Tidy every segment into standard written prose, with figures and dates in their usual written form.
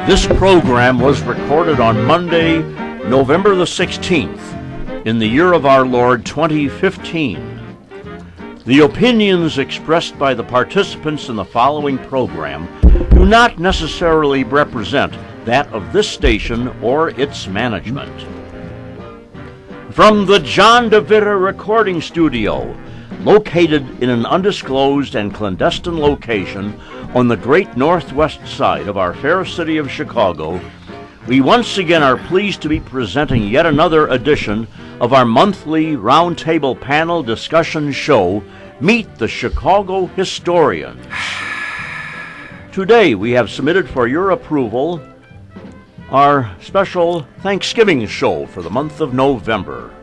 This program was recorded on Monday, November the 16th, in the year of our Lord 2015. The opinions expressed by the participants in the following program do not necessarily represent that of this station or its management. From the John DeVita Recording Studio, located in an undisclosed and clandestine location on the great northwest side of our fair city of Chicago, we once again are pleased to be presenting yet another edition of our monthly roundtable panel discussion show, Meet the Chicago Historians. Today we have submitted for your approval our special Thanksgiving show for the month of November.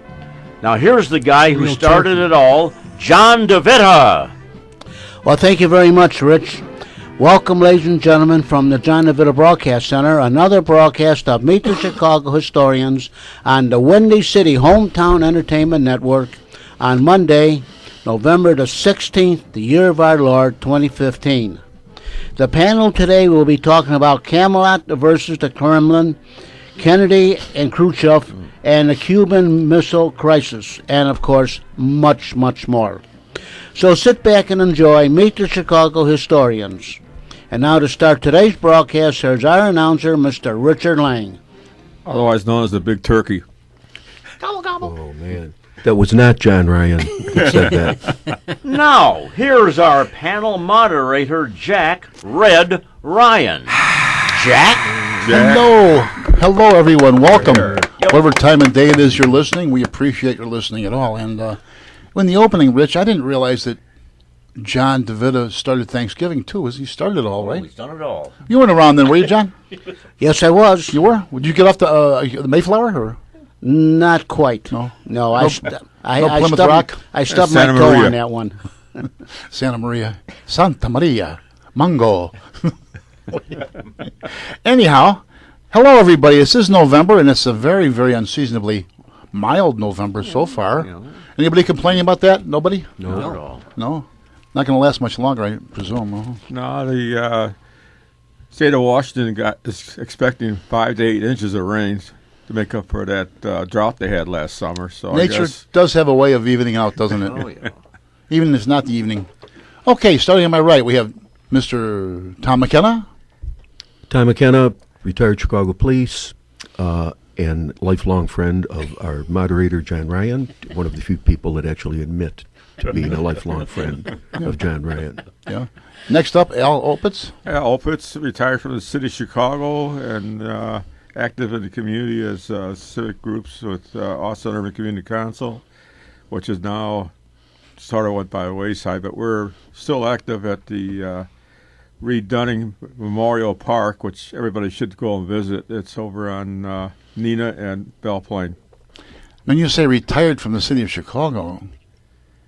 Now here's the guy who started it all, John DeVita. Well, thank you very much, Rich. Welcome, ladies and gentlemen, from the John DeVita Broadcast Center, another broadcast of Meet the Chicago Historians on the Windy City Hometown Entertainment Network on Monday, November the 16th, the year of our Lord, 2015. The panel today will be talking about Camelot versus the Kremlin, Kennedy and Khrushchev, and the Cuban Missile Crisis, and, of course, much, much more. So sit back and enjoy Meet the Chicago Historians. And now to start today's broadcast, here's our announcer, Mr. Richard Lang. Otherwise known as the Big Turkey. Gobble, gobble. Oh, man. That was not John Ryan who said that. Now, here's our panel moderator, Jack Red Ryan. Jack? Hello, everyone. Welcome. Whatever time of day it is you're listening, we appreciate your listening at all. And in the opening, Rich, I didn't realize that John DeVita started Thanksgiving, too. He started it all, right? He's done it all. You weren't around then, were you, John? Yes, I was. You were? Would you get off the Mayflower? Or? Not quite. No? I Plymouth Rock? I stubbed my Santa toe Maria. on that one. Santa Maria. Mango. Anyhow, hello, everybody. This is November, and it's a very, very unseasonably mild November so far. Anybody complaining about that? Nobody? Not at all. No? Not going to last much longer, I presume. No, the state of Washington is expecting 5 to 8 inches of rain to make up for that drought they had last summer. So Nature does have a way of evening out, doesn't it? Oh, yeah. Even if it's not the evening. Okay, starting on my right, we have Mr. Tom McKenna. Tom McKenna, retired Chicago police, and lifelong friend of our moderator, John Ryan, one of the few people that actually admit to being a lifelong friend of John Ryan. Yeah. Next up, Al Opitz. Opitz retired from the city of Chicago and active in the community as civic groups with Austin Urban Community Council, which is now sort of went by the wayside, but we're still active at the Reed Dunning Memorial Park, which everybody should go and visit. It's over on Nina and Belle Plaine. When you say retired from the city of Chicago,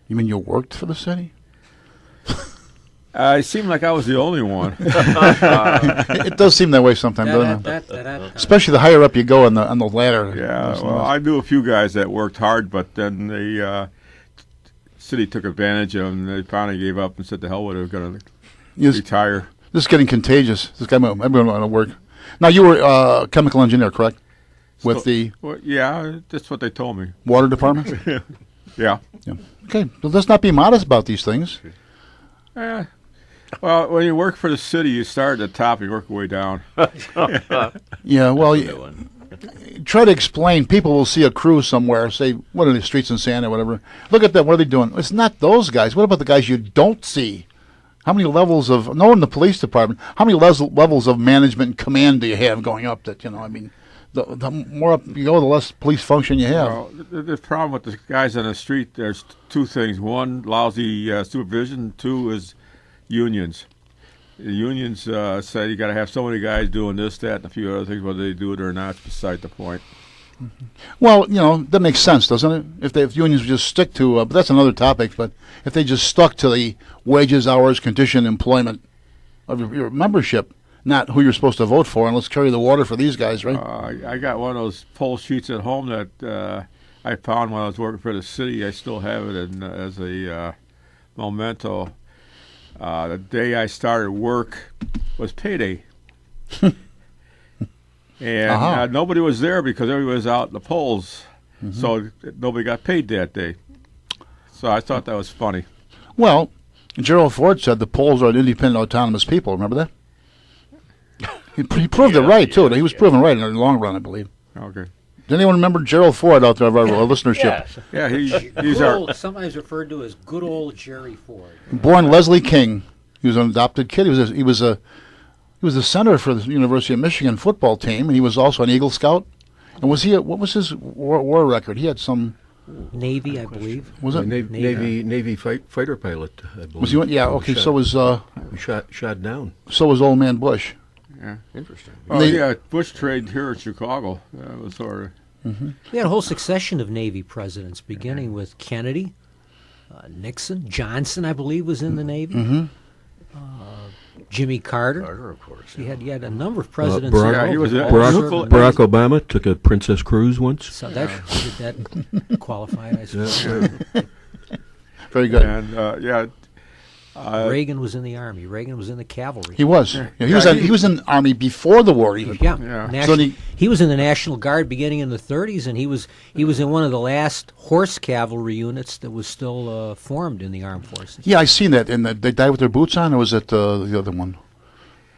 you mean you worked for the city? It seemed like I was the only one. It does seem that way sometimes, doesn't it? Especially the higher up you go on the ladder. Yeah, well, I knew a few guys that worked hard, but then the city took advantage of them, and they finally gave up and said, "The hell with it, we're going to retire." This is getting contagious. Everyone want to work. Now, you were a chemical engineer, correct? With yeah, that's what they told me. water department? Yeah. Okay, well, let's not be modest about these things. Well, when you work for the city, you start at the top, you work your way down. Yeah, well, try to explain. People will see a crew somewhere, say, what are the streets in Santa, whatever. Look at that, what are they doing? It's not those guys. What about the guys you don't see? How many levels of, in the police department, how many levels of management and command do you have going up that, the more up you go, the less police function you have. Well, the problem with the guys on the street, there's two things. One, lousy supervision. Two is unions. The unions say you got to have so many guys doing this, that, and a few other things. Whether they do it or not is beside the point. Well, that makes sense, doesn't it? If unions would just stick to, but that's another topic, but if they just stuck to the wages, hours, condition, employment of your membership, not who you're supposed to vote for, and let's carry the water for these guys, right? I got one of those poll sheets at home that I found when I was working for the city. I still have it as a memento. The day I started work was payday. And nobody was there because everybody was out in the polls, so nobody got paid that day. So I thought that was funny. Well, Gerald Ford said the Poles are an independent, autonomous people. Remember that? He proved it right, too. He was proven right in the long run, I believe. Okay. Does anyone remember Gerald Ford out there of our listenership? Yes. Yeah, he's Good our... old, sometimes referred to as good old Jerry Ford. Born Leslie King. He was an adopted kid. He was the center for the University of Michigan football team, and he was also an Eagle Scout. And what was his war record? He had some... Navy, I believe. Was it? Navy fighter pilot, I believe. Was he? Yeah. Okay. So was shot down. So was Old Man Bush. Yeah, interesting. Oh, yeah, Bush trained here in Chicago. That was sort of... We had a whole succession of Navy presidents, beginning with Kennedy, Nixon, Johnson, I believe, was in the Navy. Jimmy Carter, of course. He had a number of presidents. Yeah, he was Barack Obama took a Princess Cruise once. So that qualified, I suppose. Very good. And Reagan was in the Army. Reagan was in the cavalry. He was. Yeah, he was in the Army before the war, even. Yeah. So he was in the National Guard beginning in the 30s, and he was in one of the last horse cavalry units that was still formed in the armed forces. Yeah, I seen that. And they died with their boots on, or was it the other one?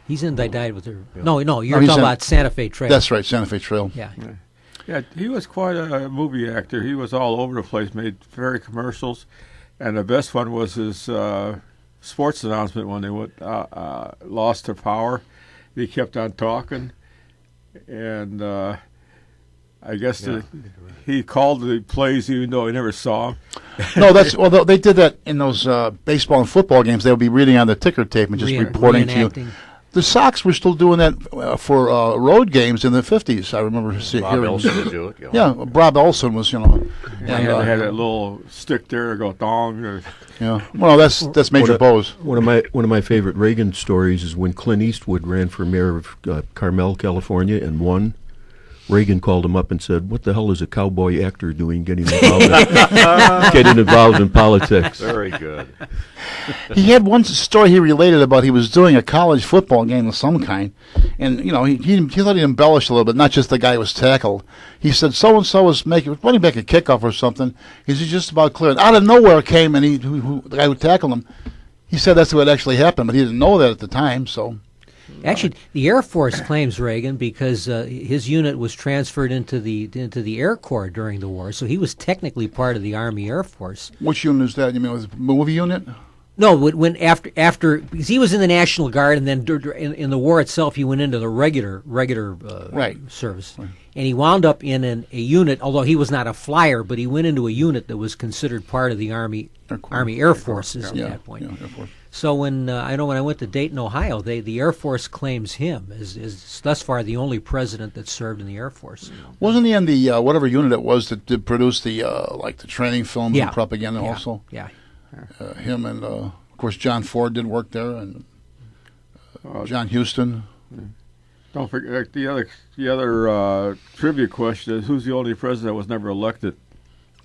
He's in. They died with their. No, you're talking about Santa Fe Trail. That's right, Santa Fe Trail. Yeah. Yeah, he was quite a movie actor. He was all over the place, made very commercials, and the best one was his sports announcement when they lost their power. He kept on talking, and I guess he called the plays even though he never saw them. No, they did that in those baseball and football games. They would be reading on the ticker tape and just reporting to you. The Sox were still doing that for road games in the 50s. I remember hearing. Bob Elson would do it. Yeah, Bob Elson was, They had that little stick there to go dong. Yeah, well, that's Major Bose. One of my favorite Reagan stories is when Clint Eastwood ran for mayor of Carmel, California, and won. Reagan called him up and said, "What the hell is a cowboy actor doing getting involved in politics?" Very good. He had one story he related about he was doing a college football game of some kind, and he thought he embellished a little bit, not just the guy who was tackled. He said so-and-so was running back a kickoff or something. He's just about clearing. Out of nowhere came, and the guy who tackled him, he said that's what actually happened, but he didn't know that at the time, so... Actually, the Air Force claims Reagan because his unit was transferred into the Air Corps during the war, so he was technically part of the Army Air Force. Which unit is that? You mean was it movie unit? No, when after because he was in the National Guard, and then in the war itself, he went into the regular service, right. And he wound up in a unit. Although he was not a flyer, but he went into a unit that was considered part of the Army Air Forces at that point. Yeah, Air Force. So when I went to Dayton, Ohio, the Air Force claims him as thus far the only president that served in the Air Force. Wasn't he in the whatever unit it was that did produce the the training films and propaganda also? Yeah. Him and of course John Ford did work there, and John Huston. Don't forget the other trivia question is who's the only president that was never elected?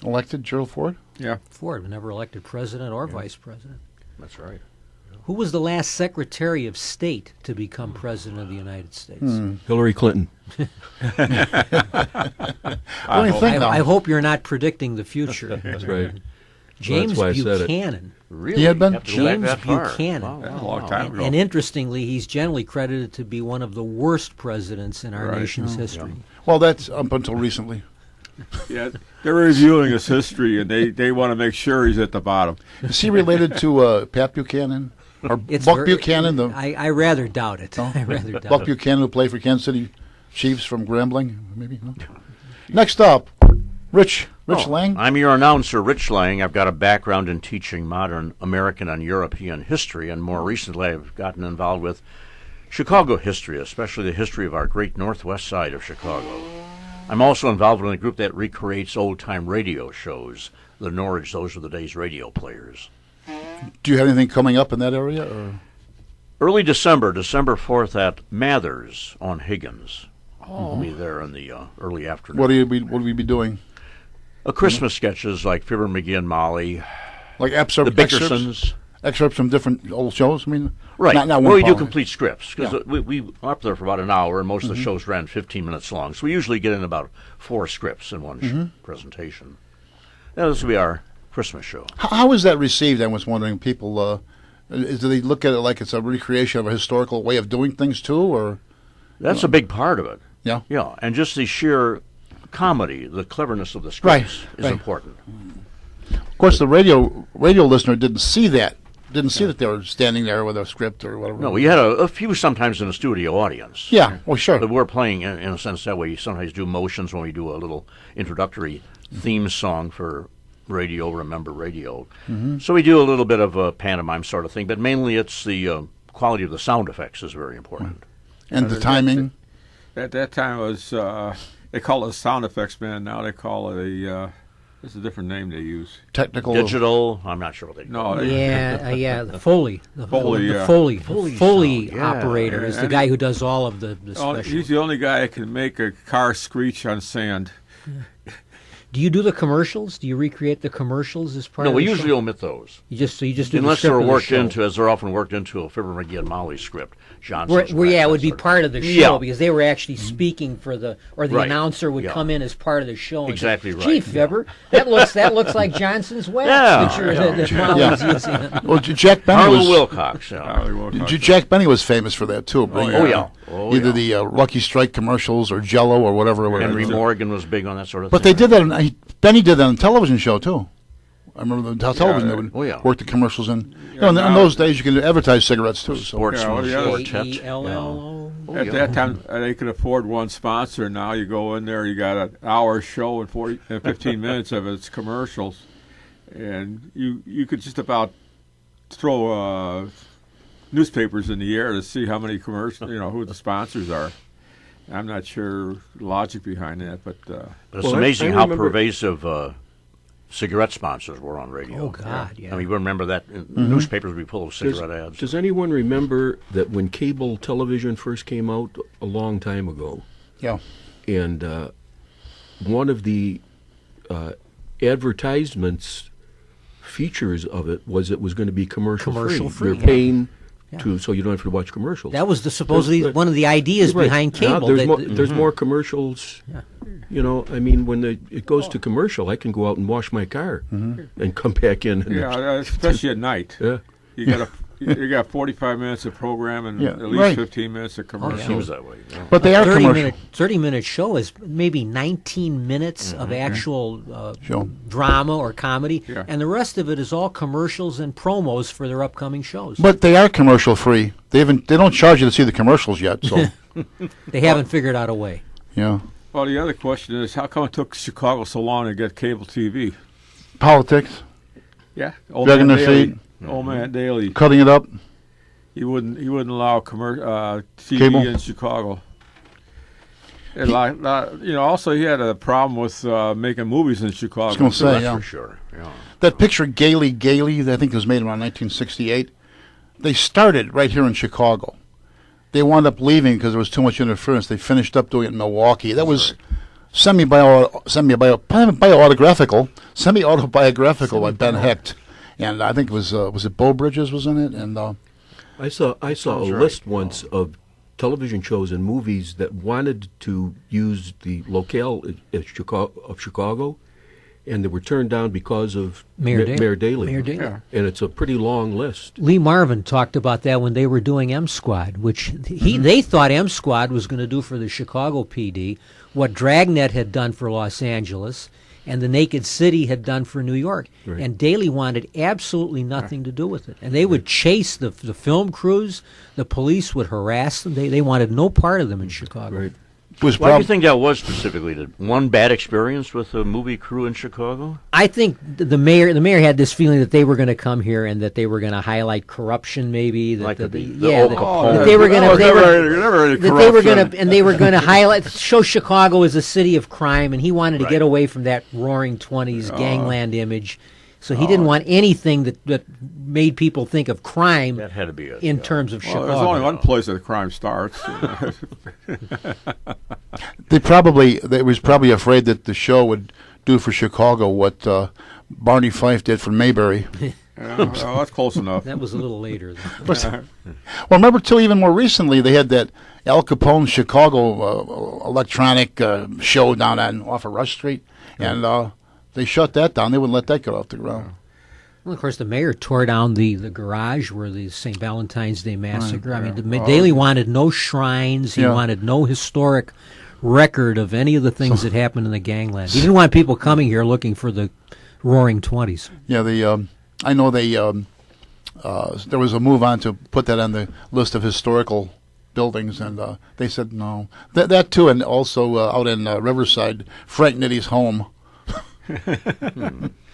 Elected Gerald Ford? Yeah, Ford was never elected president or vice president. That's right. Who was the last Secretary of State to become President of the United States? Hillary Clinton. I hope you're not predicting the future. That's right. James Well, that's why I said it. Buchanan. Really? He had been? James Buchanan. Wow, that's a long time ago. And interestingly, he's generally credited to be one of the worst presidents in our nation's history. Well, that's up until recently. Yeah, they're reviewing his history, and they want to make sure he's at the bottom. Is he related to Pat Buchanan? Or Buck Buchanan? I rather doubt it. No? I rather doubt Buck it. Buchanan, who played for Kansas City Chiefs from Grambling, maybe? No? Next up, Rich Lang. I'm your announcer, Rich Lang. I've got a background in teaching modern American and European history, and more recently I've gotten involved with Chicago history, especially the history of our great northwest side of Chicago. I'm also involved in a group that recreates old-time radio shows. The Norwich, those were the days radio players. Do you have anything coming up in that area? Or? Early December 4th at Mathers on Higgins. I'll be there in the early afternoon. What will we be doing? Christmas sketches like Fibber, McGee, and Molly. Like excerpts? The Bickersons. excerpts from different old shows? I mean, Right. Not well, we do poem. complete scripts because we are up there for about an hour, and most of the shows ran 15 minutes long. So we usually get in about 4 scripts in one presentation. Now, this will be our Christmas show. How is that received? I was wondering. People, do they look at it like it's a recreation of a historical way of doing things too, or? That's a big part of it. Yeah. Yeah, and just the sheer comedy, the cleverness of the scripts is important. Of course, the radio listener didn't see that. Didn't see that they were standing there with a script or whatever. No, we had a few sometimes in a studio audience. Yeah, well, sure. But we're playing, in a sense, that way. You sometimes do motions when we do a little introductory theme song for radio, Remember Radio. So we do a little bit of a pantomime sort of thing, but mainly it's the quality of the sound effects is very important. And the timing. At that time, it was they call it a sound effects man. Now they call it it's a different name they use. Technical. Digital, I'm not sure what they call it. The Foley. The Foley operator is the guy who does all of the special. He's the only guy that can make a car screech on sand. Do you do the commercials? Do you recreate the commercials as part No, of we the usually show? omit those. You just do the Unless script they're of the worked show. into, as they're often worked into a Fibber McGee and Molly script. Johnson's It would be part of the show Yeah. because they were actually speaking for the Right. announcer would Yeah. come in as part of the show. And Exactly say, right. Gee, Fibber, that looks like Johnson's wax that Molly's using. Well, Jack Benny Harlow was. Wilcox. Yeah. Jack Benny was famous for that too. Oh, yeah. Oh, Either yeah. the Lucky Strike commercials or Jello or whatever. Henry Morgan was big on that sort of But thing. they did that. Benny did that on a television show too. I remember the television they would work the commercials in. In those days, you could advertise cigarettes too. So. Sportsman, Quartet. K-E-L-L-O. At that time, they could afford one sponsor. Now you go in there, you got an hour show and 15 minutes of its commercials, and you could just about throw newspapers in the air to see how many commercials, who the sponsors are. I'm not sure the logic behind that, but it's amazing how pervasive cigarette sponsors were on radio. Oh, God, yeah. I mean, you remember that in newspapers would be full of cigarette ads. Does anyone remember that when cable television first came out a long time ago? Yeah. And one of the advertisements features of it was going to be commercial free. You're paying so you don't have to watch commercials. That was supposedly one of the ideas behind cable. Now there's more commercials. Yeah. I mean, when it goes to commercial, I can go out and wash my car and come back in. And especially at night. Yeah. You got 45 minutes of program and at least 15 minutes of commercial. It seems that way. Yeah. But they are commercial. 30-minute show is maybe 19 minutes of actual drama or comedy, and the rest of it is all commercials and promos for their upcoming shows. But they are commercial free. They don't charge you to see the commercials yet. So they haven't figured out a way. Yeah. Well, the other question is, how come it took Chicago so long to get cable TV? Politics. Yeah. Dragging their feet. Old Man Daly. Cutting it up. He wouldn't allow TV Cable? in Chicago. And also he had a problem with making movies in Chicago. I was going to say, That's for sure. Yeah. That picture, Gaily, I think it was made around 1968. They started right here in Chicago. They wound up leaving because there was too much interference. They finished up doing it in Milwaukee. That was semi-autobiographical by Ben Hecht. And I think it was it Bo Bridges was in it? And I saw a list once of television shows and movies that wanted to use the locale of Chicago, and they were turned down because of Mayor Daley. Yeah. And it's a pretty long list. Lee Marvin talked about that when they were doing M Squad, which they thought M Squad was going to do for the Chicago PD what Dragnet had done for Los Angeles and the Naked City had done for New York. Right. And Daley wanted absolutely nothing to do with it. And they would chase the film crews. The police would harass them. They wanted no part of them in Chicago. Right. Why do you think that was specifically? One bad experience with a movie crew in Chicago? I think the mayor had this feeling that they were going to come here and that they were going to highlight corruption, maybe that they were going to highlight show Chicago as a city of crime, and he wanted to get away from that Roaring '20s gangland image. So he didn't want anything that made people think of crime that had to be in terms of Chicago. There's only one place that crime starts. They was probably afraid that the show would do for Chicago what Barney Fife did for Mayberry. Well, that's close enough. That was a little later. Well, remember too, even more recently, they had that Al Capone Chicago electronic show down off of Rush Street, and they shut that down. They wouldn't let that get off the ground. Well, of course, the mayor tore down the garage where the St. Valentine's Day massacre. I mean, Daley wanted no shrines. He wanted no historic record of any of the things that happened in the gangland. He didn't want people coming here looking for the Roaring '20s. Yeah, I know they there was a move on to put that on the list of historical buildings, and they said no. That too, and also out in Riverside, Frank Nitty's home.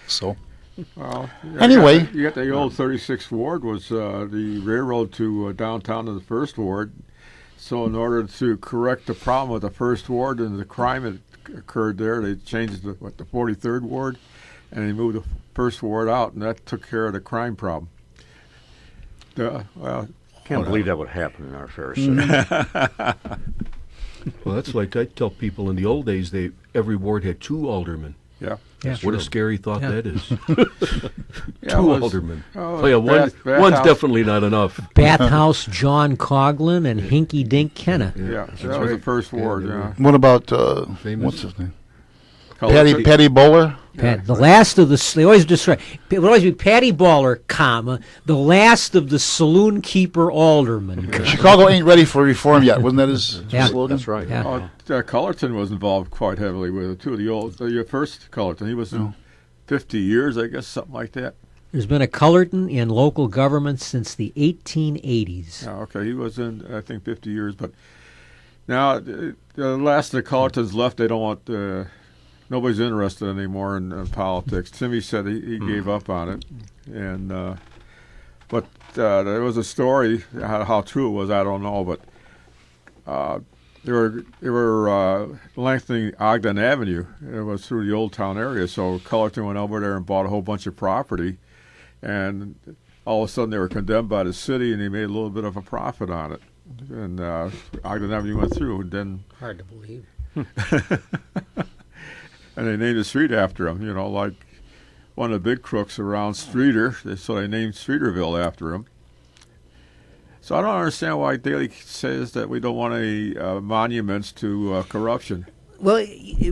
So. Well, anyway, you got the old 36th Ward was the railroad to downtown to the First Ward. So in order to correct the problem with the First Ward and the crime that occurred there, they changed the 43rd Ward, and they moved the First Ward out, and that took care of the crime problem. Can't believe that would happen in our fair city. Well, that's like I tell people in the old days, every ward had 2 aldermen. Yeah. What a scary thought that is. Yeah, 2 aldermen. One's House. definitely not enough. Bathhouse John Coughlin and Hinky Dink Kenna. Yeah, that was the First Ward, yeah. what about Famous. what's his name? Cullerton. Patty Bowler. The last of the, they always describe, it would always be Patty Baller, comma, the last of the saloon keeper aldermen. Chicago ain't ready for reform yet. Wasn't that his slogan? That's right. Yeah. Cullerton was involved quite heavily with it, too. The first Cullerton, he was in 50 years, I guess, something like that. There's been a Cullerton in local government since the 1880s. Oh, okay, he was in, I think, 50 years. But now, the last of the Cullertons left, they don't want... nobody's interested anymore in politics. Timmy said he gave up on it, and but there was a story. How true it was, I don't know. But they were lengthening Ogden Avenue. It was through the Old Town area, so Cullerton went over there and bought a whole bunch of property, and all of a sudden they were condemned by the city, and he made a little bit of a profit on it. And Ogden Avenue went through, and then Hard to believe. and they named the street after him, like one of the big crooks around Streeter, so they named Streeterville after him. So I don't understand why Daley says that we don't want any monuments to corruption. Well,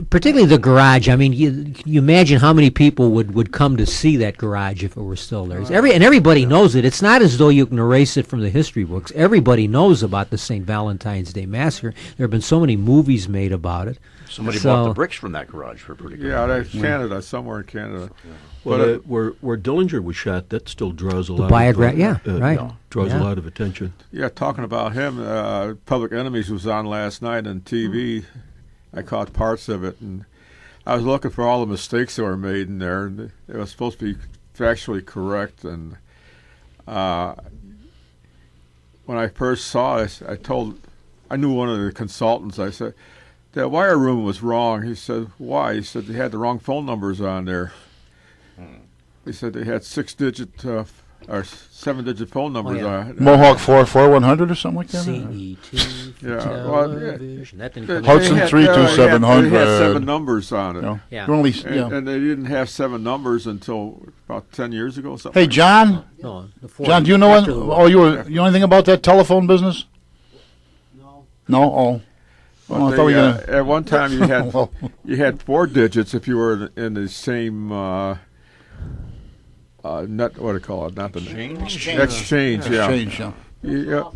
particularly the garage. I mean, you imagine how many people would come to see that garage if it were still there. Everybody knows it. It's not as though you can erase it from the history books. Everybody knows about the St. Valentine's Day Massacre. There have been so many movies made about it. Somebody bought the bricks from that garage for pretty good. Yeah, that's Canada, somewhere in Canada. Well, where Dillinger was shot, that still draws a lot. Draws a lot of attention. Yeah, talking about him, Public Enemies was on last night on TV. I caught parts of it, and I was looking for all the mistakes that were made in there. And it was supposed to be factually correct. And when I first saw it, I knew one of the consultants. I said, "That wire room was wrong." He said, "Why?" He said, "They had the wrong phone numbers on there." He said they had 6-digit or 7-digit phone numbers on it. Mohawk 4100 or something like that. CET Yeah, television. That didn't come Hudson out. 32700. They had 7 numbers on it. Yeah. They're only, And they didn't have 7 numbers until about 10 years ago. Something. Hey, John. No, the four- John, do you know after the- you know anything about that telephone business? No. No. Oh. But I thought we were at one time you had Well. you had 4 digits if you were in the same what do you call it? Not the exchange. Yeah. Change, yeah. Yeah.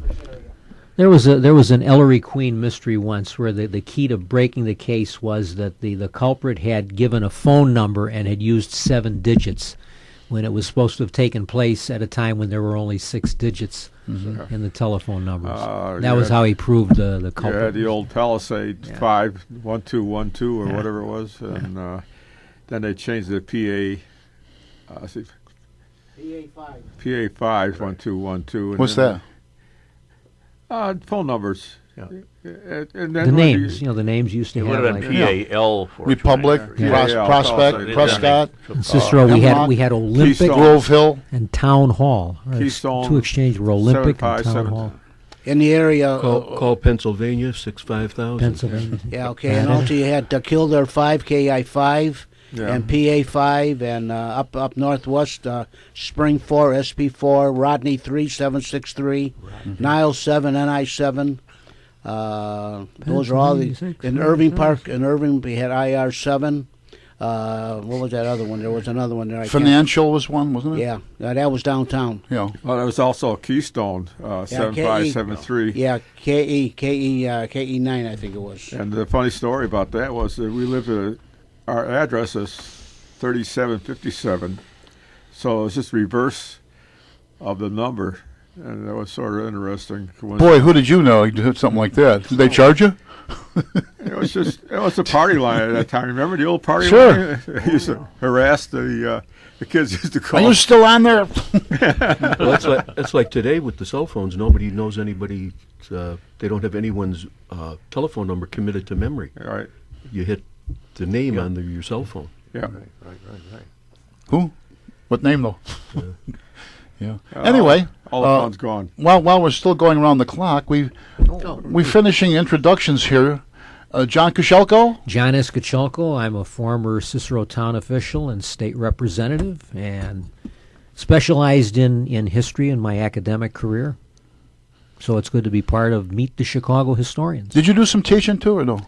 There was an Ellery Queen mystery once where the key to breaking the case was that the culprit had given a phone number and had used 7 digits when it was supposed to have taken place at a time when there were only 6 digits in the telephone numbers. That was how he proved the culprit. You had the old Palisade 51212 or whatever it was, and then they changed the PA. PA 51212. What's that? Phone numbers. Yeah. And then The names, the names used to It have would have like. been PAL for Republic, Yeah. Prospect, Prescott, In Cicero, Hemlock, we had Olympic Keystone. Grove Hill. and Town Hall. Keystone, 2 exchanges were Olympic and Town 757. Hall, In the area, Call Pennsylvania 65000. Pennsylvania. yeah, okay, and also you had Kildare 5, KI 5, and PA 5, and up northwest, Spring 4, SP 4, Rodney 3, 763, Niles 7, NI 7. Those are all the in Irving Park. In Irving, we had IR 7. What was that other one? There was another one there. Financial was one, wasn't it? Yeah, that was downtown. Yeah. Well, there was also Keystone 7573. Yeah, KE 9, I think it was. And the funny story about that was that we lived at our address is 3757, so it's just reverse of the number, and that was sort of interesting. Boy, who did you know? You did something like that. Did they charge you? It was a party line at that time. Remember the old party Sure. line? They used to harass the kids used to call. Are you still on there? Well, that's like today with the cell phones. Nobody knows anybody. They don't have anyone's telephone number committed to memory. Right. You hit the name on your cell phone. Yeah. Right. Who? What name though? Yeah. Anyway, all the fun's gone. While we're still going around the clock, we're finishing introductions here. John Kushelko? John S. Kushelko. I'm a former Cicero Town official and state representative, and specialized in history in my academic career. So it's good to be part of Meet the Chicago Historians. Did you do some teaching too, or no?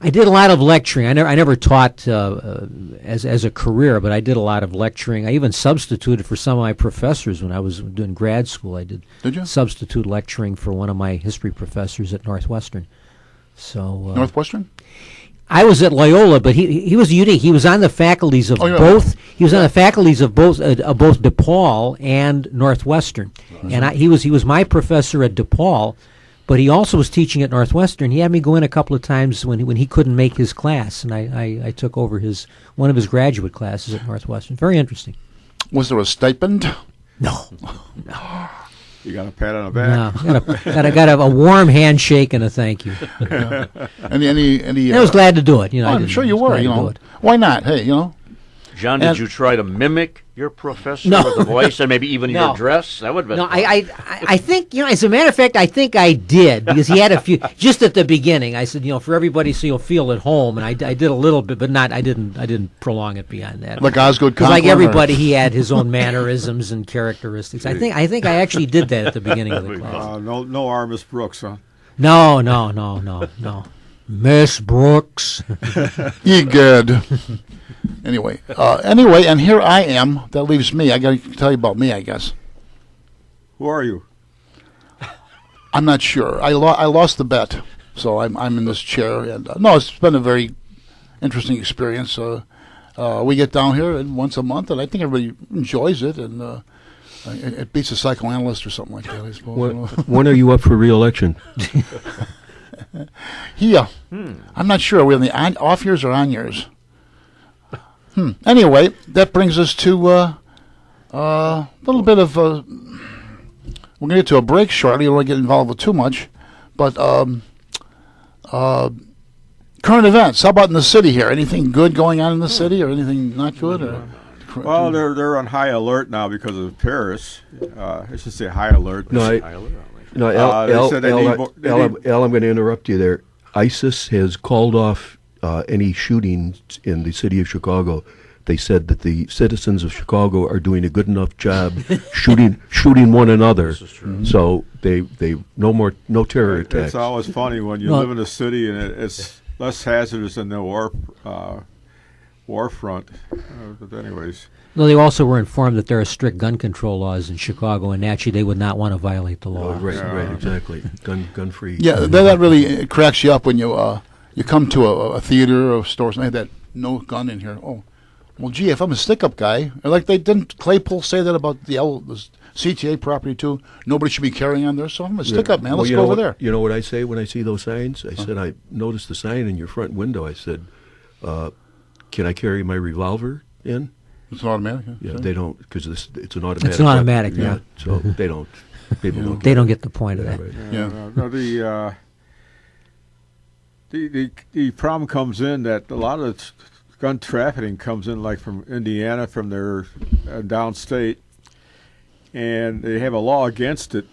I did a lot of lecturing. I never taught as a career, but I did a lot of lecturing. I even substituted for some of my professors when I was doing grad school. Did you? Substitute lecturing for one of my history professors at Northwestern. So Northwestern? I was at Loyola, but he was unique. He was on the faculties of both. He was on the faculties of both DePaul and Northwestern, and he was my professor at DePaul. But he also was teaching at Northwestern. He had me go in a couple of times when he couldn't make his class, and I took over one of his graduate classes at Northwestern. Very interesting. Was there a stipend? No. You got a pat on the back. No, got a warm handshake and a thank you. Yeah. Any? I was glad to do it. I'm sure you were. Why not? Hey, John, did you try to mimic your professor with the voice and maybe even your dress? That would have been No, I think, as a matter of fact, I think I did, because he had a few, just at the beginning, I said, for everybody so you'll feel at home, and I did a little bit, but I didn't prolong it beyond that. Like Osgood Conklin? Like everybody, he had his own mannerisms and characteristics. I think I actually did that at the beginning of the class. No Armis Brooks, huh? No. Miss Brooks. You good. Anyway, and here I am. That leaves me. I got to tell you about me, I guess. Who are you? I'm not sure. I lost the bet, so I'm in this chair. And no, it's been a very interesting experience. We get down here once a month, and I think everybody enjoys it, and it beats a psychoanalyst or something like that, I suppose. When are you up for re-election? Yeah. I'm not sure. Are we on the off years or on years? Anyway, that brings us to a little bit of... we're going to get to a break shortly. I don't want to get involved with too much. But current events. How about in the city here? Anything good going on in the city or anything not good? Well, they're on high alert now because of Paris. I should say high alert. Al, I'm going to interrupt you there. ISIS has called off any shootings in the city of Chicago. They said that the citizens of Chicago are doing a good enough job shooting one another. This is true. So they no terror attacks. It's always funny when you live in a city and it's less hazardous than the war front. But anyways. No, they also were informed that there are strict gun control laws in Chicago, and naturally they would not want to violate the law. Right, exactly. Gun free. Yeah, that really cracks you up when you come to a theater or a store, something like that, no gun in here. Oh, well, gee, if I'm a stick-up guy, like didn't Claypool say that about the CTA property too? Nobody should be carrying on there, so I'm a stick-up, man. Let's go over there. You know what I say when I see those signs? I said, I noticed the sign in your front window. I said, can I carry my revolver in? It's an automatic. Yeah, they don't, because it's an automatic. It's an automatic, yeah. So they don't. People they don't get the point of that. Right. The problem comes in that a lot of gun trafficking comes in like from Indiana, from their downstate, and they have a law against it,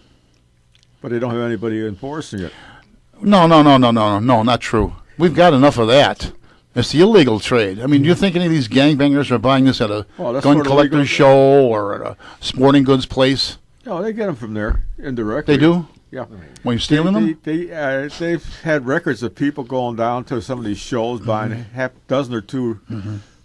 but they don't have anybody enforcing it. No, not true. We've got enough of that. It's the illegal trade. I mean, do you think any of these gangbangers are buying this at a gun collector's show or at a sporting goods place? No, they get them from there indirectly. They do? Yeah. When you're stealing them? They've had records of people going down to some of these shows, buying half dozen or two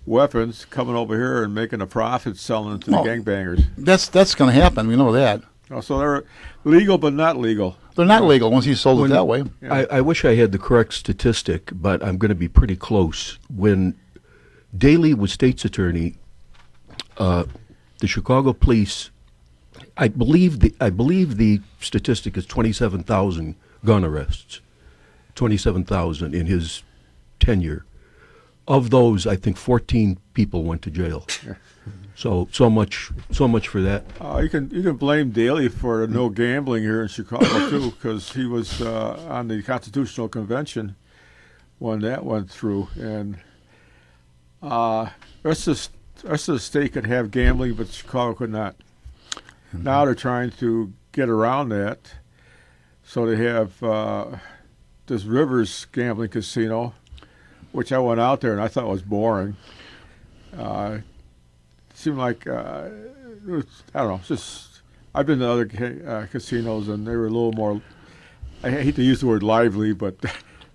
weapons, coming over here and making a profit selling it to the gangbangers. That's going to happen. We know that. So they're legal but not legal. They're not legal once you sold it that way. Yeah. I wish I had the correct statistic, but I'm going to be pretty close. When Daley was state's attorney, the Chicago police, I believe the statistic is 27,000 gun arrests, 27,000 in his tenure. Of those, I think 14 people went to jail. So much for that. You can blame Daley for no gambling here in Chicago too, because he was on the Constitutional Convention when that went through, and rest of the state could have gambling, but Chicago could not. Now they're trying to get around that, so they have this Rivers Gambling Casino, which I went out there and I thought was boring. Seemed like I don't know. Just I've been to other casinos and they were a little more. I hate to use the word lively, but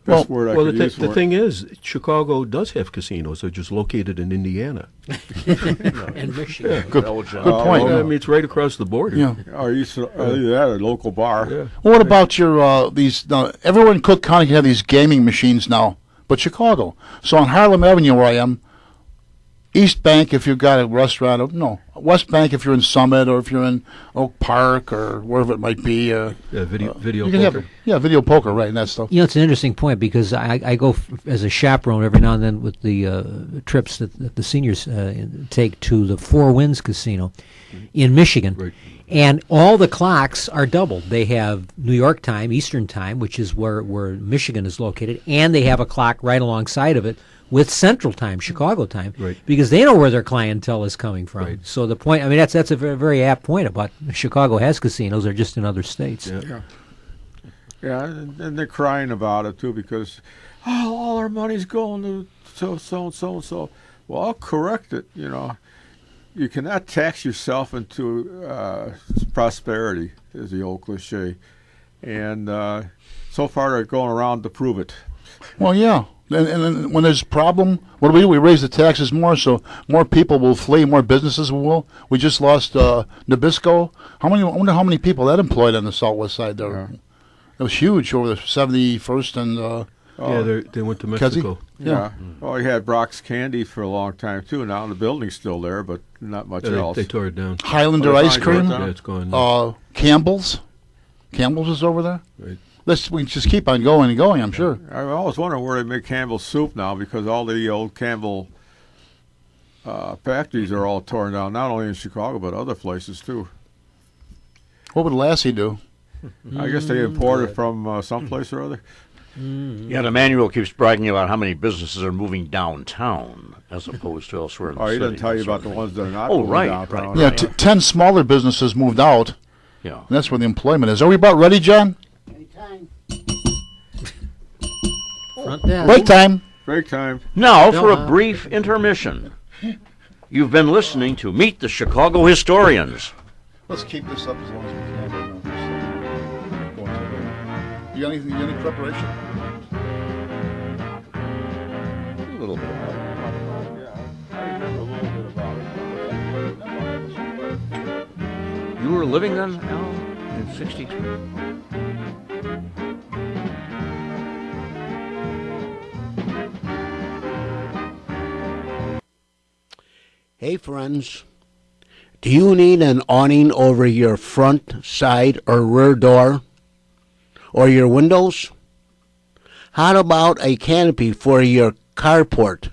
best word I could use for it. The thing is, Chicago does have casinos. They're just located in Indiana and Michigan. Yeah, good point. I mean, it's right across the border. Yeah. Or either that or a local bar. Yeah. Well, what about your these? Everyone in Cook County can have these gaming machines now, but Chicago. So on Harlem Avenue, where I am, East Bank, if you've got a restaurant, West Bank, if you're in Summit or if you're in Oak Park or wherever it might be. Video you can poker. Video poker, right, and that stuff. It's an interesting point because I go as a chaperone every now and then with the trips that the seniors take to the Four Winds Casino in Michigan. Right. And all the clocks are doubled. They have New York time, Eastern time, which is where Michigan is located, and they have a clock right alongside of it with Central Time, Chicago time, right, because they know where their clientele is coming from. Right. So the point, that's a very, very apt point about Chicago has casinos, they're just in other states. Yeah, and they're crying about it too because all our money's going to so. Well, I'll correct it. You cannot tax yourself into prosperity, is the old cliche, and so far they're going around to prove it. Well, yeah. And when there's a problem, what do? We raise the taxes more, so more people will flee, more businesses will. We just lost Nabisco. I wonder how many people that employed on the Southwest side there. Yeah. It was huge over the 71st and. They went to Mexico. Yeah. Well, you had Brock's Candy for a long time too. Now the building's still there, but not much else. They tore it down. Highlander Ice Cream. Yeah, it's gone. Campbell's is over there. Right. We just keep on going and going, I'm sure. I always wonder where they make Campbell's soup now because all the old Campbell factories are all torn down, not only in Chicago but other places too. What would Lassie do? I guess they import it from someplace or other. Yeah, the manual keeps bragging about how many businesses are moving downtown as opposed to elsewhere in the city. He doesn't tell you about the ones that are not moving downtown. Yeah, 10 smaller businesses moved out. Yeah. And that's where the employment is. Are we about ready, John? Front desk. Break time. Now for a brief intermission. You've been listening to Meet the Chicago Historians. Let's keep this up as long as we can. You got any preparation? A little bit about it. Yeah, I remember a little bit about it. You were living then, Al, in 63? Hey friends, do you need an awning over your front, side, or rear door? Or your windows? How about a canopy for your carport?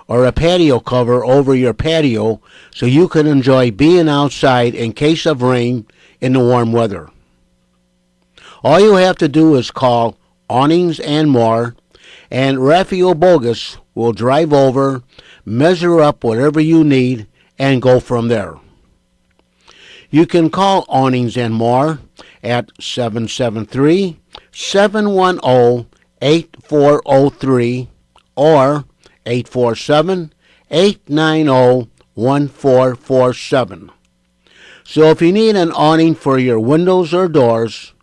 Or a patio cover over your patio so you can enjoy being outside in case of rain in the warm weather? All you have to do is call Awnings and More, and Raphael Bogus will drive over, measure up whatever you need, and go from there. You can call Awnings and More at 773-710-8403 or 847-890-1447. So if you need an awning for your windows or doors,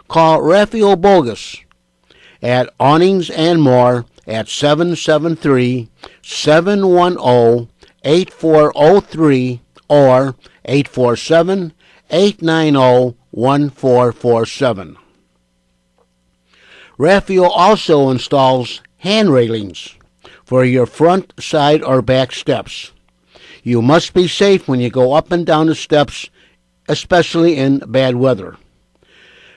call Raphael Bogus at Awnings and More at 773-710-8403 or 847-890-1447. Raphael also installs hand railings for your front, side, or back steps. You must be safe when you go up and down the steps, especially in bad weather.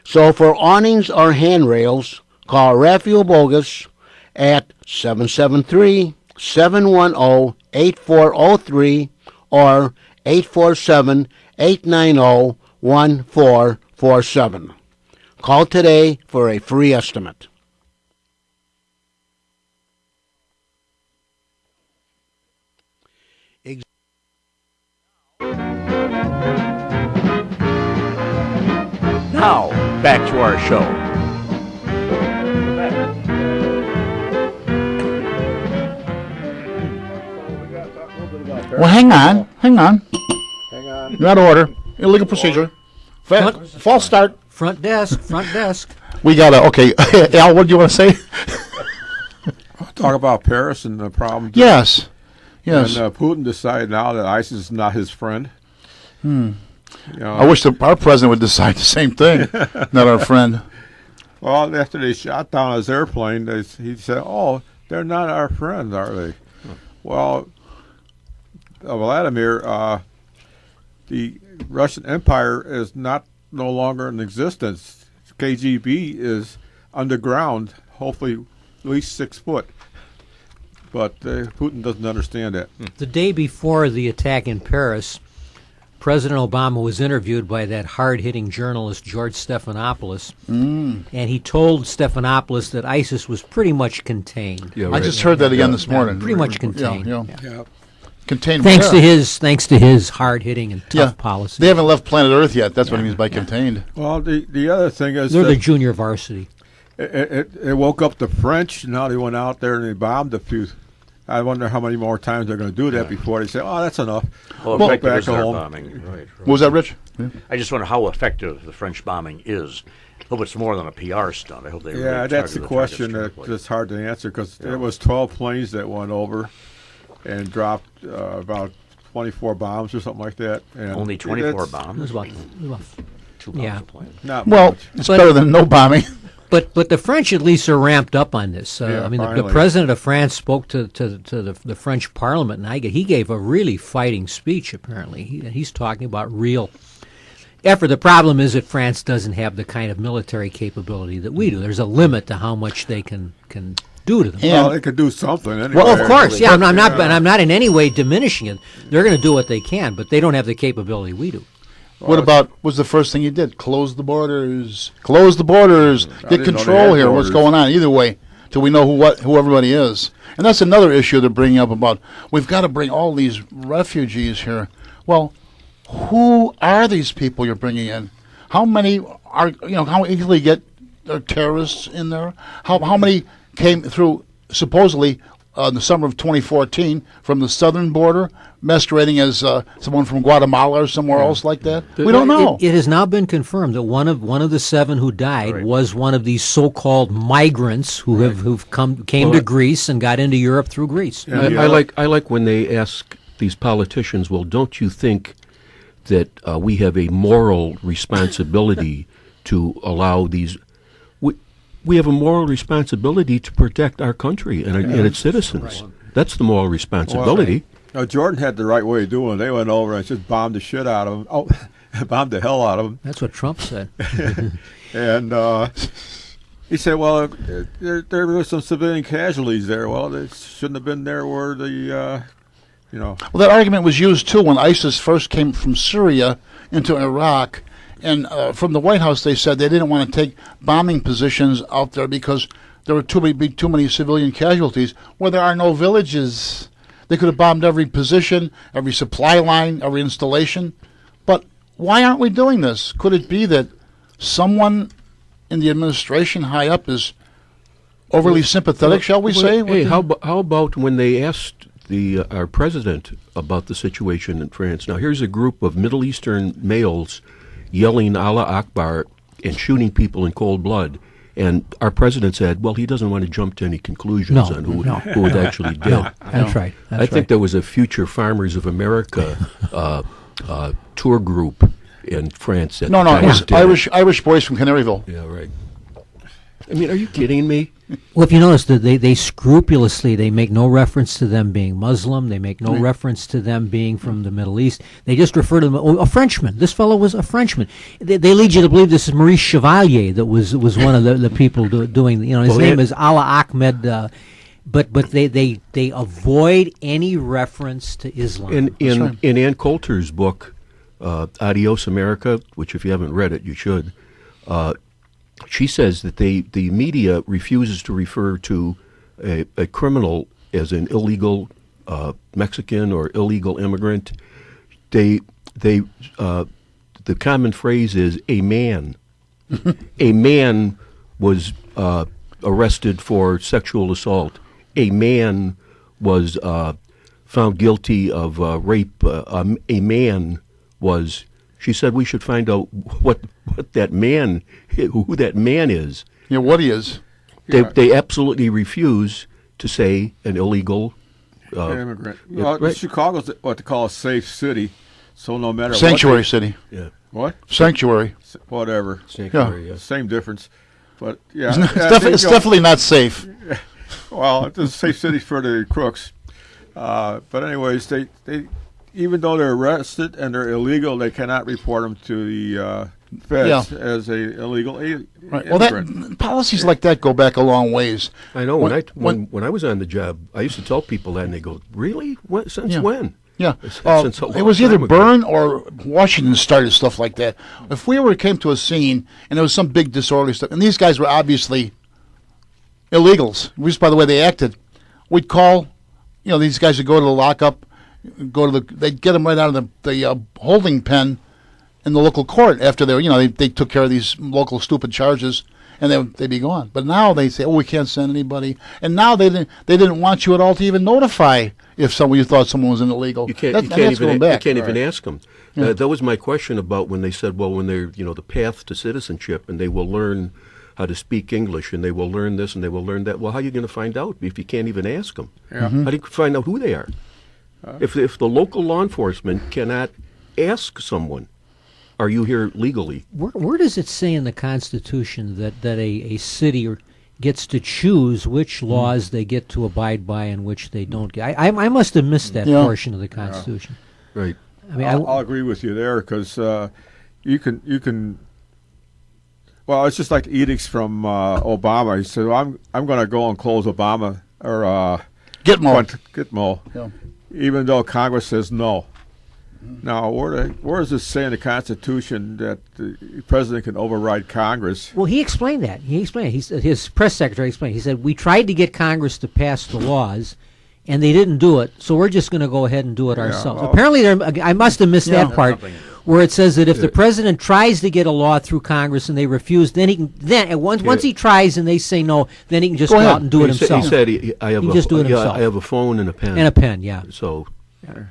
So for awnings or handrails, call Raphael Bogus at 773-710-8403 or 847-890-1447. Call today for a free estimate. Now, back to our show. Well, hang on. You're out of order. Illegal procedure. False start. Front desk. We got to, okay. Al, what do you want to say? Talk about Paris and the problem. Yes. And Putin decided now that ISIS is not his friend. You know, I wish our president would decide the same thing, not our friend. Well, after they shot down his airplane, he said, "Oh, they're not our friends, are they?" Well, Vladimir, the Russian Empire is no longer in existence. KGB is underground, hopefully at least 6 foot. But Putin doesn't understand that. The day before the attack in Paris, President Obama was interviewed by that hard-hitting journalist George Stephanopoulos, and he told Stephanopoulos that ISIS was pretty much contained. Yeah, right. I just heard that again this morning. Pretty much contained. Yeah. Contained. Thanks to his hard-hitting and tough policy. They haven't left planet Earth yet. That's what he means by contained. Well, the other thing is they're the junior varsity. It woke up the French. Now they went out there and they bombed a few. I wonder how many more times they're going to do that before they say, "Oh, that's enough." Well, effective is their bombing. Right. What was that, Rich? Yeah. I just wonder how effective the French bombing is. I hope it's more than a PR stunt. I hope they. Yeah, really that's the question that's hard to answer because it was 12 planes that went over and dropped about 24 bombs or something like that. And only 24 bombs. It was about 2 bombs a plane. Not much. It's better than no bombing. But the French at least are ramped up on this. I mean, the president of France spoke to the French Parliament, and he gave a really fighting speech. Apparently, he's talking about real effort. The problem is that France doesn't have the kind of military capability that we do. There's a limit to how much they can do to them. Well, they could do something. Anyway. Well, of course, yeah. I'm not in any way diminishing it. They're going to do what they can, but they don't have the capability we do. What about, was the first thing you did? Close the borders. Close the borders. Get control here. What's going on? Either way, till we know who everybody is. And that's another issue they're bringing up about, we've got to bring all these refugees here. Well, who are these people you're bringing in? How many are, how easily get terrorists in there? How many came through, supposedly, in the summer of 2014 from the southern border, masquerading as someone from Guatemala or somewhere else like that? We don't know. It has now been confirmed that one of the 7 who died was one of these so-called migrants who came to Greece and got into Europe through Greece. I like when they ask these politicians, well, don't you think that we have a moral responsibility to allow these? We have a moral responsibility to protect our country and its citizens. Right. That's the moral responsibility. Well, Jordan had the right way of doing it. They went over and just bombed the shit out of them. Oh, bombed the hell out of them. That's what Trump said. And he said, well, there were some civilian casualties there. Well, they shouldn't have been there where the, Well, that argument was used, too, when ISIS first came from Syria into Iraq. And from the White House, they said they didn't want to take bombing positions out there because there would be too many civilian casualties. Well, there are no villages. They could have bombed every position, every supply line, every installation. But why aren't we doing this? Could it be that someone in the administration high up is overly sympathetic, shall we say? Hey, how about when they asked our president about the situation in France? Now, here's a group of Middle Eastern males yelling Allah Akbar and shooting people in cold blood. And our president said, well, he doesn't want to jump to any conclusions on who it actually did. No, that's right. I think there was a Future Farmers of America tour group in France. It was Irish boys from Canaryville. Yeah, right. I mean, are you kidding me? Well, if you notice, they scrupulously, they make no reference to them being Muslim. They make no reference to them being from the Middle East. They just refer to them, a Frenchman. This fellow was a Frenchman. They lead you to believe this is Maurice Chevalier that was one of the people doing, his name is Allah Ahmed, but they avoid any reference to Islam. In Ann Coulter's book, Adios America, which if you haven't read it, you should, she says that the media refuses to refer to a criminal as an illegal Mexican or illegal immigrant. The common phrase is a man. A man was arrested for sexual assault. A man was found guilty of rape. A man was. She said we should find out what that man, who that man is. Yeah, what he is. They absolutely refuse to say an illegal immigrant. Well, right. Chicago's what they call a safe city, so no matter sanctuary city. Yeah. What? Sanctuary. Whatever. Sanctuary. Yeah. Same difference, but yeah, it's definitely not safe. Well, it's a safe city for the crooks. But anyways, they even though they're arrested and they're illegal, they cannot report them to the feds as a illegal right. Well, policies like that go back a long ways. I know. When I was on the job, I used to tell people that, and they go, "Really? Since when?" Yeah, since it was either Byrne or Washington started stuff like that. If we came to a scene and there was some big disorderly stuff, and these guys were obviously illegals, just by the way they acted, we'd call. These guys would go to the lockup. They'd get them right out of the holding pen in the local court after they took care of these local stupid charges, and they'd be gone. But now they say, we can't send anybody, and now they didn't want you at all to even notify if you thought someone was illegal. You can't even ask them. Yeah. That was my question about when they said, well, when they're the path to citizenship, and they will learn how to speak English, and they will learn this, and they will learn that. Well, how are you going to find out if you can't even ask them? Yeah. How do you find out who they are? If the local law enforcement cannot ask someone, are you here legally? Where does it say in the Constitution that a city gets to choose which laws they get to abide by and which they don't? I must have missed that portion of the Constitution. Yeah. Right. I mean, I'll agree with you there because you can. Well, it's just like edicts from Obama. He said, "I'm going to go and close Obama or Gitmo." Yeah. Even though Congress says no. Now, where does this say in the Constitution that the president can override Congress? Well, he explained that. His press secretary explained. He said, we tried to get Congress to pass the laws, and they didn't do it, so we're just going to go ahead and do it ourselves. Well, apparently, I must have missed that part, where it says that if the president tries to get a law through Congress and they refuse, then he can. Once he tries and they say no, then he can just go out and do it himself. He said, "I have a phone and a pen." And a pen, yeah. So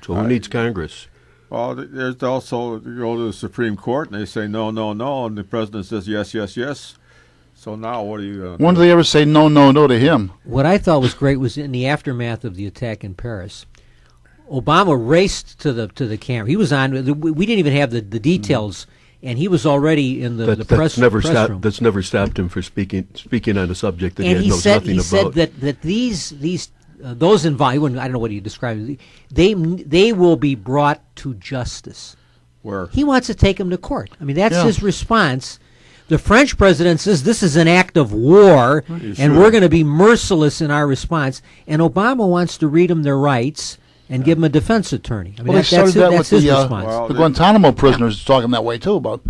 who needs Congress? Well, there's also you go to the Supreme Court and they say no, no, no, and the president says yes, yes, yes. So now what are you going to do? When do they ever say no, no, no to him? What I thought was great was in the aftermath of the attack in Paris. Obama raced to the camera. He was on. We didn't even have the details, and he was already in the press room. That's never stopped him from speaking on a subject that he knows nothing about. He said that these those involved. I don't know what he described. They will be brought to justice. Where he wants to take them to court. I mean, that's his response. The French president says this is an act of war, and we're going to be merciless in our response. And Obama wants to read them their rights and give them a defense attorney. I mean, that's his response. Well, the Guantanamo prisoners talking that way too about.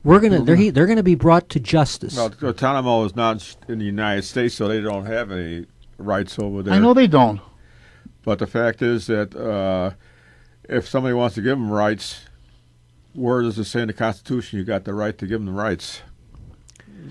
They're going to be brought to justice. Well, Guantanamo is not in the United States, so they don't have any rights over there. I know they don't. But the fact is that if somebody wants to give them rights, where does it say in the Constitution you got the right to give them the rights?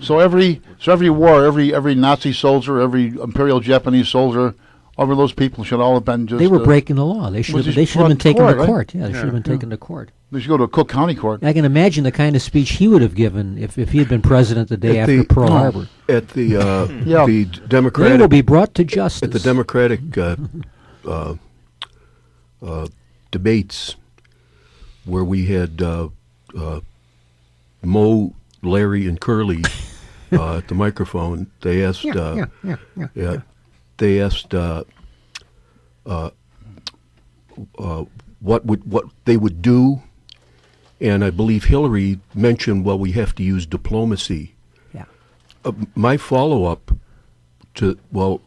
So every war, every Nazi soldier, every Imperial Japanese soldier, over those people should all have been just. They were breaking the law. They should have been taken to court. Yeah, they should have been taken to court. They should go to a Cook County court. I can imagine the kind of speech he would have given if he had been president the day after Pearl Harbor. At the the Democratic, they will be brought to justice. At the Democratic debates, where we had Mo, Larry, and Curly at the microphone, they asked. They asked what they would do, and I believe Hillary mentioned, well, we have to use diplomacy. Yeah. My follow-up to, well,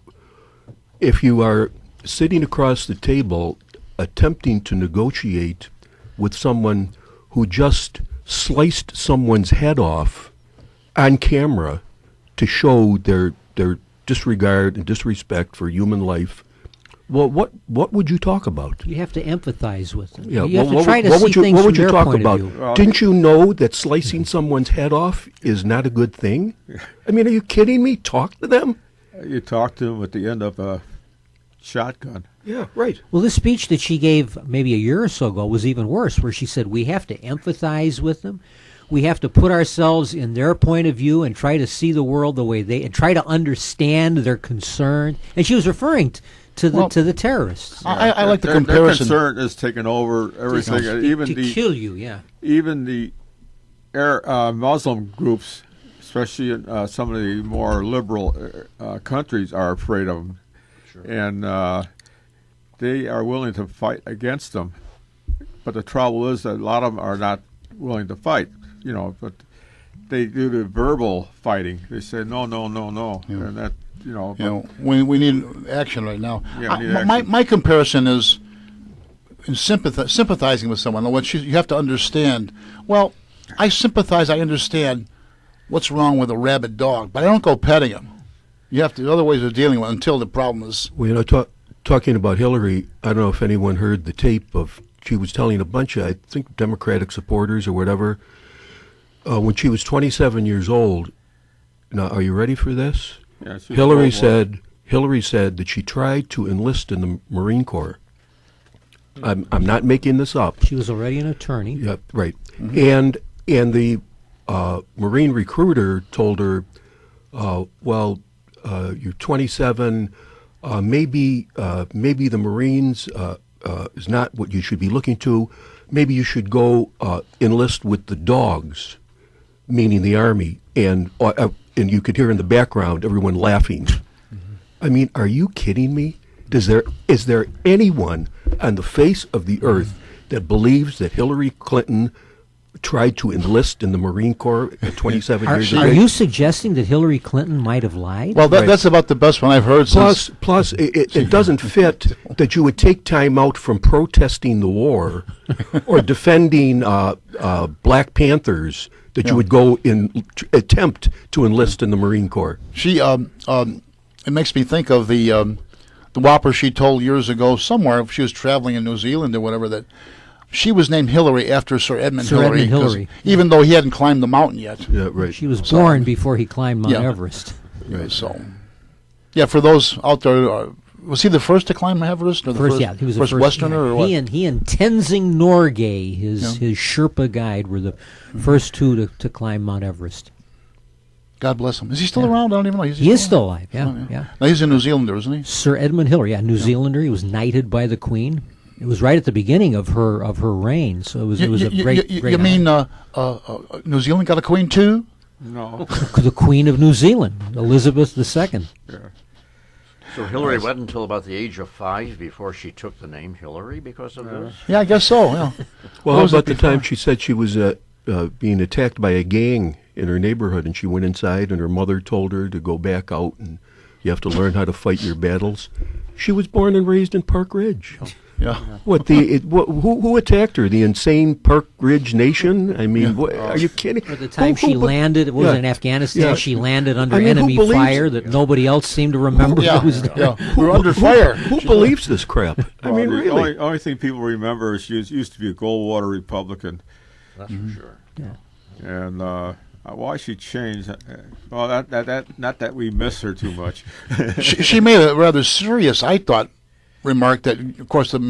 if you are sitting across the table attempting to negotiate with someone who just sliced someone's head off on camera to show their disregard and disrespect for human life, well, what would you talk about? You have to empathize with them. Yeah, you have to try to see things what would from you their talk point about? of view. Well, didn't you know that slicing someone's head off is not a good thing? I mean, are you kidding me? Talk to them? You talk to them at the end of a shotgun. Yeah, right. Well, this speech that she gave maybe a year or so ago was even worse, where she said we have to empathize with them. We have to put ourselves in their point of view and try to see the world the way they, and try to understand their concern. And she was referring to the terrorists. I like the their comparison. Their concern is taking over everything. To kill you, yeah. Even the Muslim groups, especially in some of the more liberal countries, are afraid of them. Sure. And they are willing to fight against them. But the trouble is that a lot of them are not willing to fight. But they do the verbal fighting. They say no, and that we need action right now. Yeah, we need action. My comparison is in sympathizing with someone. You have to understand. Well, I sympathize. I understand what's wrong with a rabid dog, but I don't go petting him. You have to other ways of dealing with it until the problem is. Well, talking about Hillary, I don't know if anyone heard the tape of. She was telling a bunch of, I think, Democratic supporters or whatever. When she was 27 years old, now are you ready for this? Yeah, Hillary said that she tried to enlist in the Marine Corps. I'm not making this up. She was already an attorney. Yeah, right. Mm-hmm. And the Marine recruiter told her, you're 27. Maybe the Marines is not what you should be looking to. Maybe you should go enlist with the dogs, meaning the Army, and you could hear in the background everyone laughing. Mm-hmm. I mean, are you kidding me? Is there anyone on the face of the earth that believes that Hillary Clinton tried to enlist in the Marine Corps at 27 years of age? Are you suggesting that Hillary Clinton might have lied? Well, that's about the best one I've heard since. Plus, it doesn't fit that you would take time out from protesting the war or defending Black Panthers, that you would go attempt to enlist in the Marine Corps. She, it makes me think of the whopper she told years ago somewhere. She was traveling in New Zealand or whatever, that she was named Hillary after Sir Edmund Hillary. Even though he hadn't climbed the mountain yet. Yeah, right. She was born before he climbed Mount Everest. Right. So, for those out there, was he the first to climb Everest, or he was the first Westerner, or what? He and Tenzing Norgay, his Sherpa guide, were the first two to climb Mount Everest. God bless him. Is he still around? I don't even know. He is still alive. Yeah. Now he's a New Zealander, isn't he? Sir Edmund Hillary, New Zealander. He was knighted by the Queen. It was right at the beginning of her reign, so it was a great. You mean New Zealand got a queen too? No. The Queen of New Zealand, Elizabeth II. Yeah. So Hillary went until about the age of 5 before she took the name Hillary because of this? Yeah, I guess so, yeah. Well, how about the time she said she was being attacked by a gang in her neighborhood, and she went inside, and her mother told her to go back out, and you have to learn how to fight your battles. She was born and raised in Park Ridge. Yeah. Who attacked her? The insane Park Ridge Nation? I mean, are you kidding? At the time she landed, it was in Afghanistan. She landed under enemy fire that nobody else seemed to remember. We were under fire. Who believes this crap? I mean, really. The only thing people remember is she used to be a Goldwater Republican. That's for sure. Yeah. And Why she changed? Well, that not that we miss her too much. She made a rather serious, I thought, remark that, of course, the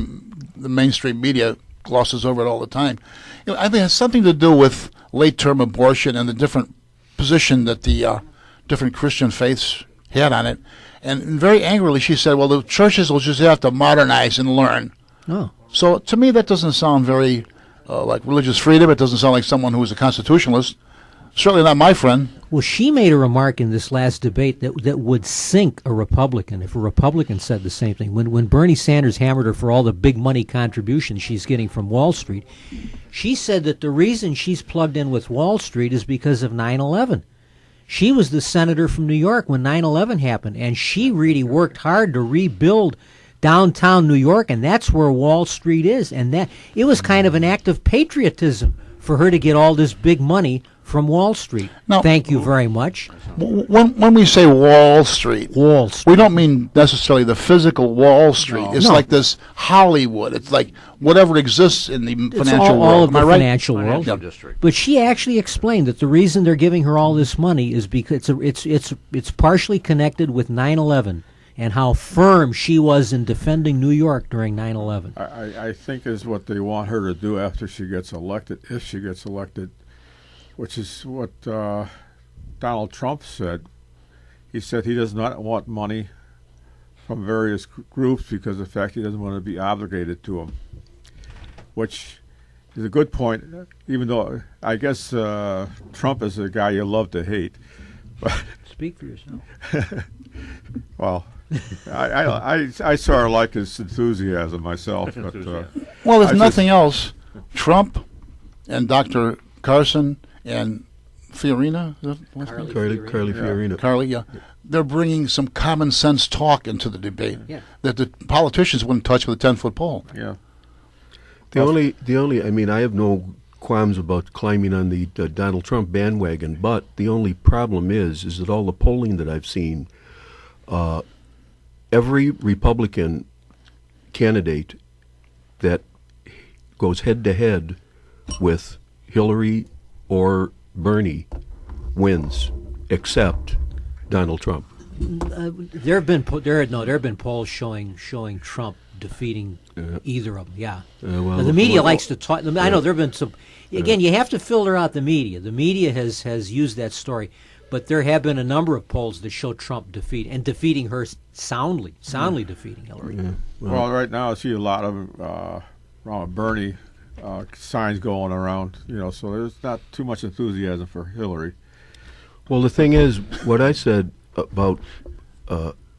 mainstream media glosses over it all the time. I think it has something to do with late-term abortion and the different position that the different Christian faiths had on it. And very angrily, she said, well, the churches will just have to modernize and learn. Oh. So to me, that doesn't sound very like religious freedom. It doesn't sound like someone who is a constitutionalist. Certainly not my friend. Well, she made a remark in this last debate that would sink a Republican if a Republican said the same thing. When Bernie Sanders hammered her for all the big money contributions she's getting from Wall Street, she said that the reason she's plugged in with Wall Street is because of 9/11. She was the senator from New York when 9/11 happened, and she really worked hard to rebuild downtown New York, and that's where Wall Street is. And that it was kind of an act of patriotism for her to get all this big money from Wall Street. Now, thank you very much. When we say Wall Street, we don't mean necessarily the physical Wall Street. It's like this Hollywood. It's like whatever exists in the financial world. All of the Am I right? financial world. District. But she actually explained that the reason they're giving her all this money is because it's partially connected with 9/11 and how firm she was in defending New York during 9/11. I think is what they want her to do after she gets elected, if she gets elected, which is what Donald Trump said. He said he does not want money from various groups because of the fact he doesn't want to be obligated to them, which is a good point, even though I guess Trump is a guy you love to hate. But Speak for yourself. well, I sort of like his enthusiasm myself. But, Well, there's nothing else. Trump and Dr. Carson and Fiorina, Carly Fiorina. Carly, yeah, they're bringing some common sense talk into the debate that the politicians wouldn't touch with a 10-foot pole. yeah. The only, I mean, I have no qualms about climbing on the Donald Trump bandwagon, but the only problem is that all the polling that I've seen, every Republican candidate that goes head-to-head with Hillary or Bernie wins, except Donald Trump. There have been polls showing Trump defeating either of them. Yeah, well, the media likes to talk. I know there have been some. Again, you have to filter out the media. The media has used that story, but there have been a number of polls that show Trump defeating her soundly defeating Hillary. Yeah, Well, right now I see a lot of Bernie signs going around, so there's not too much enthusiasm for Hillary. Well, the thing is, what I said about,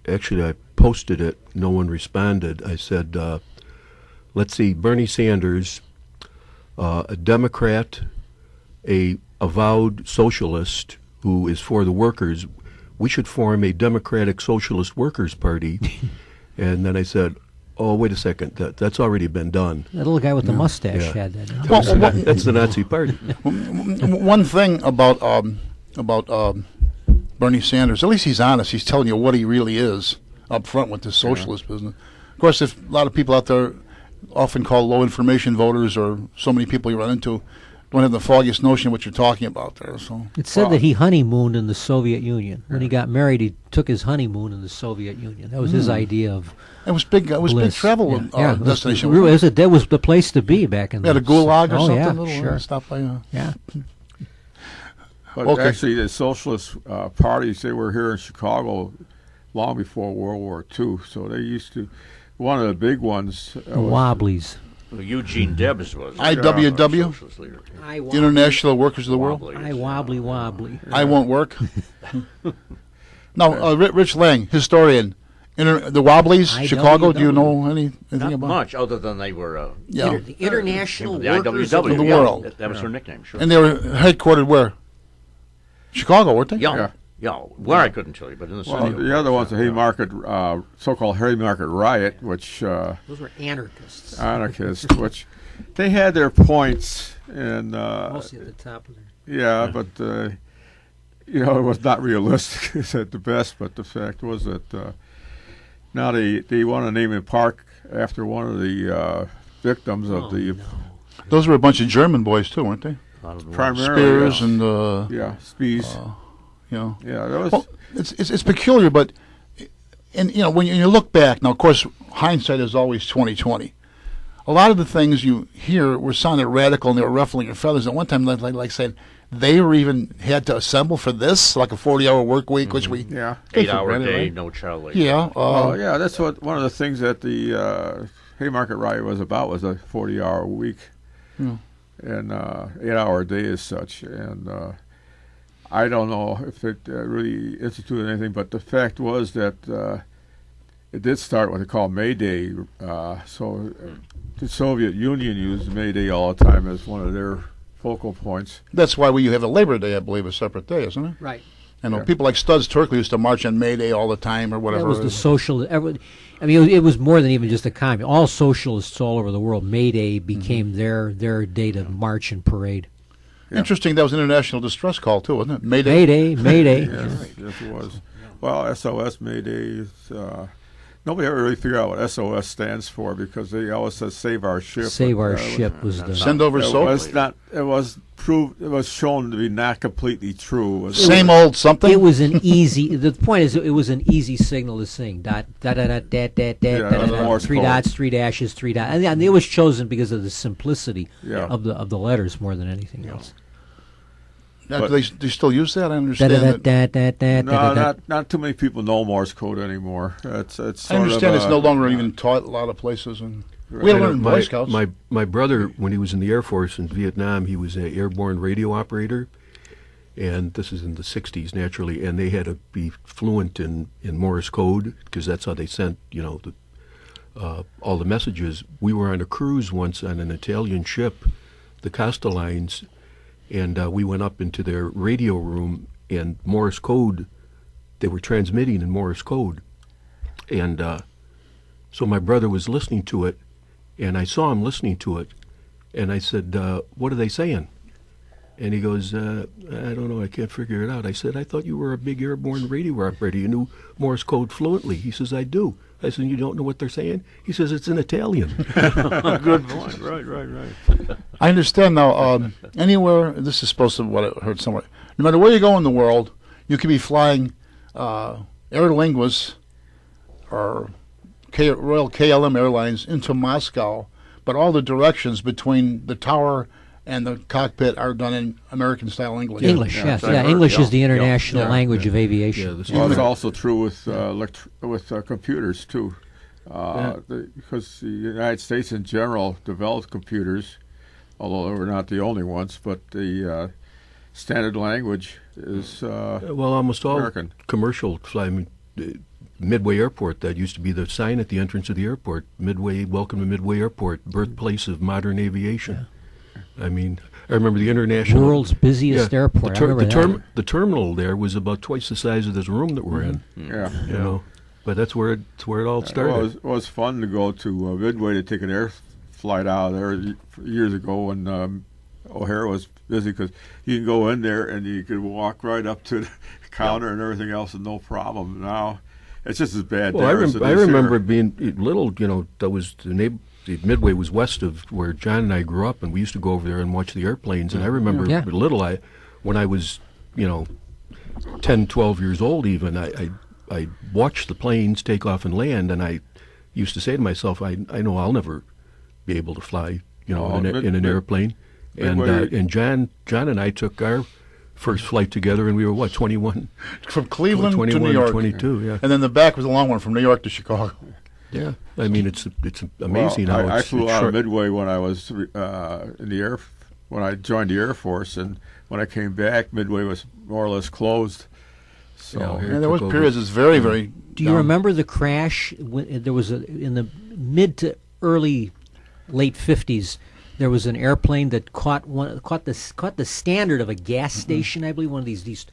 actually I posted it, no one responded. I said, let's see, Bernie Sanders, a Democrat, a avowed socialist who is for the workers, we should form a Democratic Socialist Workers' Party. And then I said, oh, wait a second, that's already been done. That little guy with the mustache had that. That's the Nazi Party. One thing about Bernie Sanders, at least he's honest. He's telling you what he really is up front with this socialist business. Of course, there's a lot of people out there often called low information voters, or so many people you run into don't have the foggiest notion of what you're talking about there. So It said that he honeymooned in the Soviet Union. When he got married, he took his honeymoon in the Soviet Union. That was his idea of it was big. It was bliss. big travel destination. That was the place to be back in Yeah, the Gulag or something. Yeah, little sure. Stop by. Yeah. But Okay. actually, the socialist parties, they were here in Chicago long before World War II. So they used to, one of the big ones. The Wobblies. Well, Eugene Debs was IWW? socialist leader. International Workers of the World. I wobbly. I won't work. Now, Rich Lang, historian. The Wobblies, IWW. Chicago. Do you know anything Not about? much, other than they were The International the Workers of IWW. the yeah, World. That was her nickname, sure. And they were headquartered where? Chicago, weren't they? Yeah, where I couldn't tell you, but in the city. Well, the other one's the Haymarket, so-called Haymarket Riot, which Those were anarchists. anarchists, which they had their points, and Mostly at the top of their... yeah, but it was not realistic at the best. But the fact was that now they want to name a park after one of the victims of the. Those were a bunch of German boys too, weren't they? primarily Spears and Spies. you know. Yeah, that was. Well, it's peculiar, but and you know when you look back now, of course, hindsight is always 20/20. A lot of the things you hear were sounded radical and they were ruffling your feathers. At one time, like saying they were even had to assemble for this, like a 40-hour work week, which we 8-hour day, right? no child labor. Yeah. Yeah, that's what one of the things that the Haymarket riot was about, was a 40-hour week and 8-hour day as such. And I don't know if it really instituted anything, but the fact was that it did start what they call May Day. So the Soviet Union used May Day all the time as one of their focal points. That's why we have a Labor Day, I believe, a separate day, isn't it? Right. I know people like Studs Terkeley used to march on May Day all the time or whatever. That was the social. I mean, it was more than even just a commune. All socialists all over the world, May Day became their day to march and parade. Yeah. Interesting. That was an international distress call too, wasn't it? May Day. May Day, May Day. Yes, it was. Well, SOS May Day is. Nobody ever really figured out what SOS stands for, because they always said "Save Our Ship." Save Our Ship was the Send over soap. It was proved. It was shown to be not completely true. Same old something. It was an easy. The point is, it was an easy signal to sing. Dot dot dot dot dot dot dot. Three dots, three dashes, three dots, and it was chosen because of the simplicity of the letters more than anything else. Now, do they still use that? I understand that. No, not too many people know Morse code anymore. It's I understand it's no longer even taught a lot of places, and we had to learn in Boy Scouts. My brother, when he was in the Air Force in Vietnam, he was an airborne radio operator, and this is in the 60s, naturally, and they had to be fluent in Morse code, because that's how they sent, all the messages. We were on a cruise once on an Italian ship, the Costa Lines, and we went up into their radio room, and Morse code, they were transmitting in Morse code. And so my brother was listening to it, and I saw him listening to it, and I said, what are they saying? And he goes, I don't know, I can't figure it out. I said, I thought you were a big airborne radio operator. You knew Morse code fluently. He says, I do. I said, you don't know what they're saying? He says, it's in Italian. Good point. Right. I understand now. Anywhere, this is supposed to be what I heard somewhere. No matter where you go in the world, you could be flying Aer Lingus or Royal KLM Airlines into Moscow, but all the directions between the tower and the cockpit are done in American-style English. English, yes. English is the international language of aviation. Well, it's also true with computers, too. Because the United States in general developed computers, although they were not the only ones, but the standard language is almost all American. Commercial flying. Midway Airport, that used to be the sign at the entrance of the airport. Midway, welcome to Midway Airport, birthplace of modern aviation. Yeah. I mean, I remember the international... World's busiest airport. The terminal there was about twice the size of this room that we're in. Yeah. But that's where it all started. Well, it was fun to go to Midway to take an air flight out of there years ago when O'Hare was busy, because you can go in there and you could walk right up to the counter and everything else with no problem. Now, it's just as bad there as it is I remember here. being little, that was the Midway was west of where John and I grew up, and we used to go over there and watch the airplanes. And I remember when I was, 10, 12 years old even, I watched the planes take off and land, and I used to say to myself, I know I'll never be able to fly, in an airplane. And John and I took our first flight together, and we were 21 from Cleveland 21 to New York, 22, yeah. And then the back was a long one from New York to Chicago. Yeah, I mean it's amazing how I flew out of Midway when I was in the when I joined the Air Force, and when I came back, Midway was more or less closed. So and there was periods it's very, very. Do you remember the crash? When there was in the mid to late 50s? There was an airplane that caught the standard of a gas station, I believe, one of these.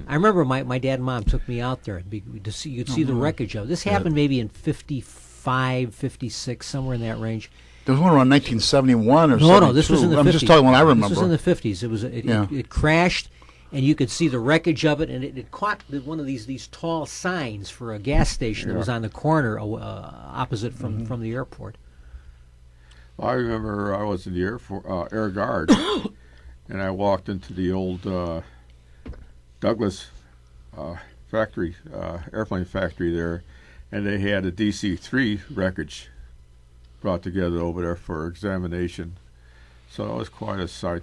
I remember my dad and mom took me out there to see. You'd see the wreckage of it. This happened maybe in 55, 56, somewhere in that range. There was one around 1971 or something. No, this was in the 50s. I'm just talking when I remember. This was in the 50s. It crashed, and you could see the wreckage of it, and it caught one of these tall signs for a gas station that was on the corner opposite from the airport. I remember I was in the Air Guard, and I walked into the old Douglas factory, airplane factory there, and they had a DC-3 wreckage brought together over there for examination. So it was quite a sight.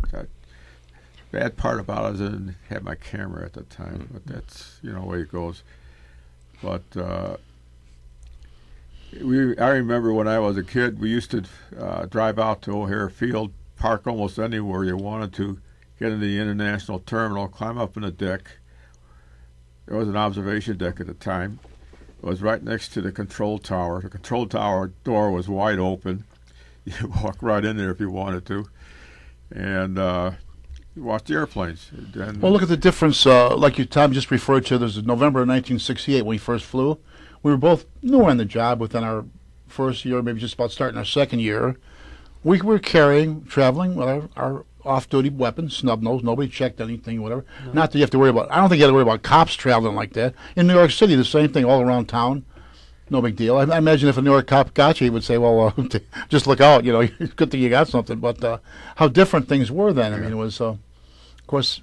Bad part about it is I didn't have my camera at the time, but that's the way it goes. But I remember when I was a kid, we used to drive out to O'Hare Field, park almost anywhere you wanted to, get into the international terminal, climb up in the deck. There was an observation deck at the time. It was right next to the control tower. The control tower door was wide open. You could walk right in there if you wanted to. And watch the airplanes. Well, look at the difference. Like Tom just referred to, there's November of 1968 when we first flew. We were both new on the job within our first year, maybe just about starting our second year. We were traveling with our off-duty weapons, snub nose. Nobody checked anything, whatever. No. Not that you have to worry about. I don't think you have to worry about cops traveling like that. In New York City, the same thing all around town. No big deal. I imagine if a New York cop got you, he would say, well, just look out. Good thing you got something. But how different things were then. I mean, it was, of course,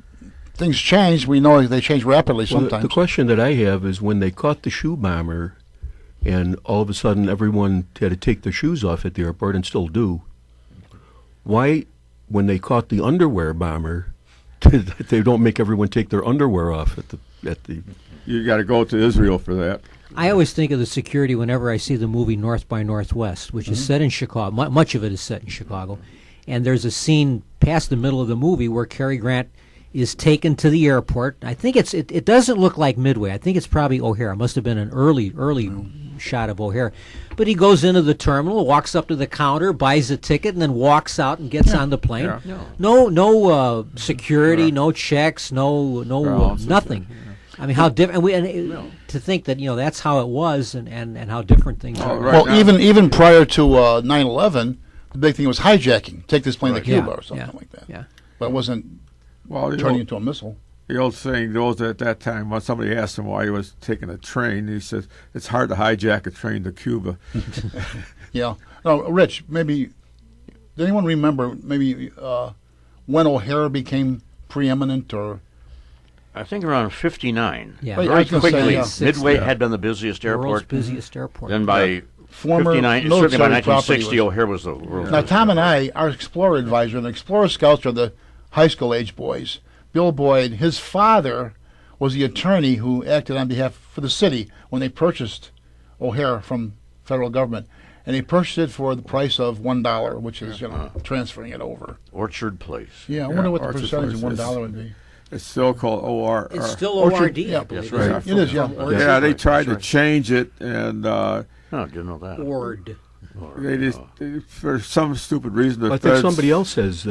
things changed. We know they change rapidly sometimes. The question that I have is when they caught the shoe bomber and all of a sudden everyone had to take their shoes off at the airport and still do, why, when they caught the underwear bomber, they don't make everyone take their underwear off at the You got to go to Israel for that. I always think of the security whenever I see the movie North by Northwest, which is set in Chicago. Much of it is set in Chicago. And there's a scene past the middle of the movie where Cary Grant is taken to the airport. I think it doesn't look like Midway. I think it's probably O'Hare. It must have been an early shot of O'Hare. But he goes into the terminal, walks up to the counter, buys a ticket, and then walks out and gets on the plane. Yeah. No security, no checks, nothing. I mean, how different. To think that that's how it was, and how different things are. Right well, now. even prior to 9/11, the big thing was hijacking. Take this plane to Cuba or something like that. Yeah. But it wasn't turning into a missile. The old saying goes at that time when somebody asked him why he was taking a train, he says it's hard to hijack a train to Cuba. Yeah. No, Rich, maybe does anyone remember when O'Hare became preeminent or? I think around 59. Yeah. Very quickly, say, Midway had been the busiest The world's airport. busiest airport. Then by Former 59, certainly military by property 1960, O'Hare was the world's Now, busiest Tom and airport. I, our Explorer advisor, and the Explorer Scouts are the high school age boys. Bill Boyd, his father was the attorney who acted on behalf for the city when they purchased O'Hare from federal government. And they purchased it for the price of $1, which is, transferring it over. Orchard Place. Yeah, I wonder what the Orchard percentage of Place $1 would be. It's still called OR. It's still Orchard, ORD, yeah. I believe. That's right. It is, yeah. Orchard. Yeah, they Right, tried that's to change it, and No, didn't know that. ORD. they just, for some stupid reason, the I think feds- somebody else has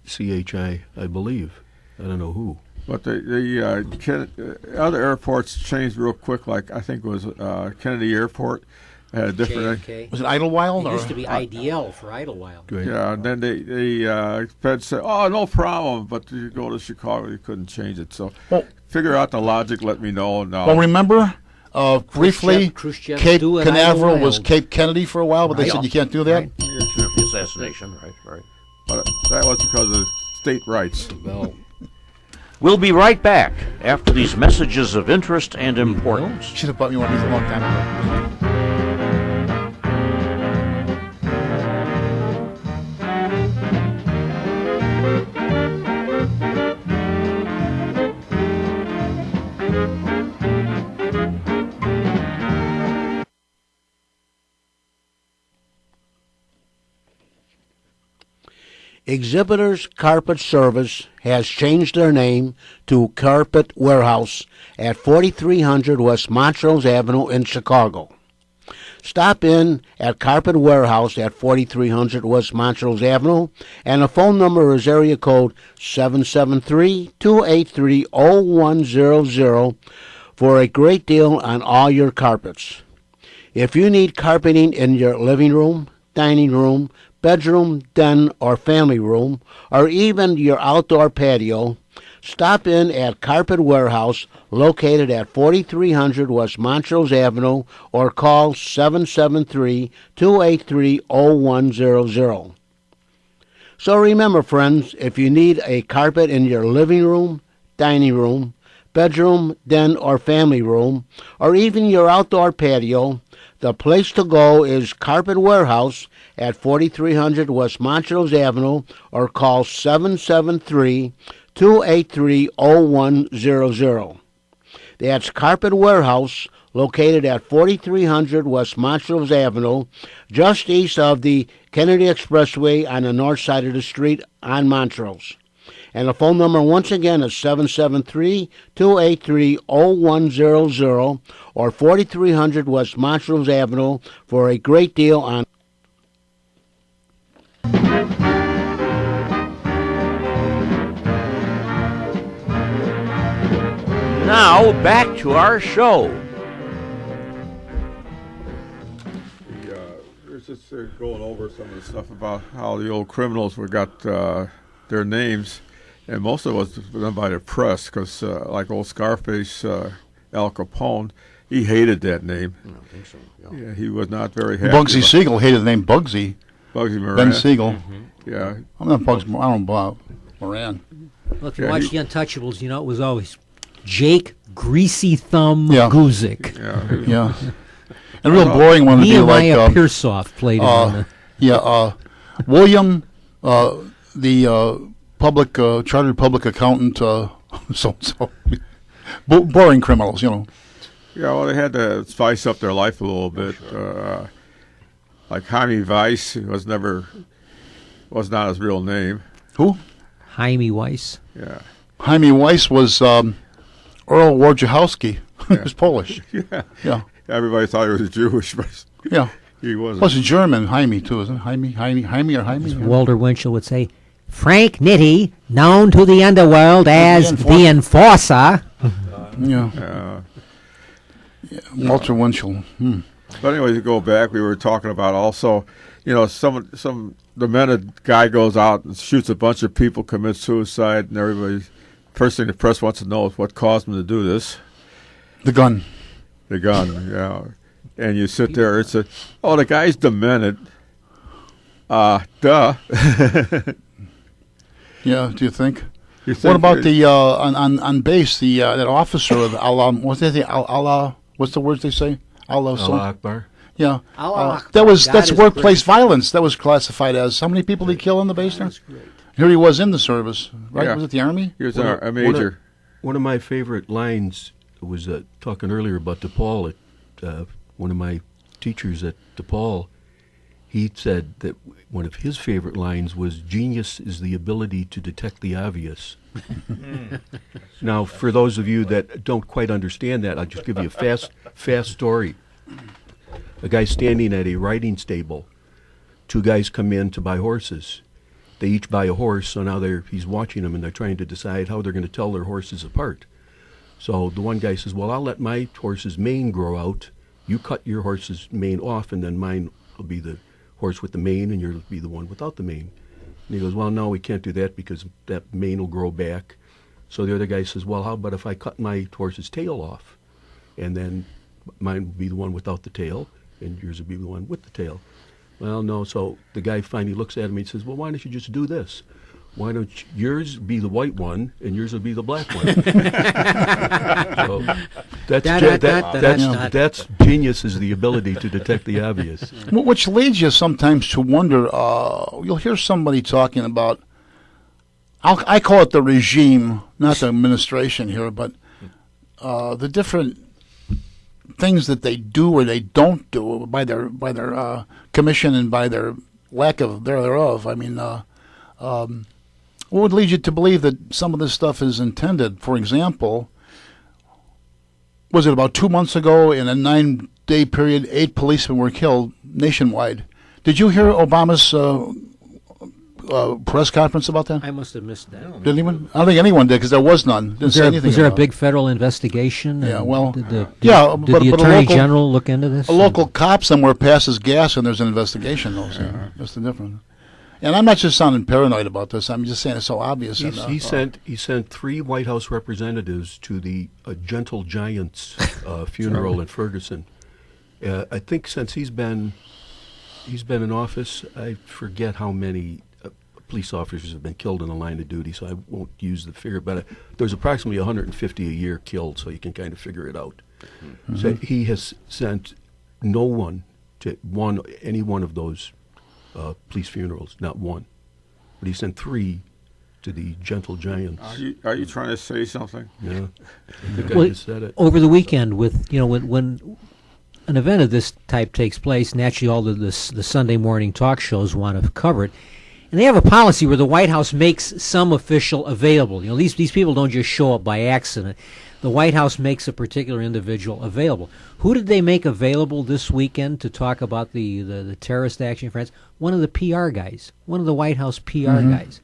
CHI, I believe. I don't know who. But other airports changed real quick. Like I think it was Kennedy Airport had a different. JFK. Was it Idlewild? It or used to be IDL for Idlewild. Great. Yeah, and then the feds said, "Oh, no problem," but you go to Chicago, you couldn't change it. So Well- figure out the logic. Let me know. Now, Well, remember, briefly, Khrushchev Cape do it Canaveral was Idlewild. Cape Kennedy for a while, but they Right. said you can't do that. Right. The assassination, right. but that was because of state rights. Well, We'll be right back after these messages of interest and importance. Should have bought me one of these a long time ago. Exhibitors Carpet Service has changed their name to Carpet Warehouse at 4300 West Montrose Avenue in Chicago. Stop in at Carpet Warehouse at 4300 West Montrose Avenue, and the phone number is area code 773-283-0100 for a great deal on all your carpets. If you need carpeting in your living room, dining room, bedroom, den, or family room, or even your outdoor patio, stop in at Carpet Warehouse, located at 4300 West Montrose Avenue, or call 773-283-0100. So remember, friends, if you need a carpet in your living room, dining room, bedroom, den, or family room, or even your outdoor patio, the place to go is Carpet Warehouse at 4300 West Montrose Avenue, or call 773-283-0100. That's Carpet Warehouse, located at 4300 West Montrose Avenue, just east of the Kennedy Expressway on the north side of the street on Montrose. And the phone number once again is 773-283-0100 or 4300 West Montrose Avenue for a great deal on. Now, back to our show. We're just going over some of the stuff about how the old criminals got their names, and most of it was done by the press, because like old Scarface, Al Capone, he hated that name. I don't think so. Yeah, he was not very happy. Bugsy Siegel hated the name Bugsy. Bugsy Moran. Ben Siegel. Mm-hmm. Yeah. I'm not Bugs. I don't know about Moran. Well, if you watch The Untouchables, you know it was always Jake Greasy Thumb Yeah. Guzik. Yeah. And a real boring one would be like Nehemiah Pearsoff played him on the... William, the chartered public accountant, so boring criminals, you know. Yeah, well, they had to spice up their life a little bit. Like Jaime Weiss was not his real name. Who? Jaime Weiss. Yeah. Jaime Weiss was Earl Wojciechowski. He was Polish. Yeah. Everybody thought he was Jewish, but Yeah. he wasn't. Plus he's German, Jaime, too, isn't it? Jaime or Jaime? Yeah. Walter Winchell would say, Frank Nitti, known to the underworld as the Enforcer. Yeah. Walter Winchell. But anyway, to go back, we were talking about also, the minute guy goes out and shoots a bunch of people, commits suicide, and everybody, first thing the press wants to know is what caused him to do this. The gun. The gun, yeah. And you sit there and say, oh, the guy's demented. Duh. Yeah, do you think? What about the on base? That officer of Allah. What's the words they say? Allah Akbar. Yeah. Allah Akbar. That's God is workplace great. violence. That was classified as. How many people did he kill in the base there? Here he was in the service, right? Yeah. Was it the Army? He was a major. One of my favorite lines was talking earlier about DePaul. One of my teachers at DePaul, he said that one of his favorite lines was, "Genius is the ability to detect the obvious." Now, for those of you that don't quite understand that, I'll just give you a fast story. A guy standing at a riding stable. Two guys come in to buy horses. They each buy a horse, so now he's watching them, and they're trying to decide how they're going to tell their horses apart. So the one guy says, well, I'll let my horse's mane grow out. You cut your horse's mane off, and then mine will be the horse with the mane, and yours will be the one without the mane. And he goes, well, no, we can't do that because that mane will grow back. So the other guy says, well, how about if I cut my horse's tail off? And then mine will be the one without the tail, and yours will be the one with the tail. Well, no, so the guy finally looks at him and he says, well, why don't you just do this? Why don't yours be the white one and yours will be the black one? So that's genius, is the ability to detect the obvious. Which leads you sometimes to wonder, you'll hear somebody talking about, I call it the regime, not the administration here, but the different things that they do or they don't do by their commission and by their lack of thereof. I mean, what would lead you to believe that some of this stuff is intended? For example, was it about 2 months ago, in a 9-day period, 8 policemen were killed nationwide? Did you hear Obama's press conference about that? I must have missed that. Did anyone? I don't think anyone did, because there was none. Didn't say anything Was there a about big federal investigation? Yeah, And well, did the but a Attorney local- General look into this? A local cop somewhere passes gas and there's an investigation, though. So that's the difference. And I'm not just sounding paranoid about this. I'm just saying it's so obvious. He sent 3 White House representatives to the Gentle Giants funeral in Ferguson. I think since he's been in office, I forget how many, police officers have been killed in the line of duty, so I won't use the figure. But there's approximately 150 a year killed, so you can kind of figure it out. Mm-hmm. So he has sent no one to any one of those police funerals, not one. But he sent 3 to the Gentle Giants. Are you trying to say something? Yeah, I think I just said it. Over the weekend, with when an event of this type takes place, naturally all the Sunday morning talk shows want to cover it, and they have a policy where the White House makes some official available. These people don't just show up by accident. The White House makes a particular individual available. Who did they make available this weekend to talk about the terrorist action in France? One of the PR guys, one of the White House PR guys.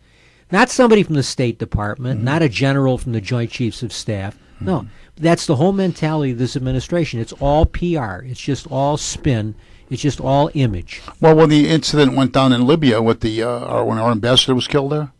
Not somebody from the State Department, not a general from the Joint Chiefs of Staff. No, that's the whole mentality of this administration. It's all PR. It's just all spin. It's just all image. Well, when the incident went down in Libya with when our ambassador was killed there,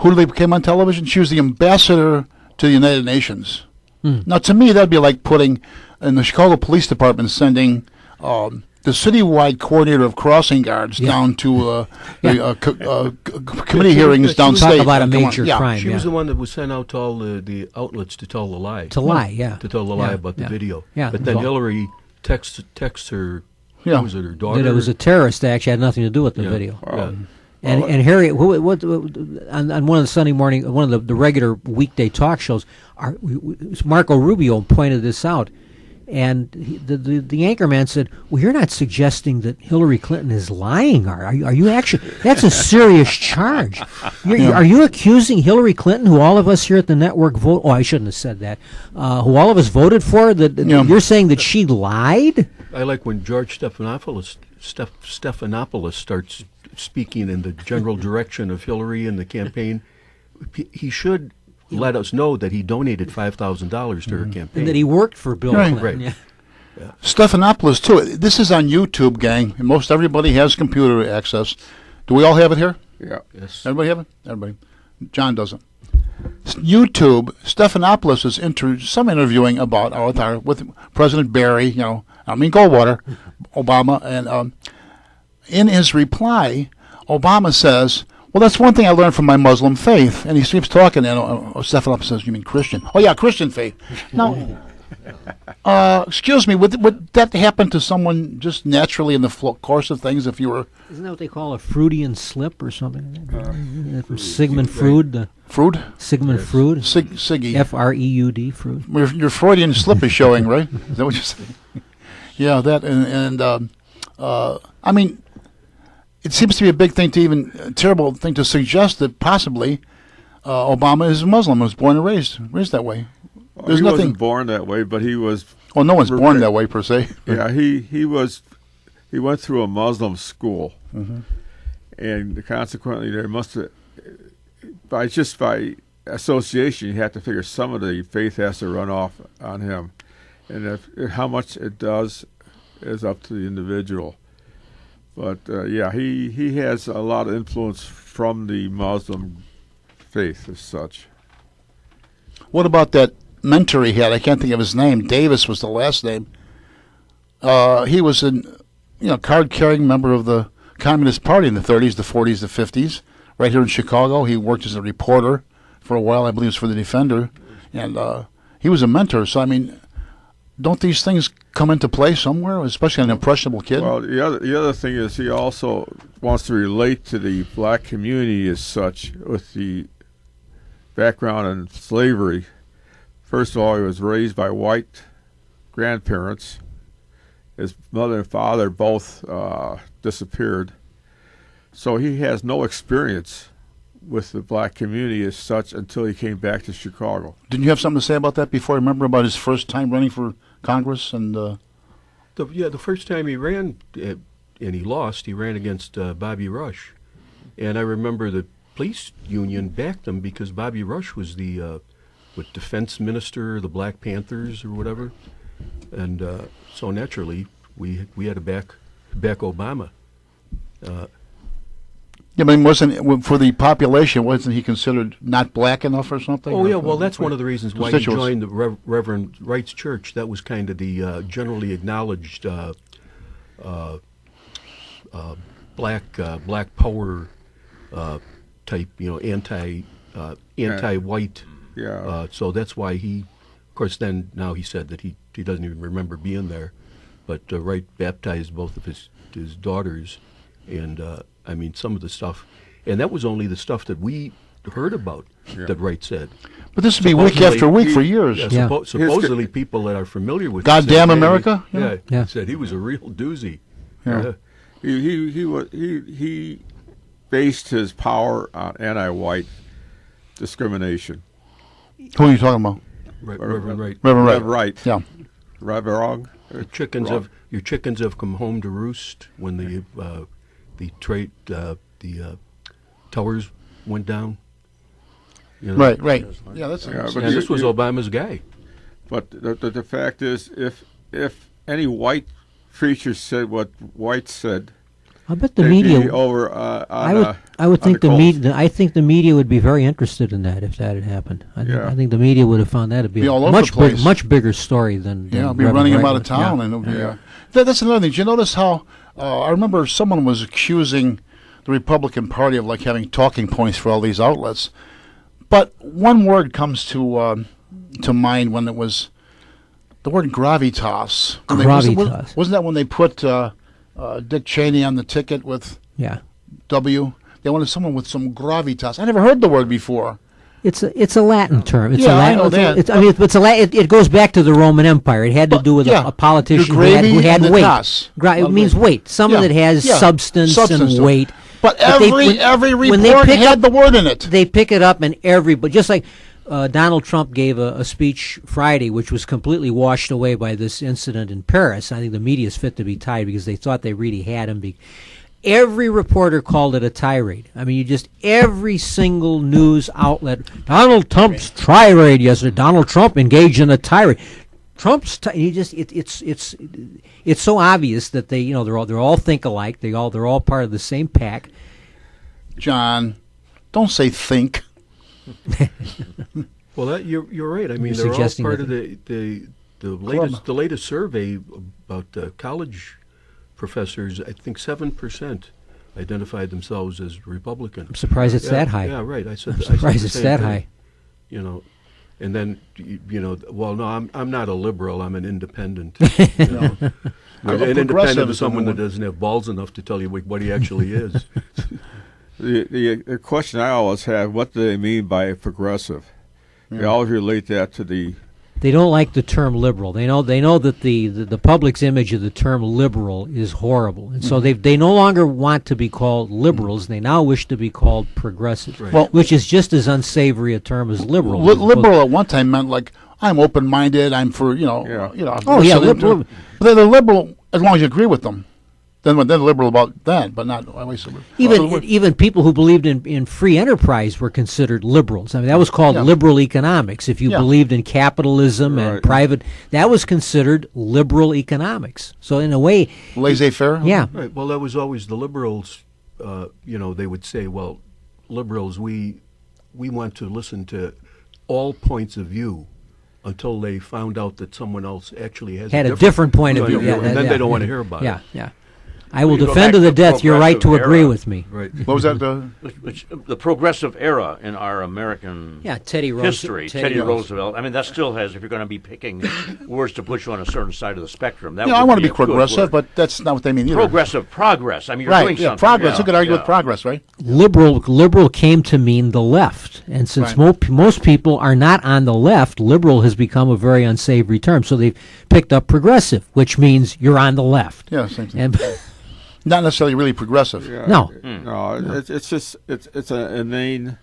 who came on television? She was the ambassador to the United Nations. Now, to me, that'd be like putting in the Chicago Police Department sending the citywide coordinator of crossing guards down to committee hearings downstate. Talk about a major crime. She was the one that was sent out to all the outlets to tell the lie. To lie, yeah. To tell the lie about the video. Yeah. But then Hillary texts her, was it her daughter? That it was a terrorist act, had nothing to do with the video. Wow. And Harry, what on one of the Sunday morning, one of the regular weekday talk shows, Marco Rubio pointed this out, and the anchorman said, "Well, you're not suggesting that Hillary Clinton is lying, are you actually? That's a serious charge. Are you accusing Hillary Clinton, who all of us here at the network vote? Oh, I shouldn't have said that. Who all of us voted for? You're saying that she lied? I like when George Stephanopoulos starts speaking in the general direction of Hillary and the campaign. He should let us know that he donated $5,000 to her campaign. And that he worked for Bill Clinton. Right. Yeah. Stephanopoulos, too. This is on YouTube, gang. Most everybody has computer access. Do we all have it here? Yeah. Yes. Everybody have it? Everybody. John doesn't. YouTube, Stephanopoulos is interviewing about with President Barry, Goldwater, Obama, and in his reply, Obama says, "Well, that's one thing I learned from my Muslim faith." And he keeps talking, and Stephanopoulos says, "You mean Christian?" "Oh, yeah, Christian faith." Now, excuse me, would that happen to someone just naturally in the course of things if you were... Isn't that what they call a Freudian slip or something? From Sigmund Freud? Freud? Sigmund Freud? Siggy. F-R-E-U-D, Freud. Your Freudian slip is showing, right? Is that what you're saying? Yeah, that, and I mean... It seems to be a big thing a terrible thing to suggest that possibly Obama is a Muslim, was born and raised that way. There's nothing. Wasn't born that way, but he was. Well, no one's born that way per se. Yeah, he went through a Muslim school, and consequently, there must have, by association, you have to figure some of the faith has to run off on him, and how much it does is up to the individual. But, he has a lot of influence from the Muslim faith as such. What about that mentor he had? I can't think of his name. Davis was the last name. He was a card-carrying member of the Communist Party in the 30s, the 40s, the 50s. Right here in Chicago, he worked as a reporter for a while. I believe it was for the Defender. And he was a mentor. So, I mean... Don't these things come into play somewhere, especially an impressionable kid? Well, the other thing is he also wants to relate to the black community as such with the background in slavery. First of all, he was raised by white grandparents. His mother and father both disappeared. So he has no experience with the black community as such until he came back to Chicago. Didn't you have something to say about that before? Remember about his first time running for Congress? And the first time he ran, and he lost, he ran against Bobby Rush. And I remember the police union backed him because Bobby Rush was the defense minister, the Black Panthers or whatever. And so naturally, we had to back Obama. I mean, wasn't for the population? Wasn't he considered not black enough or something? Oh yeah, well that's one of the reasons why he joined the Reverend Wright's Church. That was kind of the generally acknowledged black power type, anti-white. Yeah. So that's why he, of course, then now he said that he doesn't even remember being there, but Wright baptized both of his daughters, and I mean some of the stuff, and that was only the stuff that we heard about that Wright said. But this would be week after week for years. Yeah, supposedly people that are familiar with Goddamn said, America. Yeah, said he was a real doozy. Yeah. He based his power on anti-white discrimination. Who are you talking about? Reverend Wright. Reverend Wright. Yeah. Right or wrong? Your chickens have come home to roost when the towers went down. You know? Right. Yeah, that's. Yeah, And this was Obama's guy. But the fact is, if any white preacher said what White said, I bet the they'd media. be over. I would think the media. I think the media would be very interested in that if that had happened. I think the media would have found that to be all a over the place. much bigger story than. Yeah, I'll be Reverend running him Wright out of would. town, and it'll be, that's another thing. Did you notice how I remember someone was accusing the Republican Party of like having talking points for all these outlets, but one word comes to mind when it was the word gravitas. Wasn't that when they put Dick Cheney on the ticket with W? They wanted someone with some gravitas. I never heard the word before. It's a Latin term. It's Yeah, a I Latin, know that. it goes back to the Roman Empire. It had to do with a politician who had weight. It means weight. Some of it has substance and weight. But every report had the word in it. They pick it up, and everybody, just like Donald Trump gave a speech Friday, which was completely washed away by this incident in Paris. I think the media is fit to be tied because they thought they really had him. Every reporter called it a tirade. I mean, every single news outlet. Donald Trump's tirade yesterday. Donald Trump engaged in a tirade. It's so obvious that they're all think alike. They're all part of the same pack. John, don't say think. Well, you're right. I mean, they're all part of the latest survey about college professors. I think 7% identified themselves as Republican. I'm surprised it's that high. Yeah, right. I'm surprised it's that high. And then well, no, I'm not a liberal. I'm an independent. An independent is someone that doesn't have balls enough to tell you what he actually is. The question I always have: what do they mean by progressive? They always relate that to the. They don't like the term liberal. They know that the public's image of the term liberal is horrible, and so they no longer want to be called liberals. They now wish to be called progressive, which is just as unsavory a term as liberal. Liberal at one time meant like I'm open-minded. I'm for liberal. But they're liberal as long as you agree with them. Then they're liberal about that, but not always. Even people who believed in free enterprise were considered liberals. I mean, that was called liberal economics. If you believed in capitalism and private, that was considered liberal economics. So in a way, laissez-faire. Yeah. Right. Well, that was always the liberals. They would say, "Well, liberals, we want to listen to all points of view." Until they found out that someone else actually had a different point of view, and then they don't want to hear about it. Yeah. I will defend to the death your right to agree with me. Right. What was that? The progressive era in our American history. Teddy Roosevelt. I mean, that still has, if you're going to be picking words to put you on a certain side of the spectrum. I want to be progressive, but that's not what they mean either. Progressive progress. I mean, you're doing something. Progress. You could argue with progress, right? Liberal came to mean the left. And since most people are not on the left, liberal has become a very unsavory term. So they've picked up progressive, which means you're on the left. Yeah, same thing. Not necessarily really progressive. Yeah, No. It's just it's an inane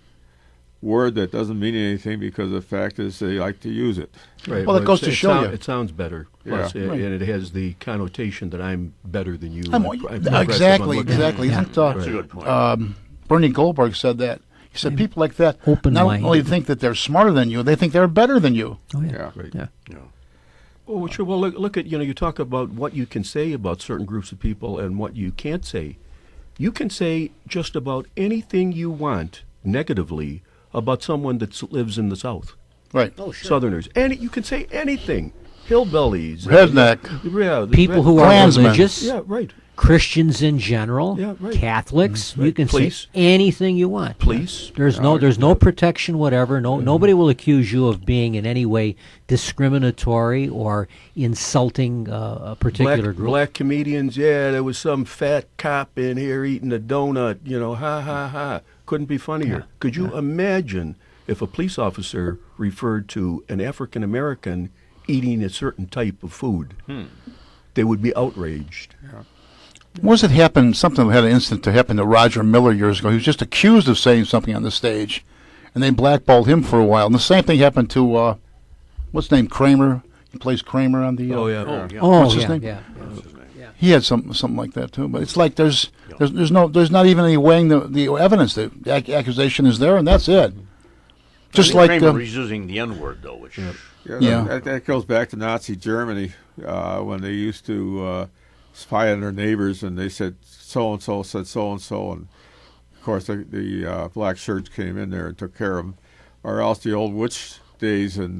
word that doesn't mean anything because the fact is they like to use it. Right. Well, it goes to show you. It sounds better. Plus, and it has the connotation that I'm better than you. Exactly. That's a good point. Bernie Goldberg said that. He said people like that not only think that they're smarter than you, they think they're better than you. Oh, yeah. Right. Yeah. Oh, sure. Well, look at, you talk about what you can say about certain groups of people and what you can't say. You can say just about anything you want negatively about someone that lives in the South. Right. Oh, sure. Southerners. You can say anything. Hillbillies. Redneck. People who are religious. Yeah, right. Christians in general, Yeah, right. Catholics. Right. You can Police. say anything you want. Police. There's no protection, whatever. Nobody will accuse you of being in any way discriminatory or insulting a particular group. Black comedians, yeah, there was some fat cop in here eating a donut, ha, ha, ha. Couldn't be funnier. Yeah. Could you imagine if a police officer referred to an African American eating a certain type of food? They would be outraged. Was it happened? Something had an incident to happen to Roger Miller years ago. He was just accused of saying something on the stage, and they blackballed him for a while. And the same thing happened to what's his name, Kramer. He plays Kramer on the. Oh yeah. What's his name? Yeah. He had something like that too. But it's like there's not even any weighing the evidence. The accusation is there, and that's it. Just like Kramer using the N-word, though, which That goes back to Nazi Germany when they used to spy on their neighbors, and they said so and so said so and so, and of course the black shirts came in there and took care of them, or else the old witch days in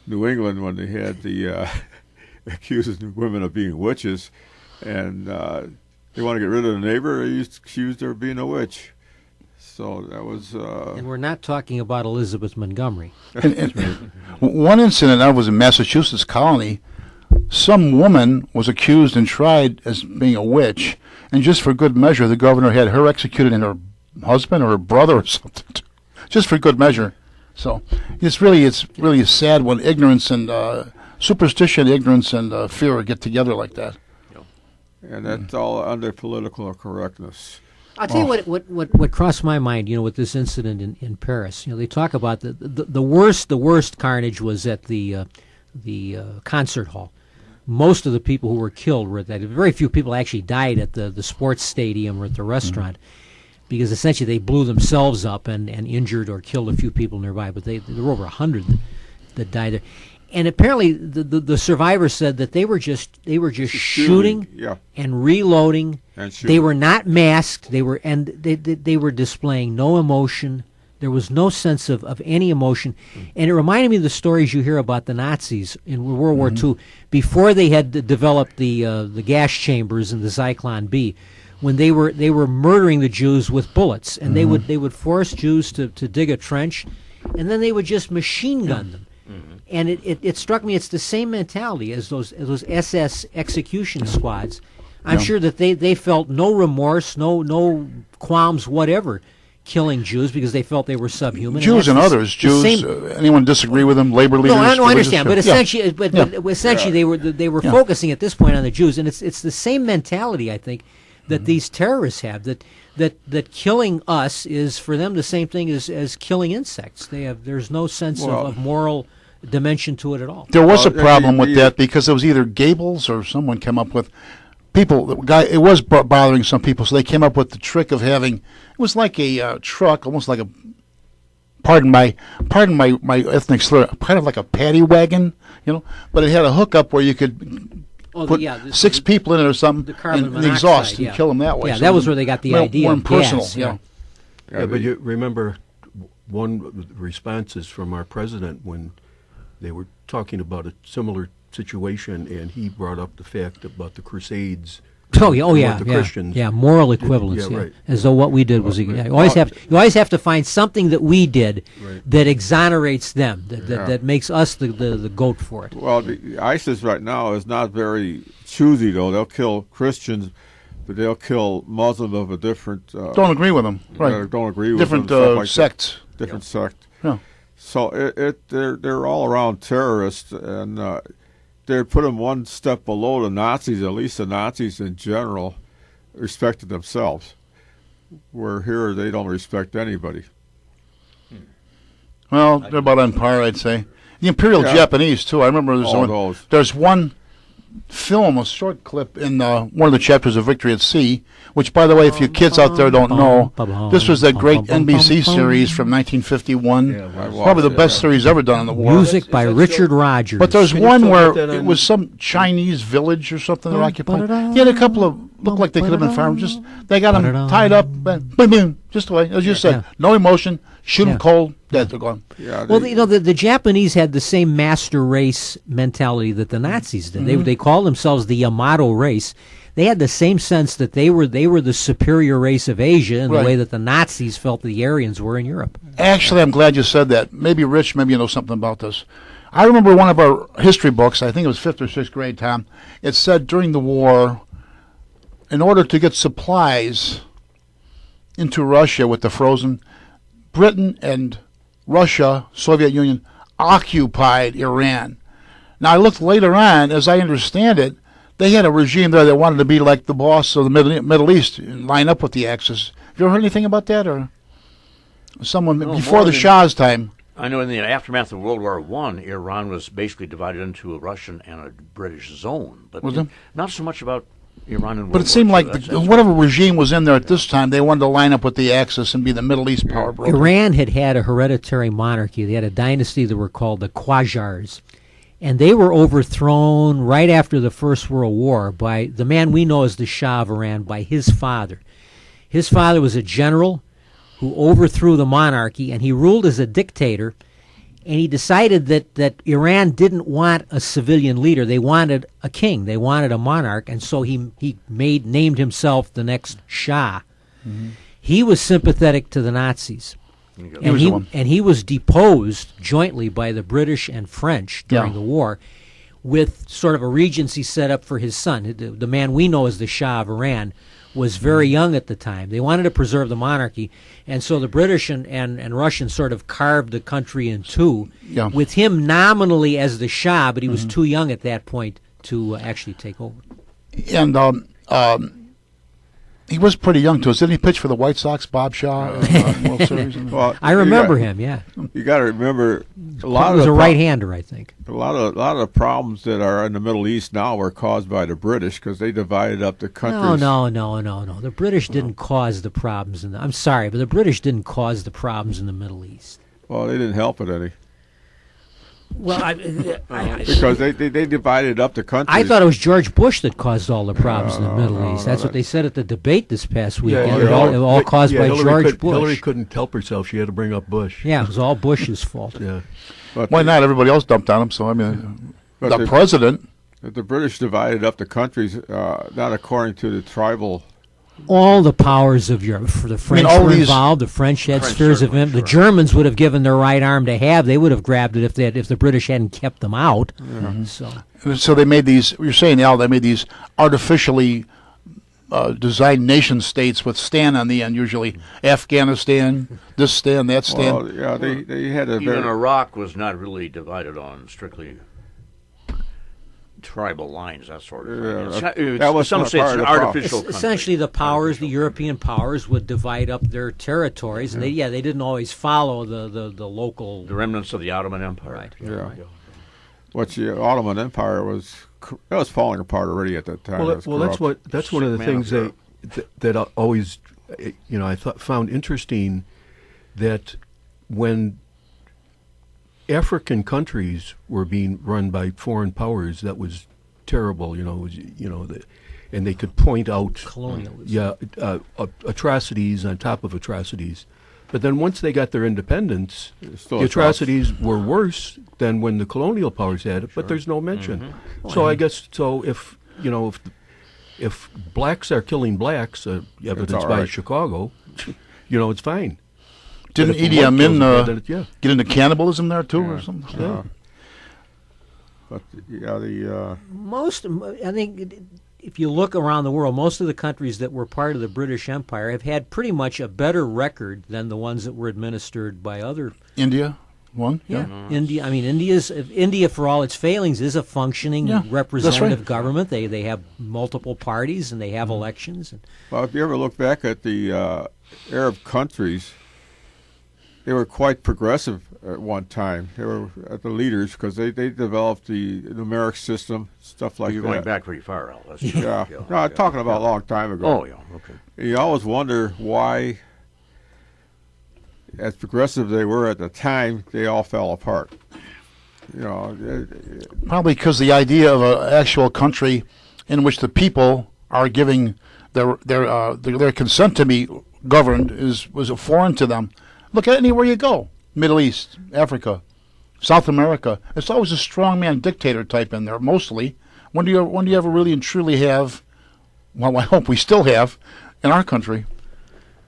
New England when they had the accusing women of being witches, and they want to get rid of the neighbor. They used to accuse her of being a witch. So that was. And we're not talking about Elizabeth Montgomery. One incident, I was in Massachusetts colony. Some woman was accused and tried as being a witch, and just for good measure, the governor had her executed and her husband or her brother or something, just for good measure. So it's really sad when ignorance and superstition, ignorance and fear get together like that. And that's all under political correctness. I'll tell you what crossed my mind, with this incident in Paris. They talk about the worst carnage was at the concert hall. Most of the people who were killed were at that. Very few people actually died at the sports stadium or at the restaurant, because essentially they blew themselves up and injured or killed a few people nearby. But there were over 100 that died there. And apparently the survivors said that they were just shooting and reloading. They were not masked. They were displaying no emotion. There was no sense of any emotion. And it reminded me of the stories you hear about the Nazis in World War II before they had developed the gas chambers and the Zyklon B, when they were murdering the Jews with bullets, and they would force Jews to dig a trench, and then they would just machine gun them. And it struck me it's the same mentality as those SS execution squads. I'm sure that they felt no remorse, no qualms whatever killing Jews, because they felt they were subhuman. Jews and others. Jews. Anyone disagree with them? Labor leaders. No, I understand, but essentially, but essentially they were focusing at this point on the Jews, and it's the same mentality, I think, that these terrorists have. That killing us is for them the same thing as killing insects. There's no sense of moral dimension to it at all. There was a problem with that, because it was either Goebbels or someone came up with it was bothering some people, so they came up with the trick of having, it was like a truck, almost like a, pardon my ethnic slur, kind of like a paddy wagon, but it had a hookup where you could put 6 people in it or something, and the exhaust, and kill them that way. Yeah, so that was where they got the idea. More impersonal. Gas, Yeah, but you remember one of the responses from our president when they were talking about a similar situation, and he brought up the fact about the Crusades. The Christians. Yeah, moral equivalence. Right. As though what we did was you always have to find something that we did that exonerates them, that makes us the goat for it. Well, the ISIS right now is not very choosy, though. They'll kill Christians, but they'll kill Muslims of a different. Don't agree with them. Right. Don't agree with different them. Like sects. Different sect. Yeah. So they're all around terrorists, and they put them one step below the Nazis. At least the Nazis in general respected themselves, where here they don't respect anybody. Well, they're about on par, I'd say. The Imperial Japanese too. I remember there's one film, a short clip in one of the chapters of Victory at Sea, which, by the way, if you kids out there don't know, this was that great NBC series from 1951. Probably the best series ever done on the war. Music by Richard Rogers. But there's one where it was some Chinese village or something they're occupying. He had a couple of, looked like they could have been farmers. They got them tied up, and boom, boom, just away. As you said, no emotion, shoot them cold, dead, they're gone. Yeah, well, the Japanese had the same master race mentality that the Nazis did. They called themselves the Yamato race. they had the same sense that they were the superior race of Asia in the way that the Nazis felt the Aryans were in Europe. Actually, I'm glad you said that. Maybe Rich, maybe you know something about this. I remember one of our history books, I think it was 5th or 6th grade, Tom, it said during the war, in order to get supplies into Russia with the frozen, Britain and Russia, Soviet Union, occupied Iran. Now, I looked later on, as I understand it, they had a regime there that wanted to be like the boss of the Middle East and line up with the Axis. Have you ever heard anything about that? Or someone before the Shah's time? I know in the aftermath of World War I, Iran was basically divided into a Russian and a British zone. But not so much about Iran and World War II. But it seemed like whatever regime was in there at this time, they wanted to line up with the Axis and be the Middle East power broker. Iran had a hereditary monarchy. They had a dynasty that were called the Qajars. And they were overthrown right after the First World War by the man we know as the Shah of Iran, by his father. His father was a general who overthrew the monarchy, and he ruled as a dictator, and he decided that Iran didn't want a civilian leader. They wanted a king. They wanted a monarch, and so he named himself the next Shah. Mm-hmm. He was sympathetic to the Nazis. And he was deposed jointly by the British and French during the war, with sort of a regency set up for his son. The man we know as the Shah of Iran was very young at the time. They wanted to preserve the monarchy, and so the British and Russians sort of carved the country in two, with him nominally as the Shah, but he was too young at that point to actually take over. And he was pretty young too. Didn't he pitch for the White Sox, Bob Shaw, World Series? Well, I remember him. Yeah, you got to remember he was a right-hander, I think. A lot of the problems that are in the Middle East now were caused by the British because they divided up the countries. No. The British didn't cause the problems I'm sorry, but the British didn't cause the problems in the Middle East. Well, they didn't help it any. Well, because they divided up the country. I thought it was George Bush that caused all the problems in the Middle East. That's what they said at the debate this past week. All caused by George Bush. Hillary couldn't help herself. She had to bring up Bush. Yeah, it was all Bush's fault. Yeah. But why not? Everybody else dumped on him. So, I mean, the president. The British divided up the countries not according to the tribal. All the powers of Europe. For the French were involved. The French had spheres of influence. The Germans would have given their right arm to have. They would have grabbed it if the British hadn't kept them out. Mm-hmm. So they made these. You're saying, Al, they made these artificially designed nation states with Stan on the end. Usually, Afghanistan, this Stan, that Stan. Well, yeah, they had a. Even Iraq was not really divided on strictly tribal lines, that sort of thing. That was some say it's an artificial country. Essentially, the European powers would divide up their territories, and they didn't always follow the local. The remnants of the Ottoman Empire. Right. Yeah. Which the Ottoman Empire was falling apart already at that time. Well, that's one of the things that I always, I found interesting, that when African countries were being run by foreign powers, that was terrible. And they could point out colonialism. Atrocities on top of atrocities. But then once they got their independence, the atrocities were worse than when the colonial powers had it. But there's no mention. Mm-hmm. So I guess if blacks are killing blacks, evidenced by Chicago, it's fine. Didn't Idi Amin get into cannibalism there too, or something? Yeah. But I think if you look around the world, most of the countries that were part of the British Empire have had pretty much a better record than the ones that were administered by other. India, one. Yeah, India. I mean, India, for all its failings, is a functioning representative government. They have multiple parties and they have elections. Well, if you ever look back at the Arab countries, they were quite progressive at one time. They were at the leaders because they developed the numeric system, stuff like that. You're going back pretty far, Al. Yeah. No, I'm talking about a long time ago. Oh, yeah, okay. You always wonder why, as progressive they were at the time, they all fell apart. Probably because the idea of an actual country in which the people are giving their consent to be governed was foreign to them. Look at anywhere you go, Middle East, Africa, South America. It's always a strongman dictator type in there, mostly. When do you ever really and truly have well, I hope we still have in our country.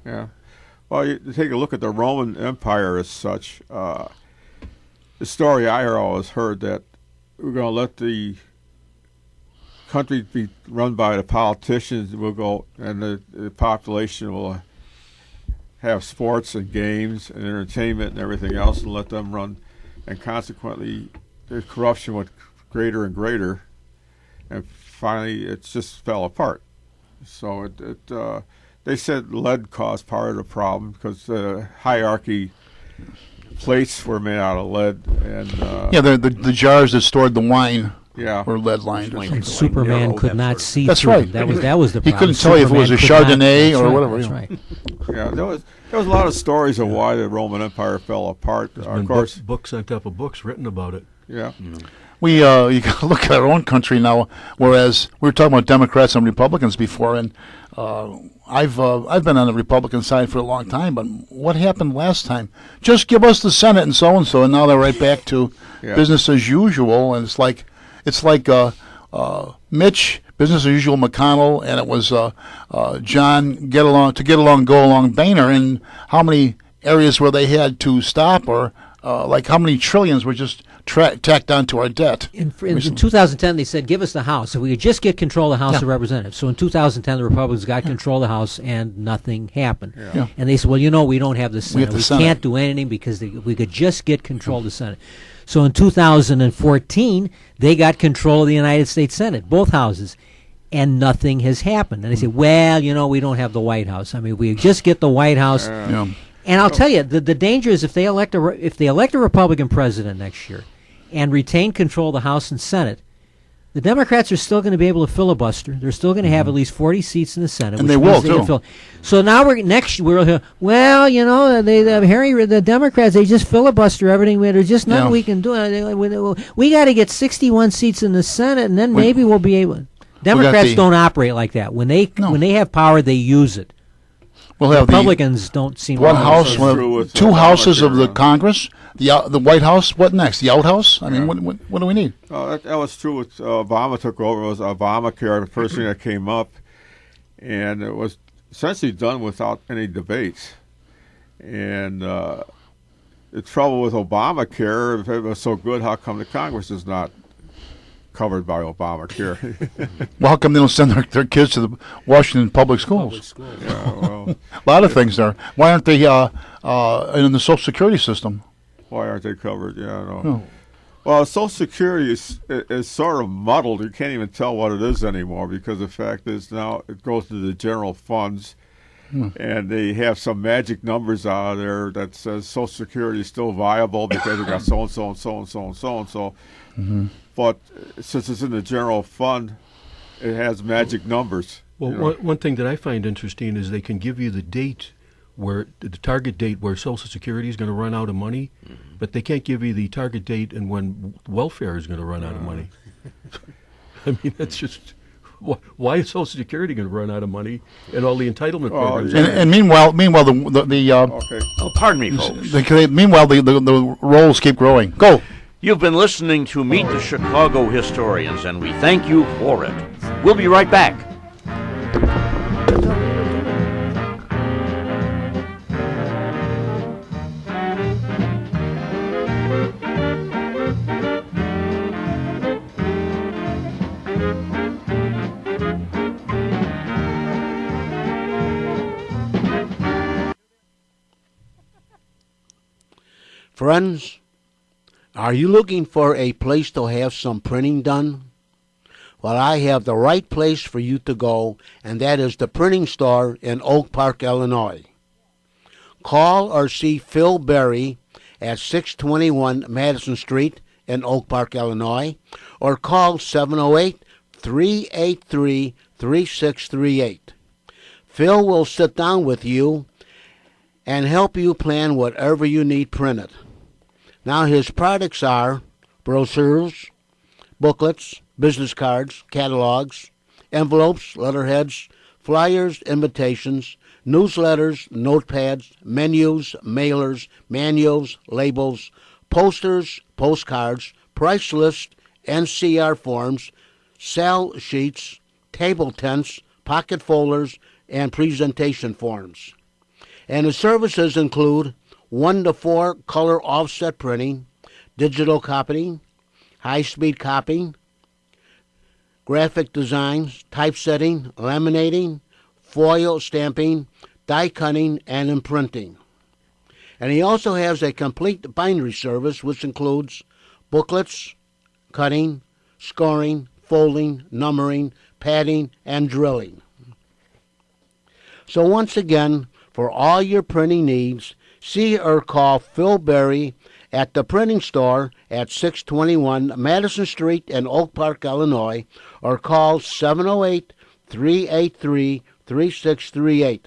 Yeah. Well, you take a look at the Roman Empire as such. The story I always heard that we're going to let the country be run by the politicians. We'll go, and the population will have sports and games and entertainment and everything else, and let them run. And consequently, the corruption went greater and greater, and finally, it just fell apart. So they said lead caused part of the problem because the hierarchy plates were made out of lead, and the jars that stored the wine. Yeah, were lead lined. And Superman could not see. That's through right. Them. That was the problem. He couldn't tell you if it was a Chardonnay or whatever. That's right. Yeah, there was a lot of stories of why the Roman Empire fell apart. Of course, books on top of books written about it. Yeah. We you got to look at our own country now. Whereas we were talking about Democrats and Republicans before, and I've been on the Republican side for a long time. But what happened last time? Just give us the Senate and so, and now they're right back to business as usual. And it's like Mitch, business as usual, McConnell, and it was John, get along, go along, Boehner. And how many areas where they had to stop, or like how many trillions were just tacked onto our debt? In 2010, they said, give us the House. So we could just get control of the House of Representatives. So in 2010, the Republicans got control of the House, and nothing happened. Yeah. And they said, well, we don't have the Senate. We Senate. can't do anything because we could just get control of the Senate. So in 2014, they got control of the United States Senate, both houses, and nothing has happened. And they say, well, we don't have the White House. I mean, we just get the White House. And I'll tell you, the danger is if they elect a Republican president next year and retain control of the House and Senate, the Democrats are still going to be able to filibuster. They're still going to have at least 40 seats in the Senate, and they will too. So now the Democrats, they just filibuster everything. There's just nothing we can do. We got to get 61 seats in the Senate, and then maybe we'll be able. Democrats don't operate like that. When they have power, they use it. We'll have Republicans don't seem one house, two houses of the Congress, the White House. What next? The outhouse? I mean, what do we need? That was true. With Obama took over. It was Obamacare, the first thing that came up, and it was essentially done without any debates. And the trouble with Obamacare, if it was so good, how come the Congress is not covered by Obamacare? Well, how come they don't send their kids to the Washington public schools? Yeah, well, a lot of things there. Why aren't they in the Social Security system? Why aren't they covered? Yeah, no. Well, Social Security is sort of muddled. You can't even tell what it is anymore because the fact is now it goes to the general funds, and they have some magic numbers out of there that says Social Security is still viable because it got so and so and so and so and so and so. Mm-hmm. But since it's in the general fund, it has magic numbers. Well, one thing that I find interesting is they can give you the date where the target date where Social Security is going to run out of money, but they can't give you the target date and when welfare is going to run out of money. I mean, that's just why is Social Security going to run out of money and all the entitlement programs? And meanwhile, the okay. Oh, pardon me, folks. Meanwhile, the rolls keep growing. Go. You've been listening to Meet the Chicago Historians, and we thank you for it. We'll be right back. Friends, are you looking for a place to have some printing done? Well, I have the right place for you to go, and that is the printing store in Oak Park, Illinois. Call or see Phil Berry at 621 Madison Street in Oak Park, Illinois, or call 708-383-3638. Phil will sit down with you and help you plan whatever you need printed. Now, his products are brochures, booklets, business cards, catalogs, envelopes, letterheads, flyers, invitations, newsletters, notepads, menus, mailers, manuals, labels, posters, postcards, price lists, NCR forms, sell sheets, table tents, pocket folders, and presentation forms. And the services include 1 to 4 color offset printing, digital copying, high-speed copying, graphic designs, typesetting, laminating, foil stamping, die cutting, and imprinting. And he also has a complete bindery service, which includes booklets, cutting, scoring, folding, numbering, padding, and drilling. So once again, for all your printing needs, see or call Phil Berry at the printing store at 621 Madison Street in Oak Park, Illinois, or call 708-383-3638.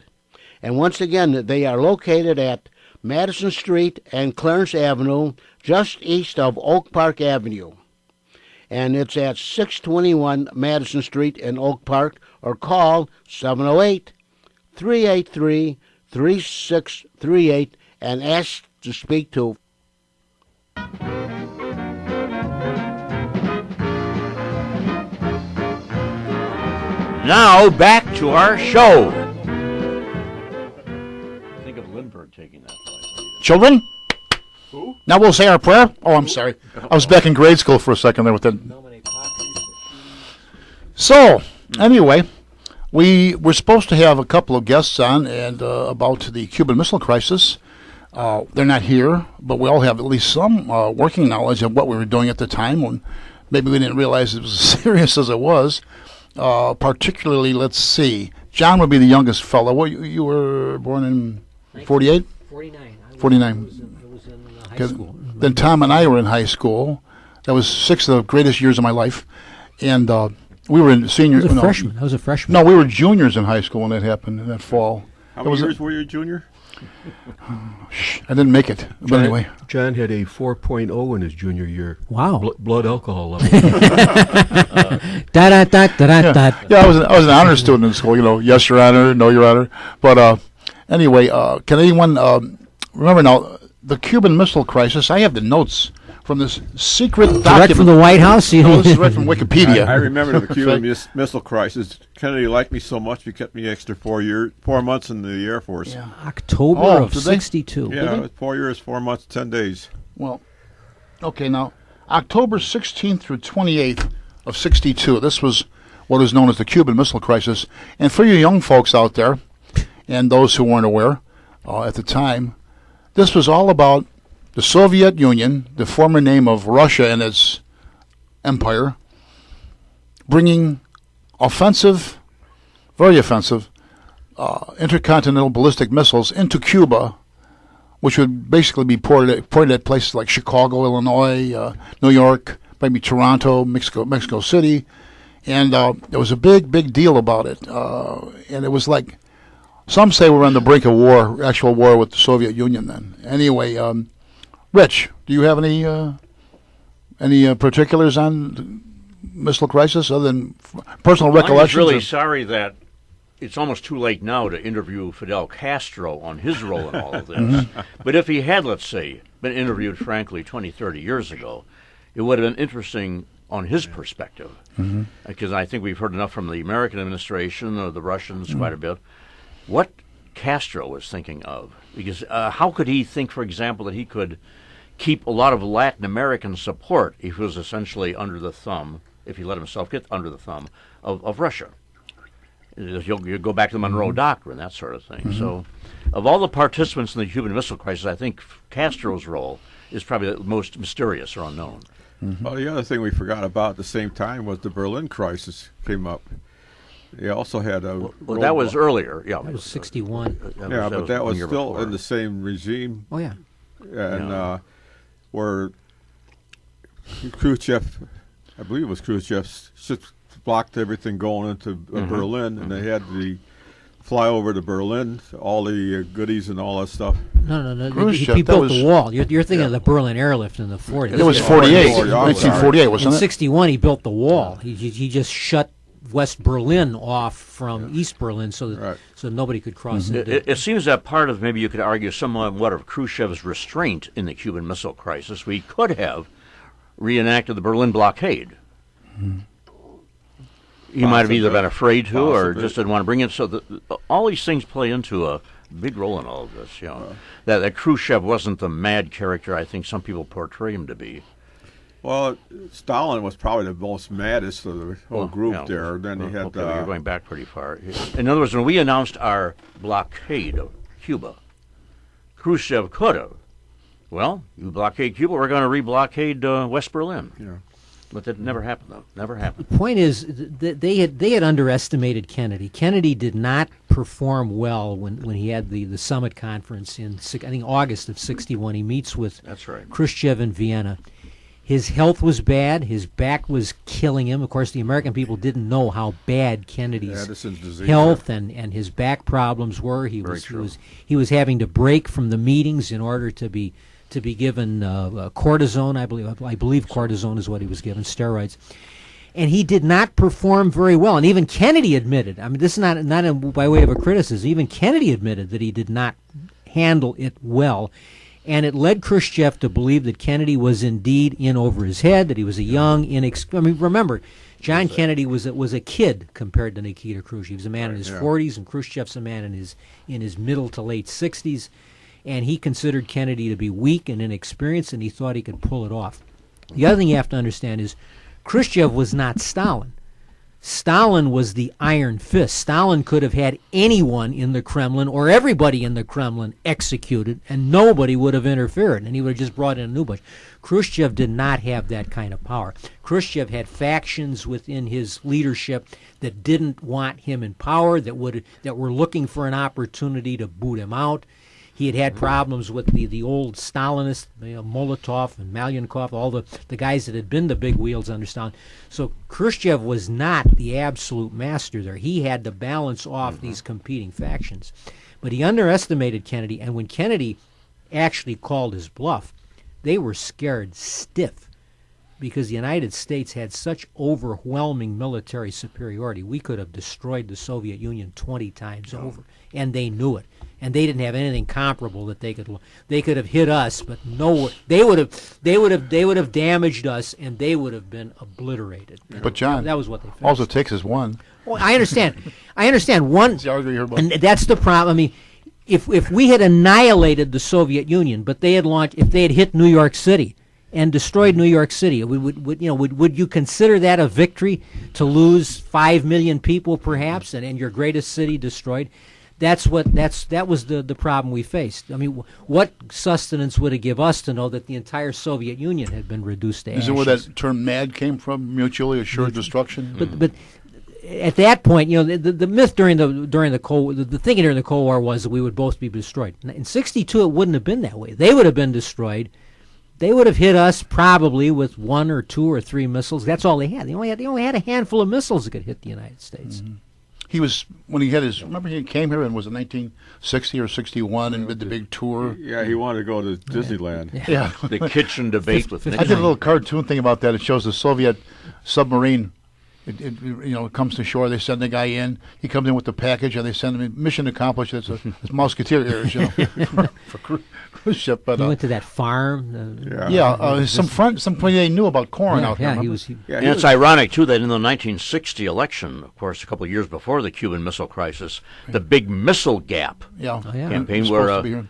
And once again, they are located at Madison Street and Clarence Avenue, just east of Oak Park Avenue. And it's at 621 Madison Street in Oak Park, or call 708-383-3638 and ask to speak to. Now back to our show. Think of Lindbergh taking that place. Children? Who? Now we'll say our prayer. Oh, I'm sorry. I was back in grade school for a second there with that. So, anyway, we were supposed to have a couple of guests on and about the Cuban Missile Crisis. They're not here, but we all have at least some working knowledge of what we were doing at the time when maybe we didn't realize it was as serious as it was. Particularly, let's see, John would be the youngest fellow. What, you were born in 48? 49. 49. I was in high school. Then Tom and I were in high school. That was 6 of the greatest years of my life. And we were in senior. I was a freshman. No, we were juniors in high school when that happened, in that fall. How many years were you a junior? I didn't make it. But anyway. John had a 4.0 in his junior year. Wow. Blood alcohol level. Yeah, Yeah, I was an honor student in school. You know, yes, Your Honor, no, Your Honor. But anyway, can anyone remember now the Cuban Missile Crisis? I have the notes from this secret document. Direct from the White House? No, this is right from Wikipedia. I remember the Cuban Missile Crisis. Kennedy liked me so much, he kept me extra 4 months in the Air Force. Yeah. October of 62. Yeah, it was 4 years, 4 months, 10 days. Well, okay, now, October 16th through 28th of 62, this was what is known as the Cuban Missile Crisis. And for you young folks out there, and those who weren't aware at the time, this was all about the Soviet Union, the former name of Russia and its empire, bringing offensive, very offensive, intercontinental ballistic missiles into Cuba, which would basically be pointed at places like Chicago, Illinois, New York, maybe Toronto, Mexico City. And there was a big deal about it. And it was like, some say we're on the brink of war, actual war with the Soviet Union then. Anyway, Rich, do you have any particulars on the missile crisis other than personal recollections? I'm really sorry that it's almost too late now to interview Fidel Castro on his role in all of this. Mm-hmm. But if he had, let's say, been interviewed, frankly, 20, 30 years ago, it would have been interesting on his perspective. Mm-hmm. Because I think we've heard enough from the American administration or the Russians quite a bit. What Castro was thinking of. Because how could he think, for example, that he could keep a lot of Latin American support if he was essentially under the thumb, if he let himself get under the thumb, of Russia? You go back to the Monroe Doctrine, that sort of thing. Mm-hmm. So of all the participants in the Cuban Missile Crisis, I think Castro's role is probably the most mysterious or unknown. Mm-hmm. Well, the other thing we forgot about at the same time was the Berlin crisis came up. They also had a... Well, that was earlier. Yeah, that was 61. But that was still before. In the same regime. Oh, yeah. And where Khrushchev, I believe it was Khrushchev, blocked everything going into Berlin, and they had to fly over to Berlin, all the goodies and all that stuff. No. He built the wall. You're thinking of the Berlin airlift in the 40s. It was 1948, wasn't it? In 61, he built the wall. He just shut West Berlin off from East Berlin so nobody could cross It seems that part of, maybe you could argue, somewhat of Khrushchev's restraint in the Cuban Missile Crisis, we could have reenacted the Berlin blockade. He might have either been afraid to or Possibly. just didn't want to bring it. So all these things play into a big role in all of this. That Khrushchev wasn't the mad character I think some people portray him to be. Well, Stalin was probably the most maddest of the whole group there. Then he had. Okay, you're going back pretty far. In other words, when we announced our blockade of Cuba, Khrushchev could have. Well, you blockade Cuba, we're going to re-blockade West Berlin. Yeah. But that never happened, though. Never happened. The point is that they had underestimated Kennedy. Kennedy did not perform well when he had the summit conference in I think August of '61. He meets with That's right. Khrushchev in Vienna. His health was bad. His back was killing him. Of course, the American people didn't know how bad Kennedy's Addison's disease. health and his back problems were. He was having to break from the meetings in order to be given cortisone. I believe cortisone is what he was given, steroids. And he did not perform very well. And even Kennedy admitted. I mean, this is not by way of a criticism. Even Kennedy admitted that he did not handle it well. And it led Khrushchev to believe that Kennedy was indeed in over his head, that he was a young, remember, John Kennedy was a kid compared to Nikita Khrushchev. He was a man in his 40s, and Khrushchev's a man in his middle to late 60s. And he considered Kennedy to be weak and inexperienced, and he thought he could pull it off. The other thing you have to understand is Khrushchev was not Stalin. Stalin was the iron fist. Stalin could have had anyone in the Kremlin or everybody in the Kremlin executed, and nobody would have interfered, and he would have just brought in a new bunch. Khrushchev did not have that kind of power. Khrushchev had factions within his leadership that didn't want him in power, that were looking for an opportunity to boot him out. He had problems with the old Stalinists, Molotov and Malyunkov, all the guys that had been the big wheels under Stalin. So Khrushchev was not the absolute master there. He had to balance off these competing factions. But he underestimated Kennedy, and when Kennedy actually called his bluff, they were scared stiff because the United States had such overwhelming military superiority. We could have destroyed the Soviet Union 20 times over, and they knew it. And they didn't have anything comparable that they could have hit us, but no, they would have damaged us, and they would have been obliterated. But John, that was what they faced. All it takes is one. Well, I understand one, and that's the problem. I mean, if we had annihilated the Soviet Union, but if they had hit New York City and destroyed New York City, would you consider that a victory to lose 5 million people perhaps, and your greatest city destroyed? That was the problem we faced. I mean, what sustenance would it give us to know that the entire Soviet Union had been reduced to ashes? Is it where that term "MAD" came from? Mutually assured destruction. But at that point, the myth during the Cold, the thinking during the Cold War was that we would both be destroyed. In '62, it wouldn't have been that way. They would have been destroyed. They would have hit us probably with 1 or 2 or 3 missiles. That's all they had. They only had a handful of missiles that could hit the United States. Mm-hmm. He was, when he had remember he came here and was in 1960 or 61 and did the big tour? Yeah, he wanted to go to Disneyland. Yeah. The kitchen debate with Nixon. I did a little cartoon thing about that. It shows the Soviet submarine. It comes to shore. They send the guy in. He comes in with the package, and they send him. Mission accomplished. It's Musketeers, for Khrushchev. But he went to that farm. Somebody they knew about corn out there. Yeah, he was. And it's ironic too that in the 1960 election, of course, a couple of years before the Cuban Missile Crisis, the big missile gap campaign where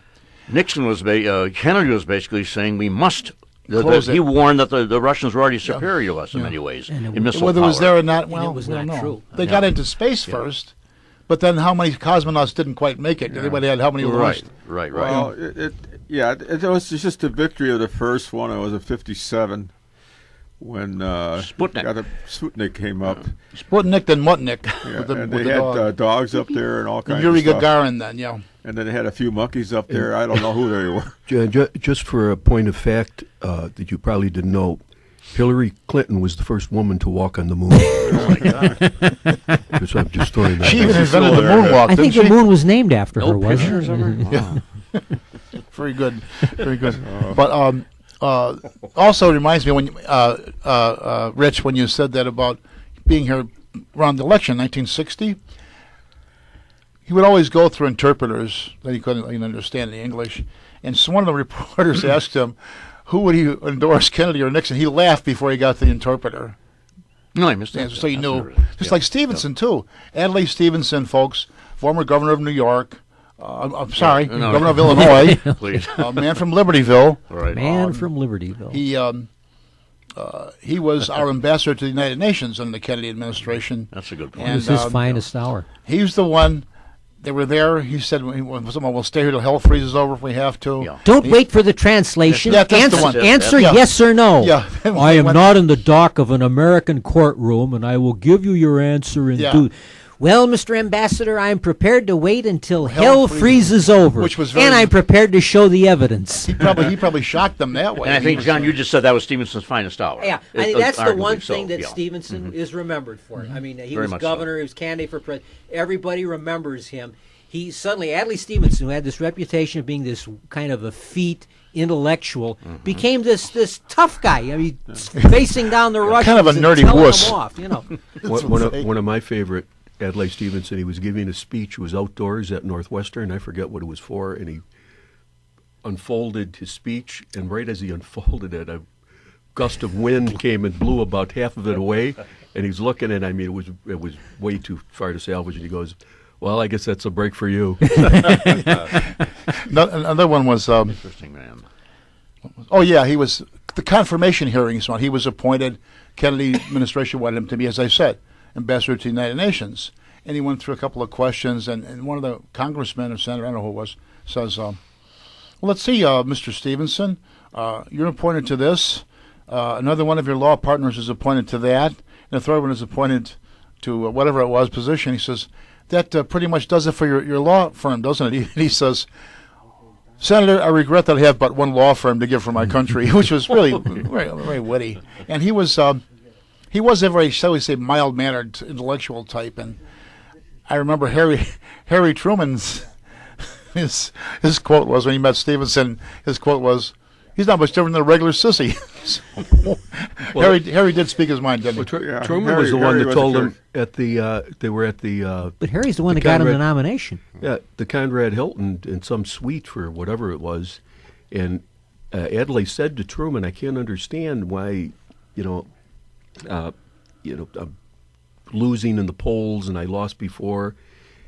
Nixon was, Kennedy was basically saying we must. He warned that the Russians were already superior to us in many ways in missile power. Whether it was there or not, well, it was not true. They got into space first, but then how many cosmonauts didn't quite make it? Everybody had how many lost? Right. Well, it was just the victory of the first one. It was a '57 when Sputnik came up. Sputnik and Mutnik. And they had dogs up there and all kinds of Yuri stuff. Gagarin then, And then they had a few monkeys up there. I don't know who they were. Just for a point of fact that you probably didn't know, Hillary Clinton was the first woman to walk on the moon. Oh, my God. I'm just throwing that she out. even invented the moonwalk. I think the moon was named after her, No wasn't pictures it? of her? Wow. Very good, very good. But also it reminds me when Rich, when you said that about being here around the election, 1960. He would always go through interpreters that he couldn't even understand the English. And so one of the reporters asked him, who would he endorse, Kennedy or Nixon? He laughed before he got the interpreter. No, I missed Yeah, that. so you That's knew. interesting. Just Yeah. like Stevenson, too. Adlai Stevenson, folks, former governor of New York. I'm sorry, No. governor of Illinois. Please. A man from Libertyville. Right. Man from Libertyville. He was our ambassador to the United Nations under the Kennedy administration. That's a good point. It was and, his finest hour. He's the one. They were there. He said, "Someone will stay here till hell freezes over if we have to." Yeah. Don't wait for the translation. Yeah, that's the one. Answer Yeah. yes or no. Yeah. I am not in the dock of an American courtroom, and I will give you your answer in Yeah. due. Well, Mr. Ambassador, I am prepared to wait until hell freezes over, Which was very- and I'm prepared to show the evidence. He probably shocked them that way. And I think, John, you just said that was Stevenson's finest hour. Yeah, I think that's the one Arguably so, thing that yeah. Stevenson is remembered for. I mean, he Very was much so. governor, he was candidate for president. Everybody remembers him. He suddenly, Adlai Stevenson, who had this reputation of being this kind of effete intellectual, became this tough guy. I mean, facing down the Russians, Kind of a and nerdy telling wuss. them off. You know, One of my favorite, Adlai Stevenson, he was giving a speech. It was outdoors at Northwestern. I forget what it was for, and he unfolded his speech. And right as he unfolded it, a gust of wind came and blew about half of it away. And he's looking, and I mean, it was way too far to salvage. And he goes, "Well, I guess that's a break for you." Another one was. Interesting man. Oh yeah, he was the confirmation hearings when he was appointed. Kennedy administration wanted him to be, as I said, ambassador to the United Nations, and he went through a couple of questions. And one of the congressmen or senator, I don't know who it was, says, "Well, let's see, Mr. Stevenson, you're appointed to this. Another one of your law partners is appointed to that, and the third one is appointed to whatever it was position." He says, "That pretty much does it for your law firm, doesn't it?" He says, "Senator, I regret that I have but one law firm to give for my country," which was really very, very witty. And he was a very, shall we say, mild-mannered intellectual type. And I remember Harry Truman's his quote was when he met Stevenson. His quote was, "He's not much different than a regular sissy." Harry did speak his mind, didn't he? Yeah, Truman was the one that told him at the they were at the but Harry's the one that got him the Conrad- nomination. the Conrad Hilton in some suite for whatever it was, and Adlai said to Truman, "I can't understand why, I'm losing in the polls, and I lost before."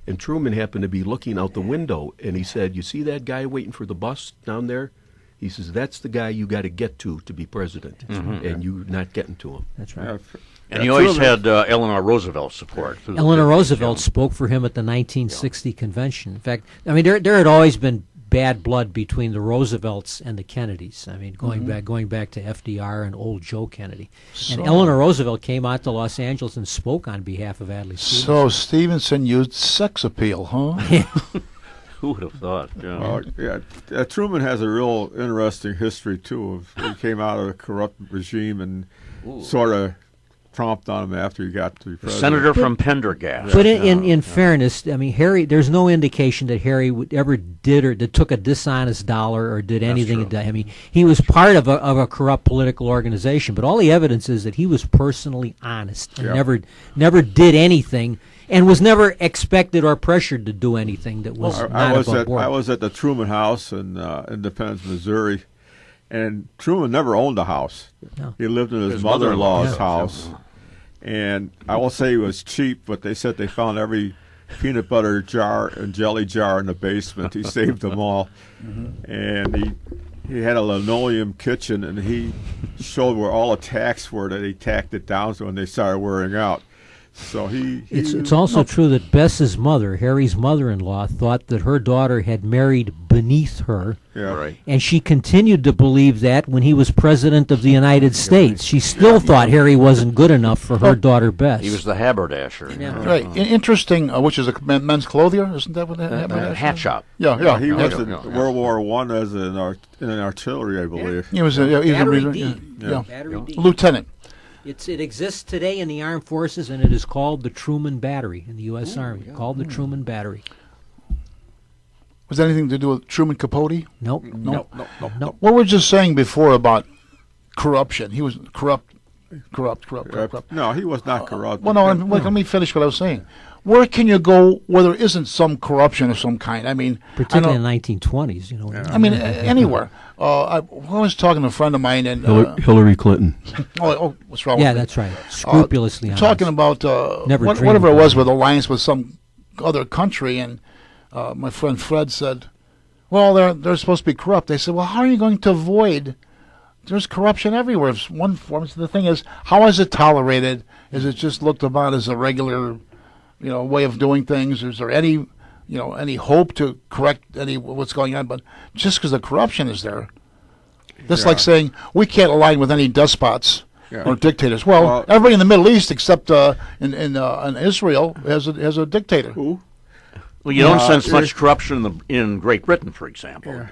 And Truman happened to be looking out the window, and he said, "You see that guy waiting for the bus down there?" He says, "That's the guy you got to get to be president, and you're not getting to him." That's right. And he always had Eleanor Roosevelt's support. through the Eleanor 50s, Roosevelt spoke for him at the 1960 convention. In fact, I mean, there had always been bad blood between the Roosevelts and the Kennedys. I mean, going back to FDR and old Joe Kennedy. And Eleanor Roosevelt came out to Los Angeles and spoke on behalf of Adlai Stevenson. So Stevenson used sex appeal, huh? Who would have thought? Yeah. Truman has a real interesting history too. He came out of a corrupt regime and sort of tromped on him after he got to be president. Senator from Pendergast. But in fairness, I mean, Harry. There's no indication that Harry ever did or that took a dishonest dollar or did anything. I mean, he was part of a corrupt political organization. But all the evidence is that he was personally honest and never did anything, and was never expected or pressured to do anything that was not above board. I was at the Truman House in Independence, Missouri, and Truman never owned a house. No. He lived in his His mother-in-law's mother-in-law's house. And I will say he was cheap, but they said they found every peanut butter jar and jelly jar in the basement. He saved them all. And he had a linoleum kitchen, and he showed where all the tacks were that he tacked it down to when they started wearing out. So It's also true that Bess's mother, Harry's mother-in-law, thought that her daughter had married beneath her, Right. and she continued to believe that when he was president of the United States. She still thought Harry wasn't good enough for her daughter Bess. He was the haberdasher. Right. Interesting, which is a men's clothier, isn't that what that haberdasher? Hat shop. Yeah. he was in yeah. World War I as in an artillery, I believe. He was Battery a D. yeah. Battery D. Lieutenant. It exists today in the armed forces, and it is called the Truman Battery in the U.S. Army. Called the Truman Battery. Was that anything to do with Truman Capote? Nope. No. What we were just saying before about corruption. He was corrupt. No, he was not corrupt. Well, no, let me finish what I was saying. Where can you go where there isn't some corruption of some kind? I mean, Particularly in the 1920s, you know. I mean, anywhere. I was talking to a friend of mine, and Hillary Clinton. What's wrong? Yeah, with that's right. Scrupulously honest. talking about Never whatever it dreamed was of with alliance with some other country, and my friend Fred said, "Well, they're supposed to be corrupt." They said, "Well, how are you going to avoid? There's corruption everywhere." It's one form. So the thing is, how is it tolerated? Is it just looked upon as a regular, way of doing things? Is there any hope to correct what's going on? But just because the corruption is there, that's like saying we can't align with any despots or dictators. Well, everybody in the Middle East except in Israel has a dictator. Who? Well, you don't sense much corruption in Great Britain, for example.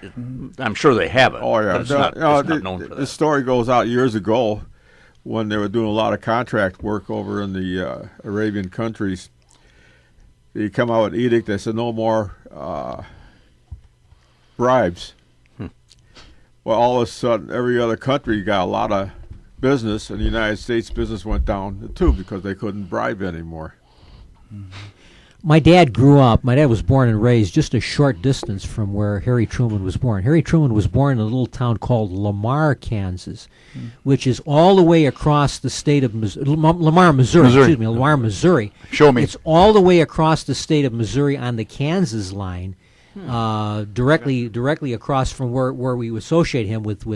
I'm sure they have it. Oh, yeah. But it's not known for that. The story goes out years ago when they were doing a lot of contract work over in the Arabian countries. They come out with an edict that said no more bribes. Well, all of a sudden, every other country got a lot of business, and the United States business went down too because they couldn't bribe anymore. My dad was born and raised just a short distance from where Harry Truman was born. Harry Truman was born in a little town called Lamar, Kansas, which is all the way across the state of Lamar, Missouri. Excuse me, Lamar, Missouri. Show me. It's all the way across the state of Missouri on the Kansas line, directly across from where we associate him with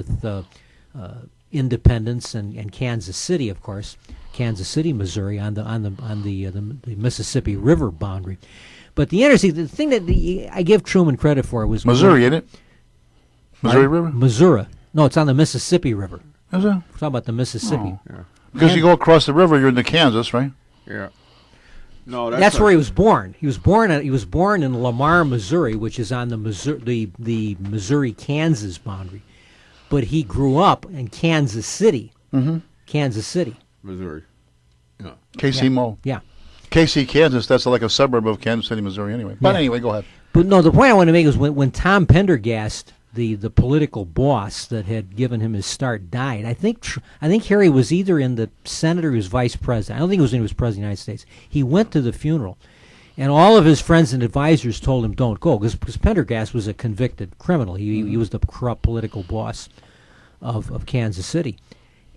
Independence and Kansas City, of course. Kansas City, Missouri, on the Mississippi River boundary. But the thing that I give Truman credit for was Missouri, isn't it? Missouri River? Missouri. No, it's on the Mississippi River. Is it? We're talking about the Mississippi. Yeah. Because you go across the river, you're into Kansas, right? Yeah. No, that's where he was born. He was born in Lamar, Missouri, which is on the Missouri-Kansas boundary. But he grew up in Kansas City. Mm-hmm. Kansas City. Missouri. Yeah. KC Mo. Yeah. KC, Kansas, that's like a suburb of Kansas City, Missouri anyway. But anyway, go ahead. But no, the point I want to make is when Tom Pendergast, the political boss that had given him his start, died, I think Harry was either in the Senate or he was vice president. I don't think it was when he was president of the United States. He went to the funeral, and all of his friends and advisors told him don't go because Pendergast was a convicted criminal. He was the corrupt political boss of Kansas City.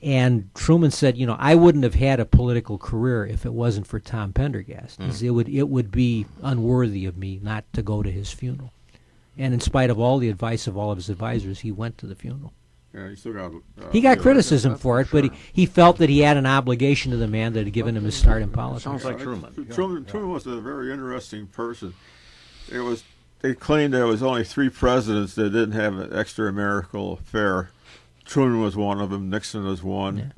And Truman said, I wouldn't have had a political career if it wasn't for Tom Pendergast. It would be unworthy of me not to go to his funeral. And in spite of all the advice of all of his advisors, he went to the funeral. Yeah, he still got. He got criticism for it, but he felt that he had an obligation to the man that had given him his start in politics. Sounds like Truman. Truman was a very interesting person. They claimed there was only 3 presidents that didn't have an extramarital affair. Truman was one of them. Nixon was one,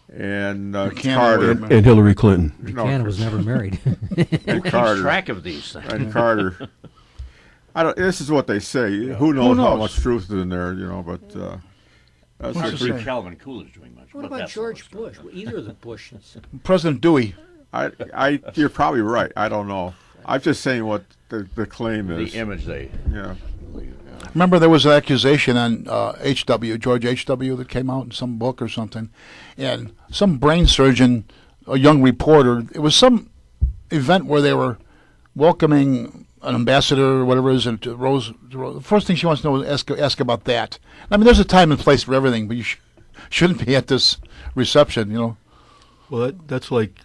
and Carter and Hillary Clinton. Buchanan was never married. Who keeps track of these things? And Carter. This is what they say. Yeah. Who knows how much truth is in there? But that's not believe Calvin Coolidge doing much. What about George Bush? Either of the Bushes. President Dewey. You're probably right. I don't know. I'm just saying what the claim is. The image they. Yeah. Remember, there was an accusation on George H.W. that came out in some book or something, and some brain surgeon, a young reporter, it was some event where they were welcoming an ambassador or whatever it is, and to Rose. The first thing she wants to know is ask about that. I mean, there's a time and place for everything, but you shouldn't be at this reception, Well, that's like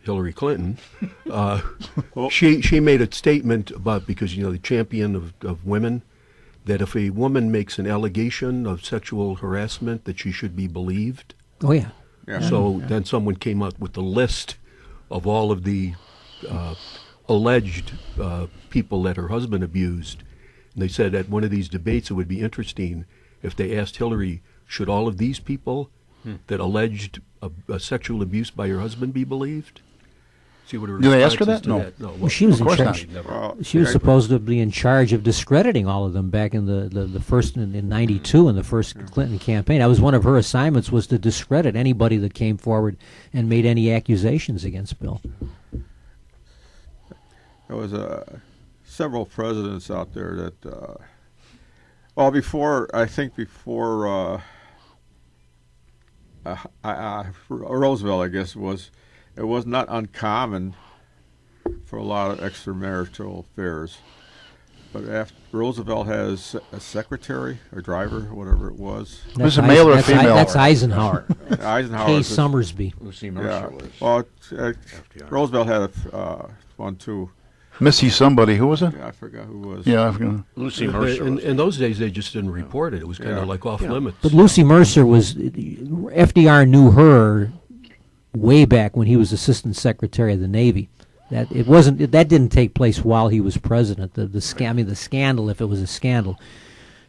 Hillary Clinton. She made a statement about, because the champion of women, that if a woman makes an allegation of sexual harassment, that she should be believed. Oh yeah. So then someone came up with the list of all of the alleged people that her husband abused, and they said at one of these debates it would be interesting if they asked Hillary, should all of these people that alleged a sexual abuse by her husband be believed? See what her Did they ask her that? to No. that? No. Well, she was of in course charge. not. She was supposedly in charge of discrediting all of them back in the first in '92 in the first Clinton campaign. That was one of her assignments, was to discredit anybody that came forward and made any accusations against Bill. There was several presidents out there that, before Roosevelt, I guess it was not uncommon for a lot of extramarital affairs. but after Roosevelt has a secretary or driver, whatever it was. Was it male or female? That's Eisenhower. Eisenhower. K. Summersby. Lucy Mercer was. Well, Roosevelt had one too. Missy somebody. Who was it? Yeah, I forgot who it was. Yeah, I forgot. Lucy Mercer. In those days, they just didn't report it. It was kind of like off limits. But Lucy Mercer was, FDR knew her way back when he was Assistant Secretary of the Navy. That didn't take place while he was president. The scandal, if it was a scandal,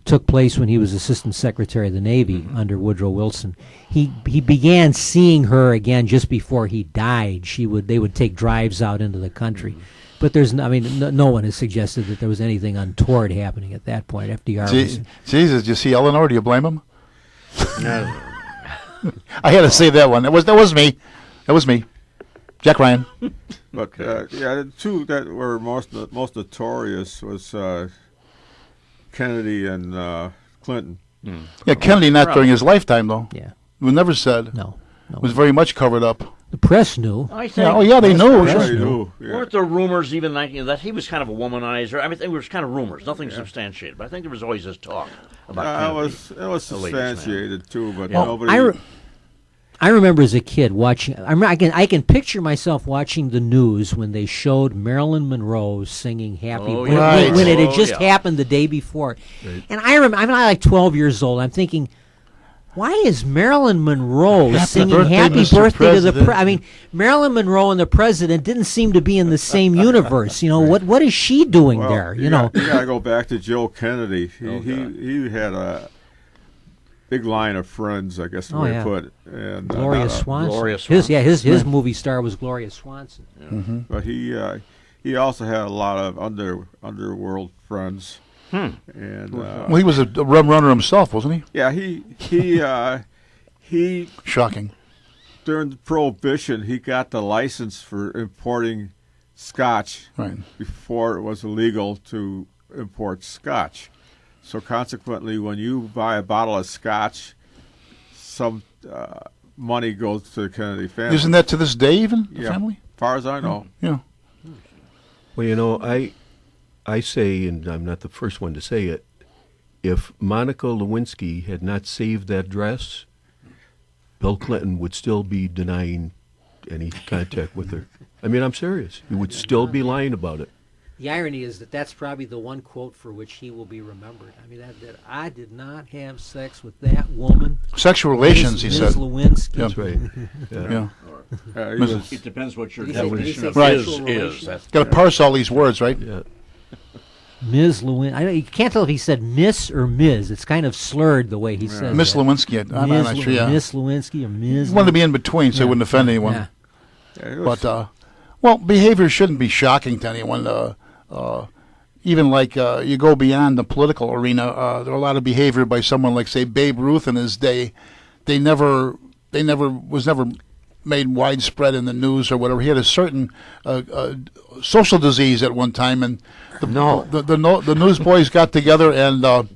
took place when he was Assistant Secretary of the Navy under Woodrow Wilson. He began seeing her again just before he died. They would take drives out into the country. But no one has suggested that there was anything untoward happening at that point. FDR was... Jesus, did you see Eleanor? Do you blame him? No. I had to say that one. That was me. That was me. Jack Ryan. But the two that were most notorious was Kennedy and Clinton. Yeah, Kennedy not during his lifetime though. Yeah. It was never said. No. It was very much covered up. The press knew. I think. They knew. They knew. Yeah. Weren't there rumors even that he was kind of a womanizer? I mean, there was kind of rumors, nothing substantiated. But I think there was always this talk about. It was substantiated too, but nobody. I remember as a kid watching. I can picture myself watching the news when they showed Marilyn Monroe singing "Happy" when it had just happened the day before, and I'm like 12 years old. I'm thinking, why is Marilyn Monroe singing "Happy Birthday" to the president? I mean, Marilyn Monroe and the president didn't seem to be in the same universe. What is she doing there? You gotta go back to Joe Kennedy. He had a big line of friends, I guess the way to put it. And Gloria Swanson. His movie star was Gloria Swanson. Yeah. Mm-hmm. But he also had a lot of underworld friends. And he was a rum runner himself, wasn't he? Yeah, he shocking. During the Prohibition, he got the license for importing Scotch before it was illegal to import Scotch. So consequently, when you buy a bottle of Scotch, some money goes to the Kennedy family. Isn't that to this day even, the family? As far as I know. Yeah. Well, I say, and I'm not the first one to say it, if Monica Lewinsky had not saved that dress, Bill Clinton would still be denying any contact with her. I mean, I'm serious. He would still be lying about it. The irony is that that's probably the one quote for which he will be remembered. I mean, that I did not have sex with that woman. Sexual relations, he said. Ms. Lewinsky. That's right. It depends what your definition of is. Got to parse all these words, right? Yeah. Ms. Lewinsky. You can't tell if he said Miss or Ms. It's kind of slurred the way he says Miss Lewinsky. I'm not sure. Yeah. Miss Lewinsky or Ms. He wanted to be in between so he wouldn't offend anyone. Yeah. But behavior shouldn't be shocking to anyone. Even like you go beyond the political arena, there are a lot of behavior by someone like, say, Babe Ruth in his day. They never made widespread in the news or whatever. He had a certain social disease at one time, and the newsboys got together and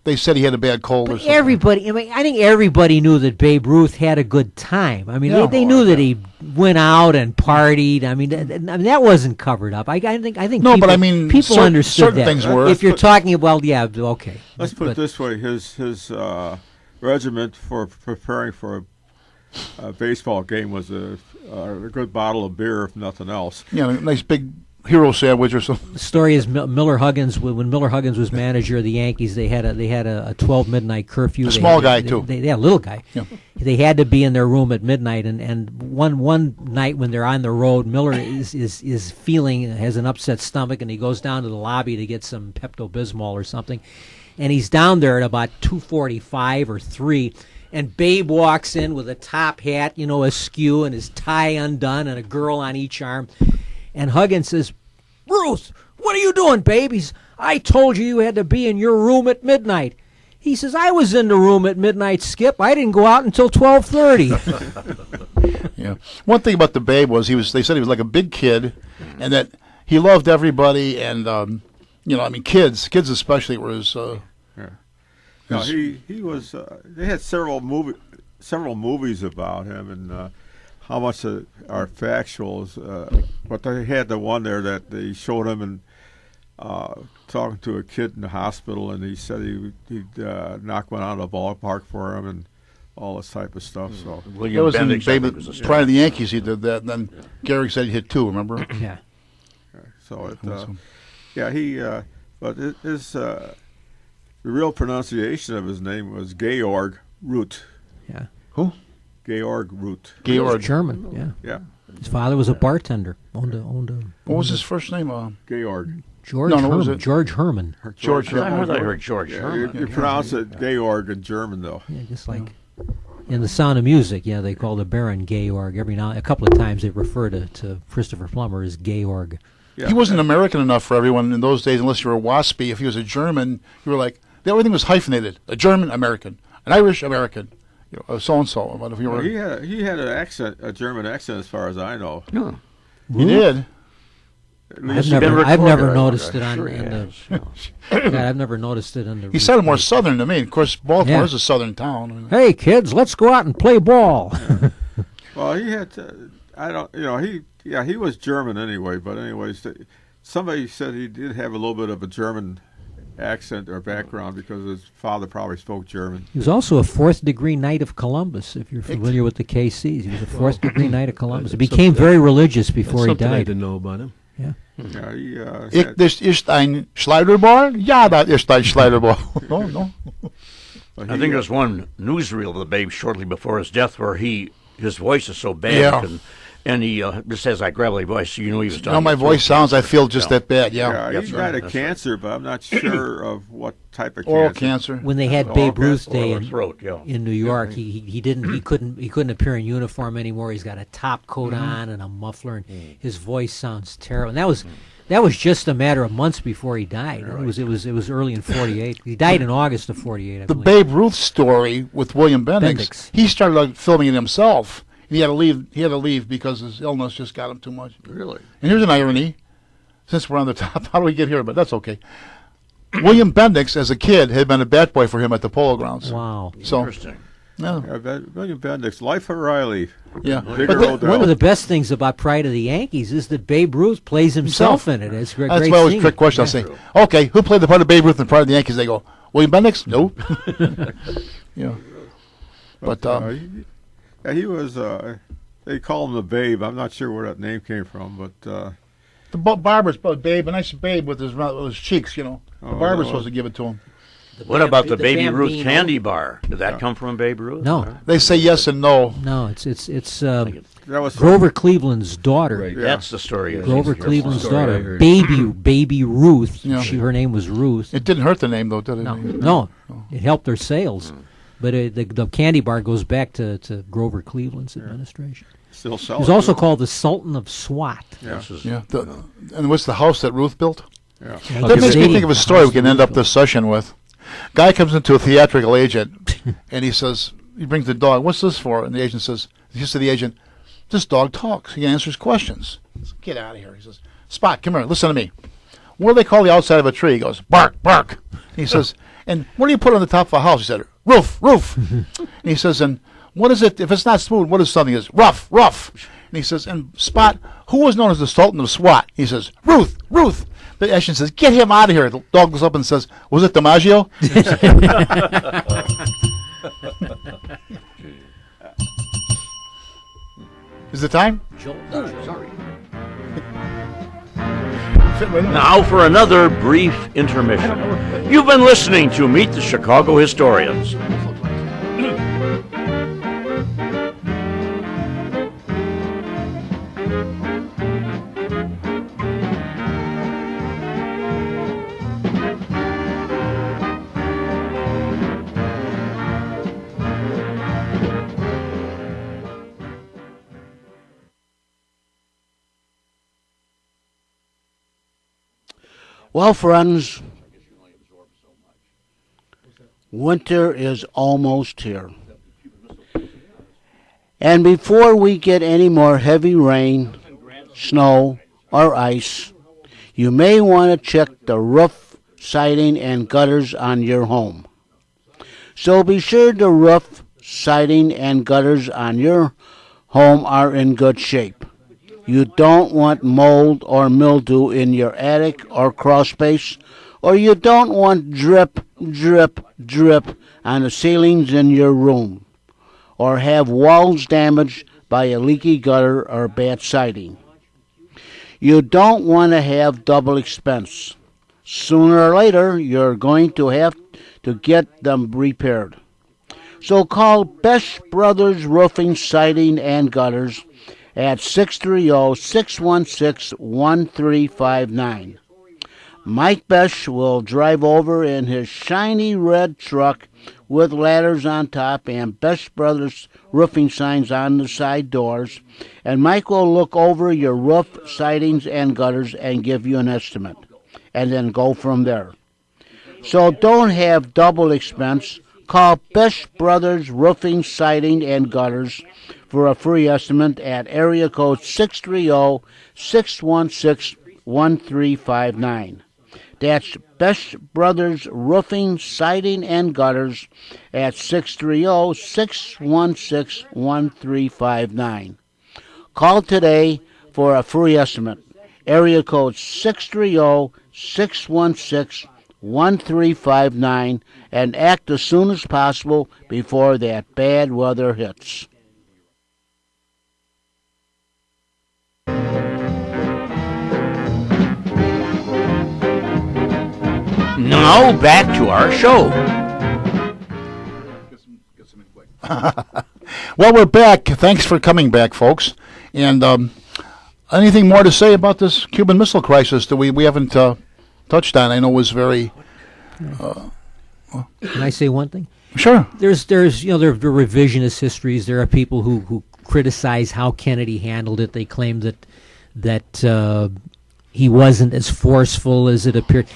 they said he had a bad cold. But I think everybody knew that Babe Ruth had a good time. I mean, they knew that he went out and partied. I mean, that wasn't covered up. I think. No, people, but I mean, people understood certain that. Things were. If you're talking about, okay. Let's put it this way: his regiment for preparing for a baseball game was a good bottle of beer, if nothing else. Yeah, a nice big hero sandwich or something. The story is Miller Huggins. When Miller Huggins was manager of the Yankees, they had a 12 midnight curfew. A small guy too. Yeah, little guy. Yeah. They had to be in their room at midnight, and one night when they're on the road, Miller is has an upset stomach, and he goes down to the lobby to get some Pepto-Bismol or something, and he's down there at about 2:45 or 3. And Babe walks in with a top hat, askew, and his tie undone, and a girl on each arm. And Huggins says, "Ruth, what are you doing, Babe?" He says, "I told you had to be in your room at midnight." He says, "I was in the room at midnight, Skip. I didn't go out until 12:30. Yeah. One thing about the Babe was they said he was like a big kid, and that he loved everybody, and kids especially were his. No, he was. They had several movies about him, and how much are factual. But they had the one there that they showed him, and talking to a kid in the hospital, and he said he'd knock one out of the ballpark for him and all this type of stuff. So That William was in Bendix, I think, was Babe, the prior to the Yankees, he did that. And then Gehrig said he hit 2, remember? Yeah. so the real pronunciation of his name was Georg Root. Yeah. Who? Georg Root. Georg. German. Yeah. Yeah, His father was a bartender. Owned a What was his first name? Georg. George No, what was Herman. it? George Herman. George. I heard George Yeah, Herman. you pronounce it Georg in German, though. Yeah, just like in The Sound of Music. Yeah, they call the Baron Georg. A couple of times they refer to Christopher Plummer as Georg. Yeah. He wasn't American enough for everyone in those days, unless you were a waspy. If he was a German, you were like, everything was hyphenated. A German, American. An Irish, American. So-and-so. But if you were, He had an accent, a German accent, as far as I know. No. he did. At I've least- never recorded, I noticed wonder. it on Sure in he the. has, God, I've never noticed it on the. He sounded more southern to me. Of course, Baltimore Yeah. is a southern town. Hey kids, let's go out and play ball. Well, he had. He was German anyway. But anyways, somebody said he did have a little bit of a German accent or background because his father probably spoke German. He was also a 4th-degree Knight of Columbus. If you're familiar with the KCs, he was a 4th-degree Knight of Columbus. He became very religious before he Something I died. didn't know about him. Yeah. Yeah, Das ist ein Schleuderball? Ja, das ist ein Schleuderball. No. I think there's one newsreel of the Babe shortly before his death where his voice is so bad, Yeah. and he just has that gravelly voice. So you know he was How done. my voice sounds, I feel just that bad. Yeah, Yeah. he That's died right, of that's cancer, but I'm not sure of what type of Oral cancer. cancer. When they had Oh, Babe okay. Ruth Day Or throat, yeah. in New York, he couldn't appear in uniform anymore. He's got a top coat on and a muffler, and his voice sounds terrible. And that was just a matter of months before he died. It was early in '48. He died in August of '48. I The believe. Babe Ruth story with William Bendix. Bendix. He started filming it himself. He had to leave. He had to leave because his illness just got him too much. Really? And here's an irony. Since we're on the top, how do we get here? But that's okay. William Bendix, as a kid, had been a bat boy for him at the Polo Grounds. Wow. So, Interesting. no, William Bendix, Life of Riley. yeah. Bigger But old One of the best things about Pride of the Yankees is that Babe Ruth plays himself in it. It's a great That's why I always scene. trick question. I'll say, okay, who played the part of Babe Ruth in Pride of the Yankees? They go, William Bendix? No. Yeah. But He was. They call him the Babe. I'm not sure where that name came from, but the barber's Babe, a nice Babe with his cheeks, The barber's supposed to give it to him. What about the Baby Ruth Bambino. candy bar? Did that come from Babe Ruth? No, They say yes and no. it's that was Grover Cleveland's daughter. Right. That's the story. Grover Yes. Cleveland's story I daughter, heard. Baby Ruth. Yeah. Her name was Ruth. It didn't hurt the name, though, did it? No, it helped their sales. But the candy bar goes back to Grover Cleveland's administration. still He selling. was also called the Sultan of SWAT. Yeah. This is- Yeah. And what's the house that Ruth built? Yeah. That makes me think of a story we can end up this session with. Guy comes into a theatrical agent, and he brings the dog. What's this for? And the agent says, he says to the agent, this dog talks. He answers questions. He says, get out of here. He says, Spot, come here. Listen to me. What do they call the outside of a tree? He goes, bark, bark. He says, and what do you put on the top of a house? He said, roof. And he says, and what is it? If it's not smooth, what is something? He says, rough. And he says, and Spot, who was known as the Sultan of SWAT? He says, Ruth. The agent says, get him out of here. The dog goes up and says, was it DiMaggio? Is it time? Sorry. Fit right in. Now for another brief intermission. You've been listening to Meet the Chicago Historians. Well, friends, winter is almost here. And before we get any more heavy rain, snow, or ice, you may want to check the roof, siding, and gutters on your home. So be sure the roof, siding, and gutters on your home are in good shape. You don't want mold or mildew in your attic or crawl space, or you don't want drip, drip, drip on the ceilings in your room, or have walls damaged by a leaky gutter or bad siding. You don't want to have double expense. Sooner or later, you're going to have to get them repaired. So call Best Brothers Roofing, Siding, and Gutters at 630-616-1359. Mike Besch will drive over in his shiny red truck with ladders on top and Best Brothers roofing signs on the side doors, and Mike will look over your roof, sidings, and gutters and give you an estimate, and then go from there. So don't have double expense. Call Best Brothers Roofing, Siding, and Gutters for a free estimate at area code 630-616-1359. That's Best Brothers Roofing, Siding, and Gutters at 630-616-1359. Call today for a free estimate. Area code 630-616-1359, and act as soon as possible before that bad weather hits. Now back to our show. Well, we're back. Thanks for coming back, folks. And anything more to say about this Cuban Missile Crisis that we haven't touched on? I know it was very... Can I say one thing? Sure. There's there are revisionist histories. There are people who criticize how Kennedy handled it. They claim that he wasn't as forceful as it appeared.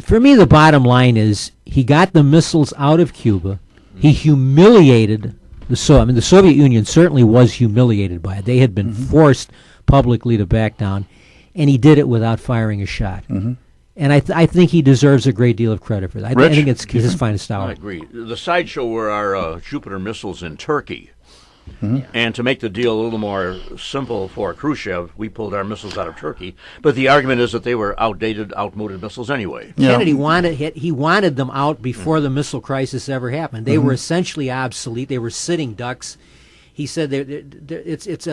For me, the bottom line is he got the missiles out of Cuba. He humiliated the Soviet Union certainly was humiliated by it. They had been forced publicly to back down, and he did it without firing a shot. And I think he deserves a great deal of credit for that. I think it's his finest hour. I agree. The sideshow were our Jupiter missiles in Turkey. And to make the deal a little more simple for Khrushchev, we pulled our missiles out of Turkey. But the argument is that they were outdated, outmoded missiles anyway. Yeah. Kennedy wanted them out before the missile crisis ever happened. They were essentially obsolete. They were sitting ducks. He said it's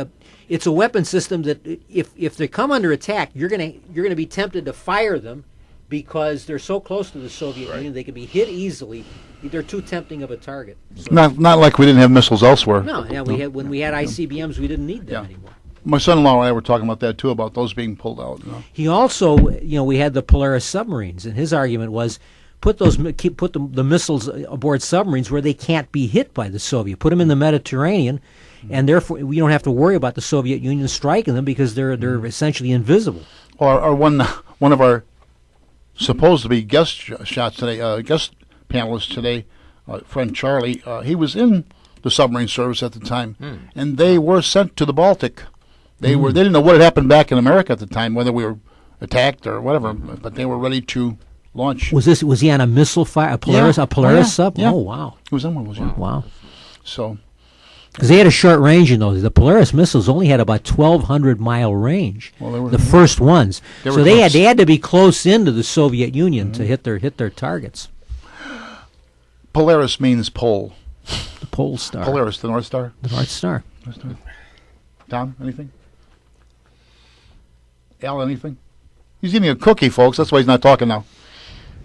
a weapon system that if they come under attack, you're gonna be tempted to fire them because they're so close to the Soviet Union. They can be hit easily. They're too tempting of a target. So Not like we didn't have missiles elsewhere. no, yeah, when we had ICBMs, we didn't need them anymore. My son-in-law and I were talking about that too, about those being pulled out. He also, we had the Polaris submarines, and his argument was put the missiles aboard submarines where they can't be hit by the Soviet. Put them in the Mediterranean, and therefore we don't have to worry about the Soviet Union striking them because they're essentially invisible. Or one of our supposed to be guest shots today, guest panelists today, friend Charlie, he was in the submarine service at the time, and they were sent to the Baltic. They didn't know what had happened back in America at the time, whether we were attacked or whatever, but they were ready to launch. Was he on a missile fire, a Polaris sub? Yeah. Oh wow! He was in one of those. Wow. So, because they had a short range in those. The Polaris missiles only had about 1,200 mile range. Well, they were the first ones. They they had to be close into the Soviet Union to hit their targets. Polaris means pole. The Pole Star. Polaris, the North Star. The North Star. Tom, anything? Al, anything? He's eating a cookie, folks. That's why he's not talking now.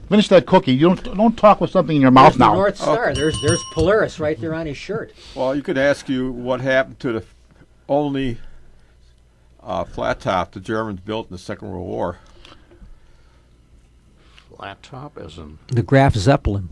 Finish that cookie. You don't talk with something in your mouth There's now. the North Star. There's Polaris right there on his shirt. Well, you could ask you what happened to the only flat top the Germans built in the Second World War. Flat top as in... The Graf Zeppelin.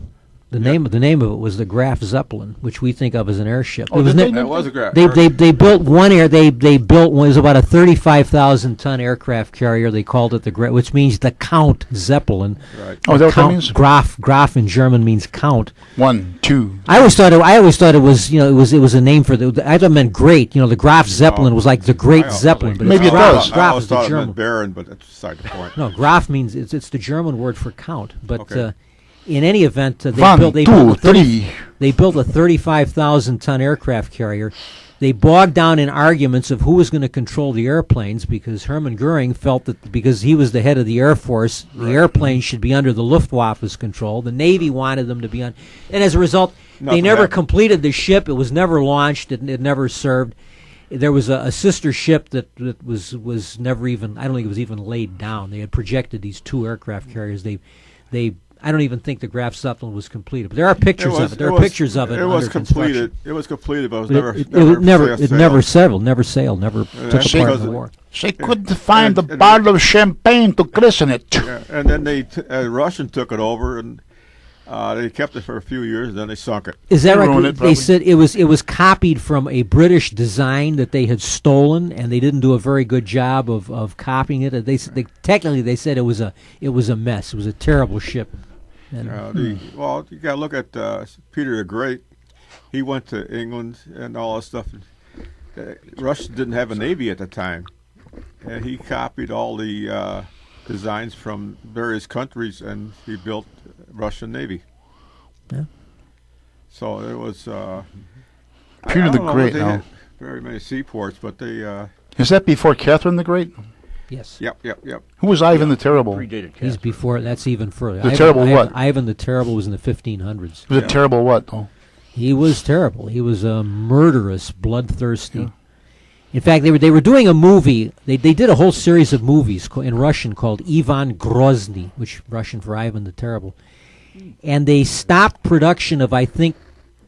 The name of it was the Graf Zeppelin, which we think of as an airship. Oh, it was did That was a Graf. They built one they built one. It was about a 35,000 ton aircraft carrier. They called it which means the Count Zeppelin. Right. Oh, is that what that Count, means? Graf in German means count. 1, 2. I always thought it was it was a name for the. I thought it meant great. The Graf Zeppelin was like the Great Zeppelin, but Maybe it's it Graf. does. I Graf always is the thought it German. meant Baron, but that's beside the point. No, Graf means it's the German word for count. But Okay. in any event, they 1, built 2, 3. They built a 35,000 ton aircraft carrier, They bogged down in arguments of who was going to control the airplanes, because Hermann Goering felt that because he was the head of the Air Force, the airplanes should be under the Luftwaffe's control. The Navy wanted them to be on, and as a result, they never completed the ship. It was never launched. It never served. There was a sister ship that was never even, I don't think it was even laid down. They had projected these 2 aircraft carriers. I don't even think the Graf Zeppelin was completed, but there are pictures of it. There are pictures of it. It was completed. It was completed, but it never sailed, never took apart in the war. They couldn't find the bottle of champagne to christen it. Yeah, and then Russian took it over, and they kept it for a few years, and then they sunk it. Is that right? They said it was copied from a British design that they had stolen, and they didn't do a very good job of copying it. Technically they said it was a mess. It was a terrible ship. Well, you got to look at Peter the Great. He went to England and all that stuff. Russia didn't have a navy at the time, and he copied all the designs from various countries, and he built Russian Navy. Yeah. So it was Peter the Great. They had very many seaports, but they. Is that before Catherine the Great? Yes. Yep. Who was Ivan the Terrible? Predated He's before. That's even further. The Terrible what? Ivan the Terrible was in the 1500s. Was it terrible what? Oh. He was terrible. He was a murderous, bloodthirsty. Yeah. In fact, they were doing a movie. They did a whole series of movies in Russian called Ivan Grozny, which Russian for Ivan the Terrible. And they stopped production of, I think,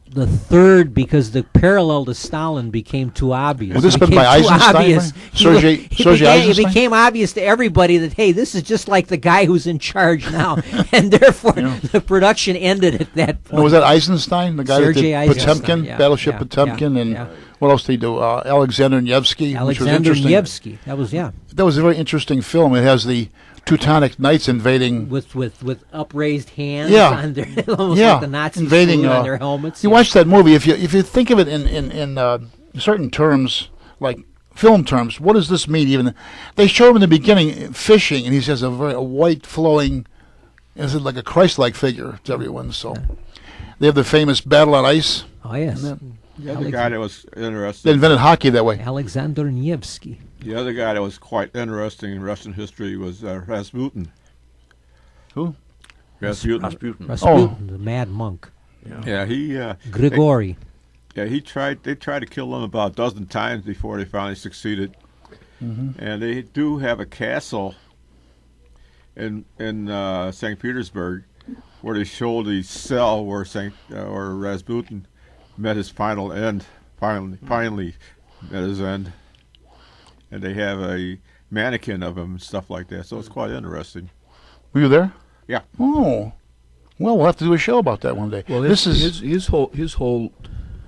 the third because the parallel to Stalin became too obvious. Was this been by Eisenstein? Sergei Eisenstein? It became obvious to everybody that, hey, this is just like the guy who's in charge now. And therefore, the production ended at that point. No, was that Eisenstein? The guy Sergei that did Potemkin? Yeah, Battleship Potemkin? And what else did he do? Alexander Nevsky. Alexander Nevsky. That was a very interesting film. It has the Teutonic Knights invading with upraised hands on their almost like the Nazis invading on their helmets. You watch that movie, if you think of it in certain terms, like film terms, what does this mean? Even they show him in the beginning fishing, and he has a white flowing, is it like a Christ-like figure to everyone? So they have the famous battle on ice. Oh yes. The other guy that was interesting. They invented hockey that way. Alexander Nevsky. The other guy that was quite interesting in Russian history was Rasputin. Who? Rasputin. The mad monk. Yeah, he. Grigory. They tried to kill him about a dozen times before they finally succeeded. Mm-hmm. And they do have a castle in St. Petersburg where they show the cell where Rasputin met his final end. Finally met his end. And they have a mannequin of him and stuff like that. So it's quite interesting. Were you there? Yeah. Oh. Well, we'll have to do a show about that one day. Well, this is his whole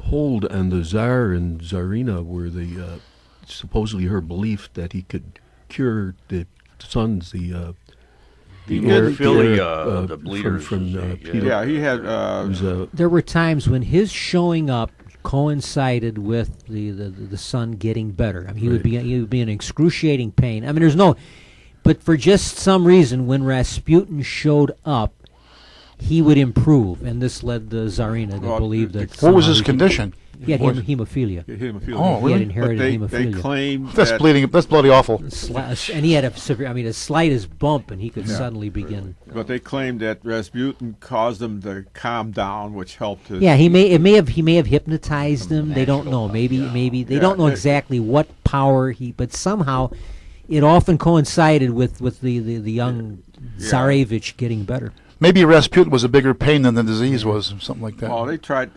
hold on the Tsar and Tsarina were the supposedly her belief that he could cure the sons, the bleeders from Peter. Yeah, he had. There were times when his showing up coincided with the son getting better. I mean, he would be in excruciating pain. I mean, but for just some reason, when Rasputin showed up, he would improve, and this led the Tsarina to believe that. What was his condition? He had hemophilia. Oh, really? He had inherited hemophilia. They claim that's bleeding. That's bloody awful. And he had a severe. I mean, as slight as bump, and he could suddenly begin. But they claimed that Rasputin caused him to calm down, which helped his. Yeah, he may have hypnotized him. They don't know. Maybe they don't know exactly what power but somehow, it often coincided with the young Tsarevich getting better. Maybe Rasputin was a bigger pain than the disease was, something like that. Oh, they tried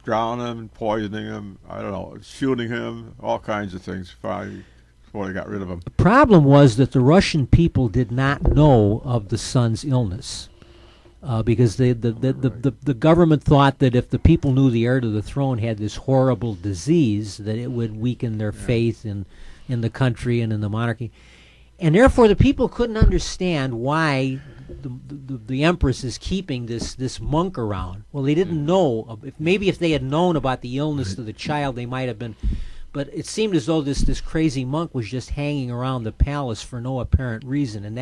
drowning him, poisoning him, I don't know, shooting him, all kinds of things before they got rid of him. The problem was that the Russian people did not know of the son's illness, because the government thought that if the people knew the heir to the throne had this horrible disease, that it would weaken their faith in the country and in the monarchy. And therefore, the people couldn't understand why the Empress is keeping this monk around. Well, they didn't know. If they had known about the illness to the child, they might have been. But it seemed as though this crazy monk was just hanging around the palace for no apparent reason, and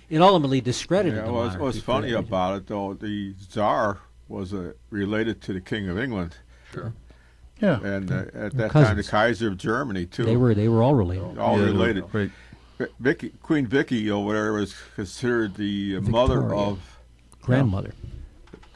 it ultimately discredited the monarchy. What's funny about it, though, the Tsar was related to the King of England. Sure. Yeah. And at that cousins. time, the Kaiser of Germany too. They were all related. all Yeah, related. Right. Queen Vicky or whatever was considered the mother Victoria. of Grandmother.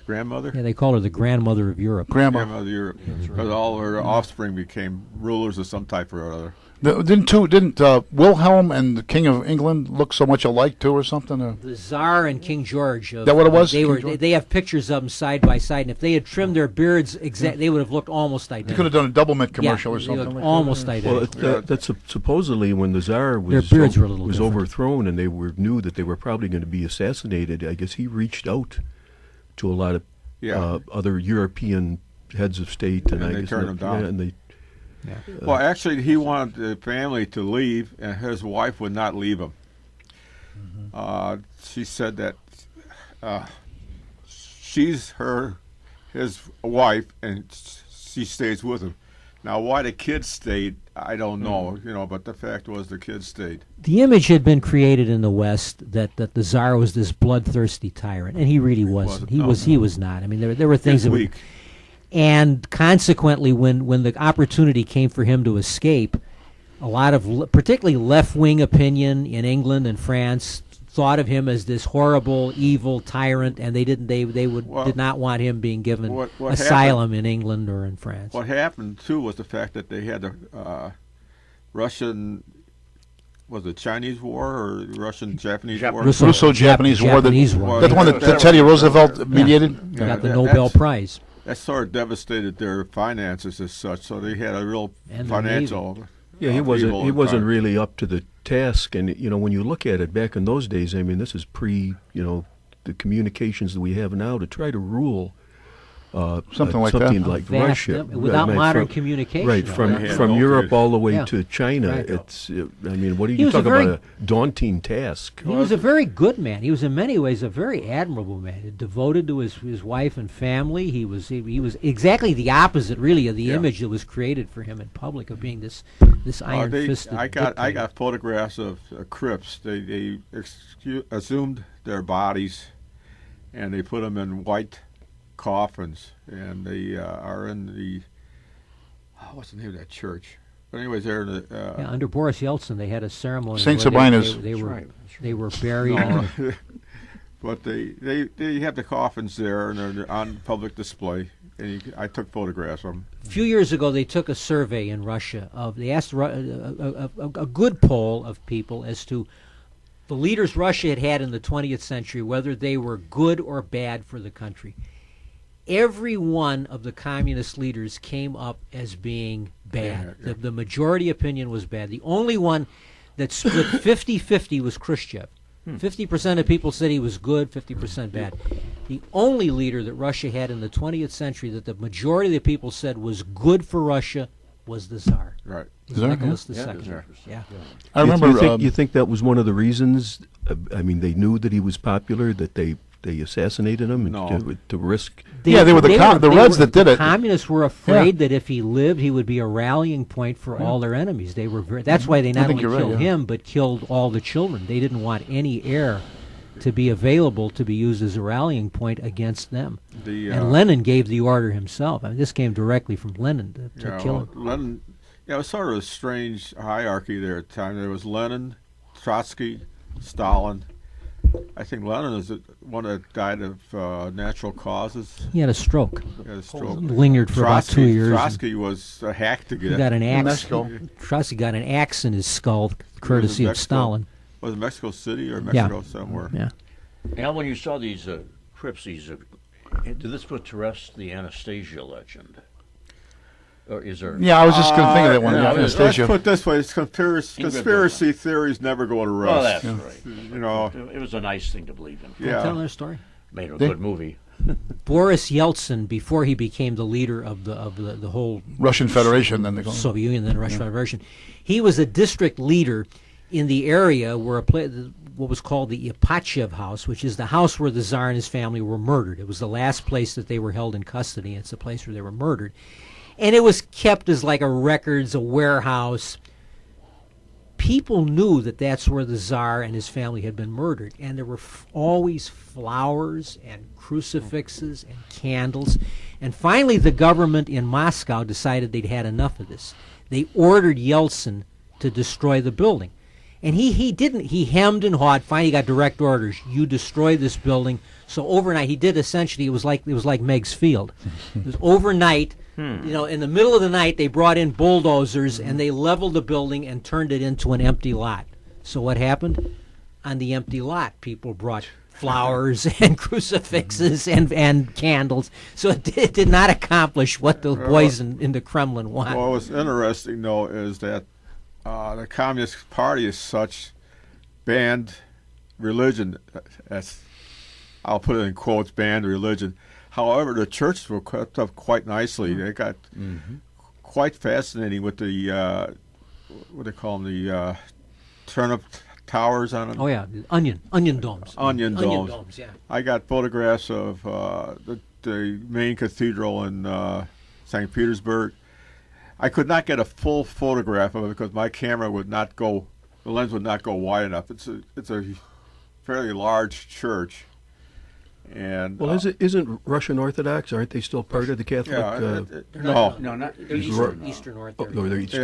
grandmother. Yeah, they call her the grandmother of Europe. Grandma. Grandmother of Europe, because all her offspring became rulers of some type or other. Didn't Wilhelm and the King of England look so much alike too, or something? The Tsar and King George. That what it was? They King were. George? They have pictures of them side by side, and if they had trimmed their beards, they would have looked almost You identical. could have done a double mint commercial yeah, or they something. looked Like almost that. identical. Well, that's supposedly when the Tsar Their was beards were a little different. overthrown, and they knew that they were probably going to be assassinated. I guess he reached out to a lot of other European heads of state, and I they guess turned them down. Yeah, and they Well, actually, he wanted the family to leave, and his wife would not leave him. She said that she's his wife, and she stays with him. Now, why the kids stayed, I don't know, but the fact was the kids stayed. The image had been created in the West that the Tsar was this bloodthirsty tyrant, and he really wasn't. He was not. I mean, there were things He's that weak. And consequently, when the opportunity came for him to escape, a lot of particularly left-wing opinion in England and France thought of him as this horrible, evil tyrant, and they did not want him being given what asylum in England or in France. What happened, too, was the fact that they had the Russian, was it Chinese War or Russian-Japanese War? Russo-Japanese War. Japanese War. That's the one that Teddy Roosevelt mediated? Got the Nobel Prize. That sort of devastated their finances as such, so they had a real And the financial. Yeah, he wasn't really up to the task, and when you look at it back in those days, I mean, this is pre the communications that we have now to try to rule something like that. like Vast, Russia without I mean, modern communication. right from Yeah. from Europe all the way Yeah. to China. Right. I mean, what do He you was a talk very- about a daunting task? He was a very good man. He was in many ways a very admirable man, devoted to his wife and family. He was exactly the opposite, really, of the image that was created for him in public of being this iron-fisted I got dictator. photographs of Crips. They assumed their bodies, and they put them in white coffins, and they are in the what's the name of that church? But anyways, they're in the Under Boris Yeltsin, they had a ceremony. St. where Sabina's. They were buried. no, but they have the coffins there, and they're on public display. And I took photographs of them. A few years ago, they took a survey in Russia. They asked a good poll of people as to the leaders Russia had in the 20th century, whether they were good or bad for the country. Every one of the communist leaders came up as being bad. Yeah. The majority opinion was bad. The only one that split 50-50 was Khrushchev. 50% of people said he was good, 50% bad. The only leader that Russia had in the 20th century that the majority of the people said was good for Russia was the Tsar. Right. Tsar, Nicholas II. Tsar. Yeah. I remember. You think that was one of the reasons? I mean, they knew that he was popular, that they assassinated him No. to risk. They were the Reds that did it. The communists were afraid that if he lived, he would be a rallying point for all their enemies. They were that's why they not only killed him, but killed all the children. They didn't want any heir to be available to be used as a rallying point against them. And Lenin gave the order himself. I mean, this came directly from Lenin to kill him. Lenin, it was sort of a strange hierarchy there at the time. There was Lenin, Trotsky, Stalin. I think Lenin is the one that died of natural causes. He had a stroke. He had a stroke. Lingered for about 2 years. Trotsky was a hack to get. He got an axe. Mexico. Trotsky got an axe in his skull, courtesy of Stalin. Was it Mexico City or Mexico somewhere? Yeah. Al, when you saw these Crips, did this put to rest the Anastasia legend? Or is there? Yeah, I was just going to think of that one. Let's Anastasia. put it this way: it's conspiracy theories never go to rest. Well, that's right. You know, It was a nice thing to believe in. Yeah. Tell their story. Made a good movie. Boris Yeltsin, before he became the leader of the whole Russian Federation, then they call it. Soviet Union, then Russian Federation, he was a district leader in the area where what was called the Ipachev house, which is the house where the Tsar and his family were murdered. It was the last place that they were held in custody. It's the place where they were murdered. And it was kept as like a records, a warehouse. People knew that that's where the Tsar and his family had been murdered. And there were always flowers and crucifixes and candles. And finally, the government in Moscow decided they'd had enough of this. They ordered Yeltsin to destroy the building. And he didn't. He hemmed and hawed. Finally, got direct orders. You destroy this building. So overnight, he did essentially. It was like Meigs Field. It was overnight. In the middle of the night, they brought in bulldozers and they leveled the building and turned it into an empty lot. So what happened? On the empty lot, people brought flowers and crucifixes and candles. So it did not accomplish what the boys in the Kremlin wanted. What was interesting, though, is that the Communist Party as such banned religion. I'll put it in quotes, banned religion. However, the churches were kept up quite nicely. They got quite fascinating with the, what do they call them, the turnip towers on them. Oh, yeah, onion domes. Onion domes, yeah. I got photographs of the main cathedral in St. Petersburg. I could not get a full photograph of it because my camera would not go, the lens would not go wide enough. It's a fairly large church. And well, isn't Russian Orthodox? Aren't they still part of the Catholic? No, not Eastern Orthodox. Oh, they're Eastern.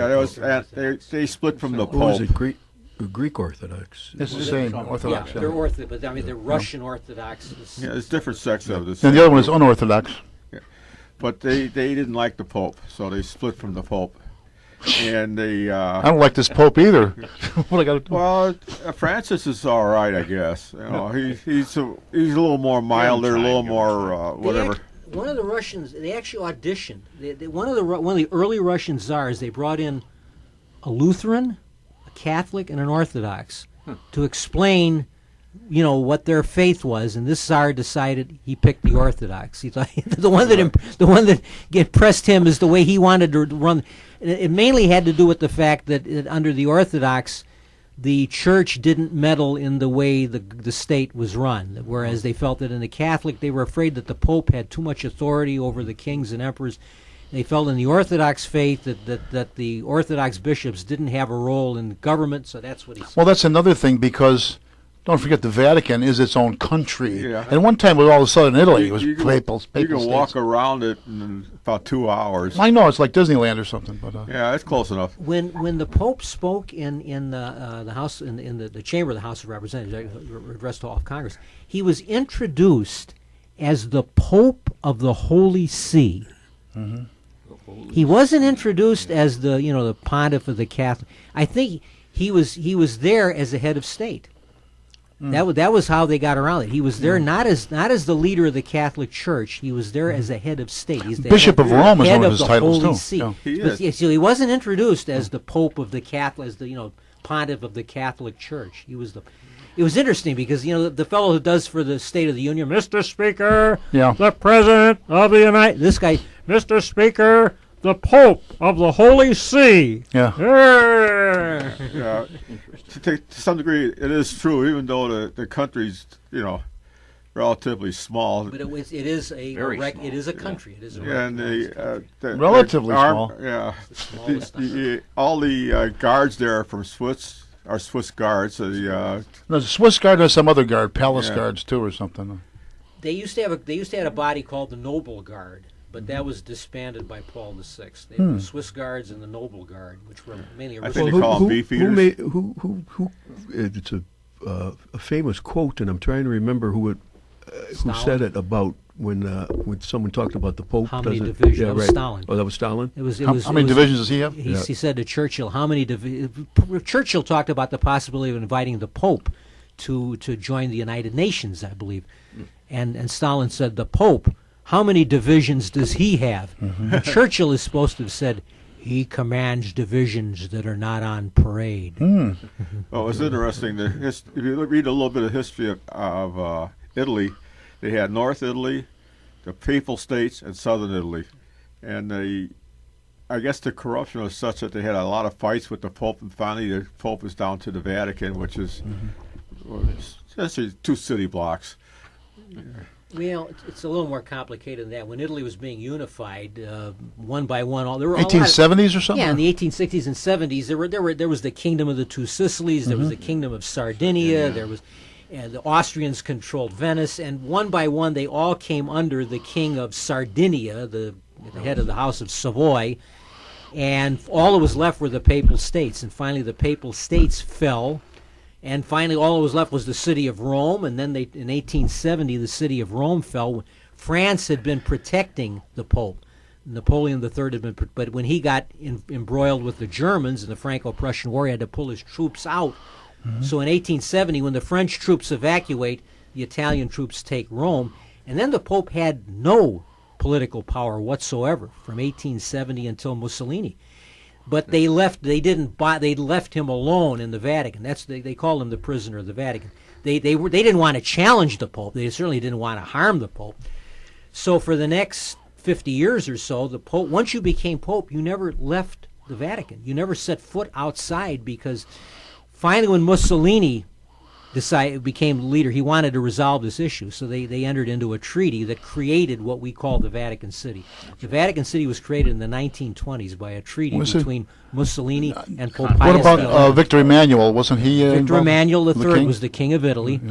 Yeah, they split from the What was Pope. it? Greek Orthodox. It's the same Orthodox. Yeah, they're Orthodox, but I mean they're Russian Orthodox. Yeah, there's different sects of this. And the other one is unorthodox. Yeah. But they didn't like the Pope, so they split from the Pope. And they. I don't like this Pope either. What I got to do? Well, Francis is all right, I guess. You know, he's a little more milder, a little more whatever. One of the Russians, they actually auditioned. One of the early Russian czars, they brought in a Lutheran, a Catholic, and an Orthodox to explain, what their faith was. And this czar decided he picked the Orthodox. He thought the one that impressed him is the way he wanted to run. It mainly had to do with the fact that under the Orthodox, the church didn't meddle in the way the state was run, whereas they felt that in the Catholic, they were afraid that the Pope had too much authority over the kings and emperors. They felt in the Orthodox faith that the Orthodox bishops didn't have a role in government, so that's what he said. Well, that's another thing because don't forget the Vatican is its own country. Yeah. And one time, it was all of a sudden Italy. It was papal You can states. walk around it in about 2 hours. I know it's like Disneyland or something, but Yeah, it's close enough. When the Pope spoke in the House in the chamber of the House of Representatives, addressed to all of Congress, he was introduced as the Pope of the Holy See. Mm-hmm. He wasn't introduced as the pontiff of the Catholic. I think he was there as the head of state. That was how they got around it. He was there not as the leader of the Catholic Church. He was there as the head of state. He's the Bishop of Rome is one of his titles Holy too. See. Yeah. He But, is. so he wasn't introduced as the Pope of the Catholic, as the pontiff of the Catholic Church. He was the. It was interesting because the fellow who does for the State of the Union, Mr. Speaker, Yeah. the President of the United. This guy, Mr. Speaker, the Pope of the Holy See. Yeah. Yeah, to some degree, it is true, even though the country's, relatively small. But it is a Very small. It is a country. It is a Yeah, and the Relatively small. Yeah, smallest. all the guards there are from Swiss guards. There's a Swiss guard and some other guard, palace Yeah. guards too, or something. They used to have a body called the Noble Guard, but that was disbanded by Paul VI. They had the Swiss Guards and the Noble Guard, which were mainly I think aristocrats. they call them beef eaters. It's a famous quote, and I'm trying to remember who said it about when someone talked about the Pope. How many doesn't- divisions? Yeah, That was right. Stalin. Oh, that was Stalin. It was. How many divisions does he have? He said to Churchill, "How many?" Churchill talked about the possibility of inviting the Pope to join the United Nations, I believe, and Stalin said, "The Pope, how many divisions does he have?" Churchill is supposed to have said, "He commands divisions that are not on parade." Well, it's interesting. If you read a little bit of history of Italy, they had North Italy, the Papal States, and Southern Italy, and I guess the corruption was such that they had a lot of fights with the Pope, and finally the Pope is down to the Vatican, which is essentially 2 city blocks. Well, it's a little more complicated than that. When Italy was being unified, one by one, there were a lot of- 1870s or something? Yeah, in the 1860s and 70s, there was the Kingdom of the Two Sicilies, there was the Kingdom of Sardinia, there was, and the Austrians controlled Venice, and one by one they all came under the King of Sardinia, the head of the House of Savoy, and all that was left were the Papal States. And finally the Papal States fell, and finally all that was left was the city of Rome, and then in 1870 the city of Rome fell. France had been protecting the Pope. Napoleon III had been, but when he got embroiled with the Germans in the Franco-Prussian War, he had to pull his troops out. So in 1870, when the French troops evacuate, the Italian troops take Rome, and then the Pope had no political power whatsoever from 1870 until Mussolini. But they left him alone in the Vatican. They called him the prisoner of the Vatican. They didn't want to challenge the Pope. They certainly didn't want to harm the Pope. So for the next 50 years or so, the Pope, once you became Pope, you never left the Vatican. You never set foot outside, because finally when Mussolini became leader, he wanted to resolve this issue. So they entered into a treaty that created what we call the Vatican City. The Vatican City was created in the 1920s by a treaty between Mussolini and Pope Pius What about Victor Emmanuel? Wasn't he Victor Emmanuel III king? was the King of Italy,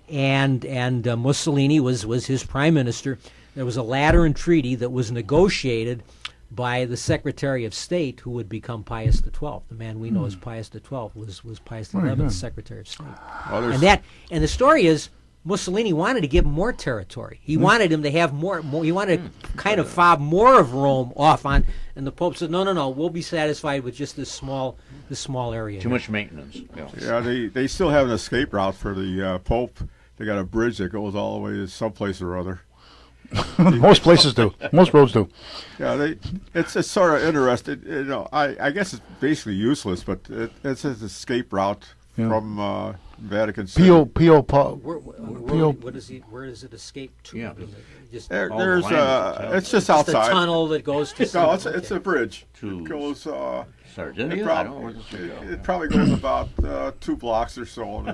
and Mussolini was his prime minister. There was a Lateran Treaty that was negotiated by the Secretary of State, who would become Pius XII. The man we know as Pius XII was Pius XI's Secretary of State. And the story is, Mussolini wanted to give him more territory. He wanted him to have more. He wanted to kind of fob more of Rome off on. And the Pope said, "No, we'll be satisfied with just this small area." Too much maintenance. Yeah, they still have an escape route for the Pope. They got a bridge that goes all the way to someplace or other. Most places do. Most roads do. Yeah, it's sort of interesting. You know, I guess it's basically useless, but it's an escape route from Vatican City. Where does it escape to? Yeah. There's it's just outside. A tunnel that goes to. No, it's a bridge. It goes. Sardinia? It probably goes about 2 blocks or so,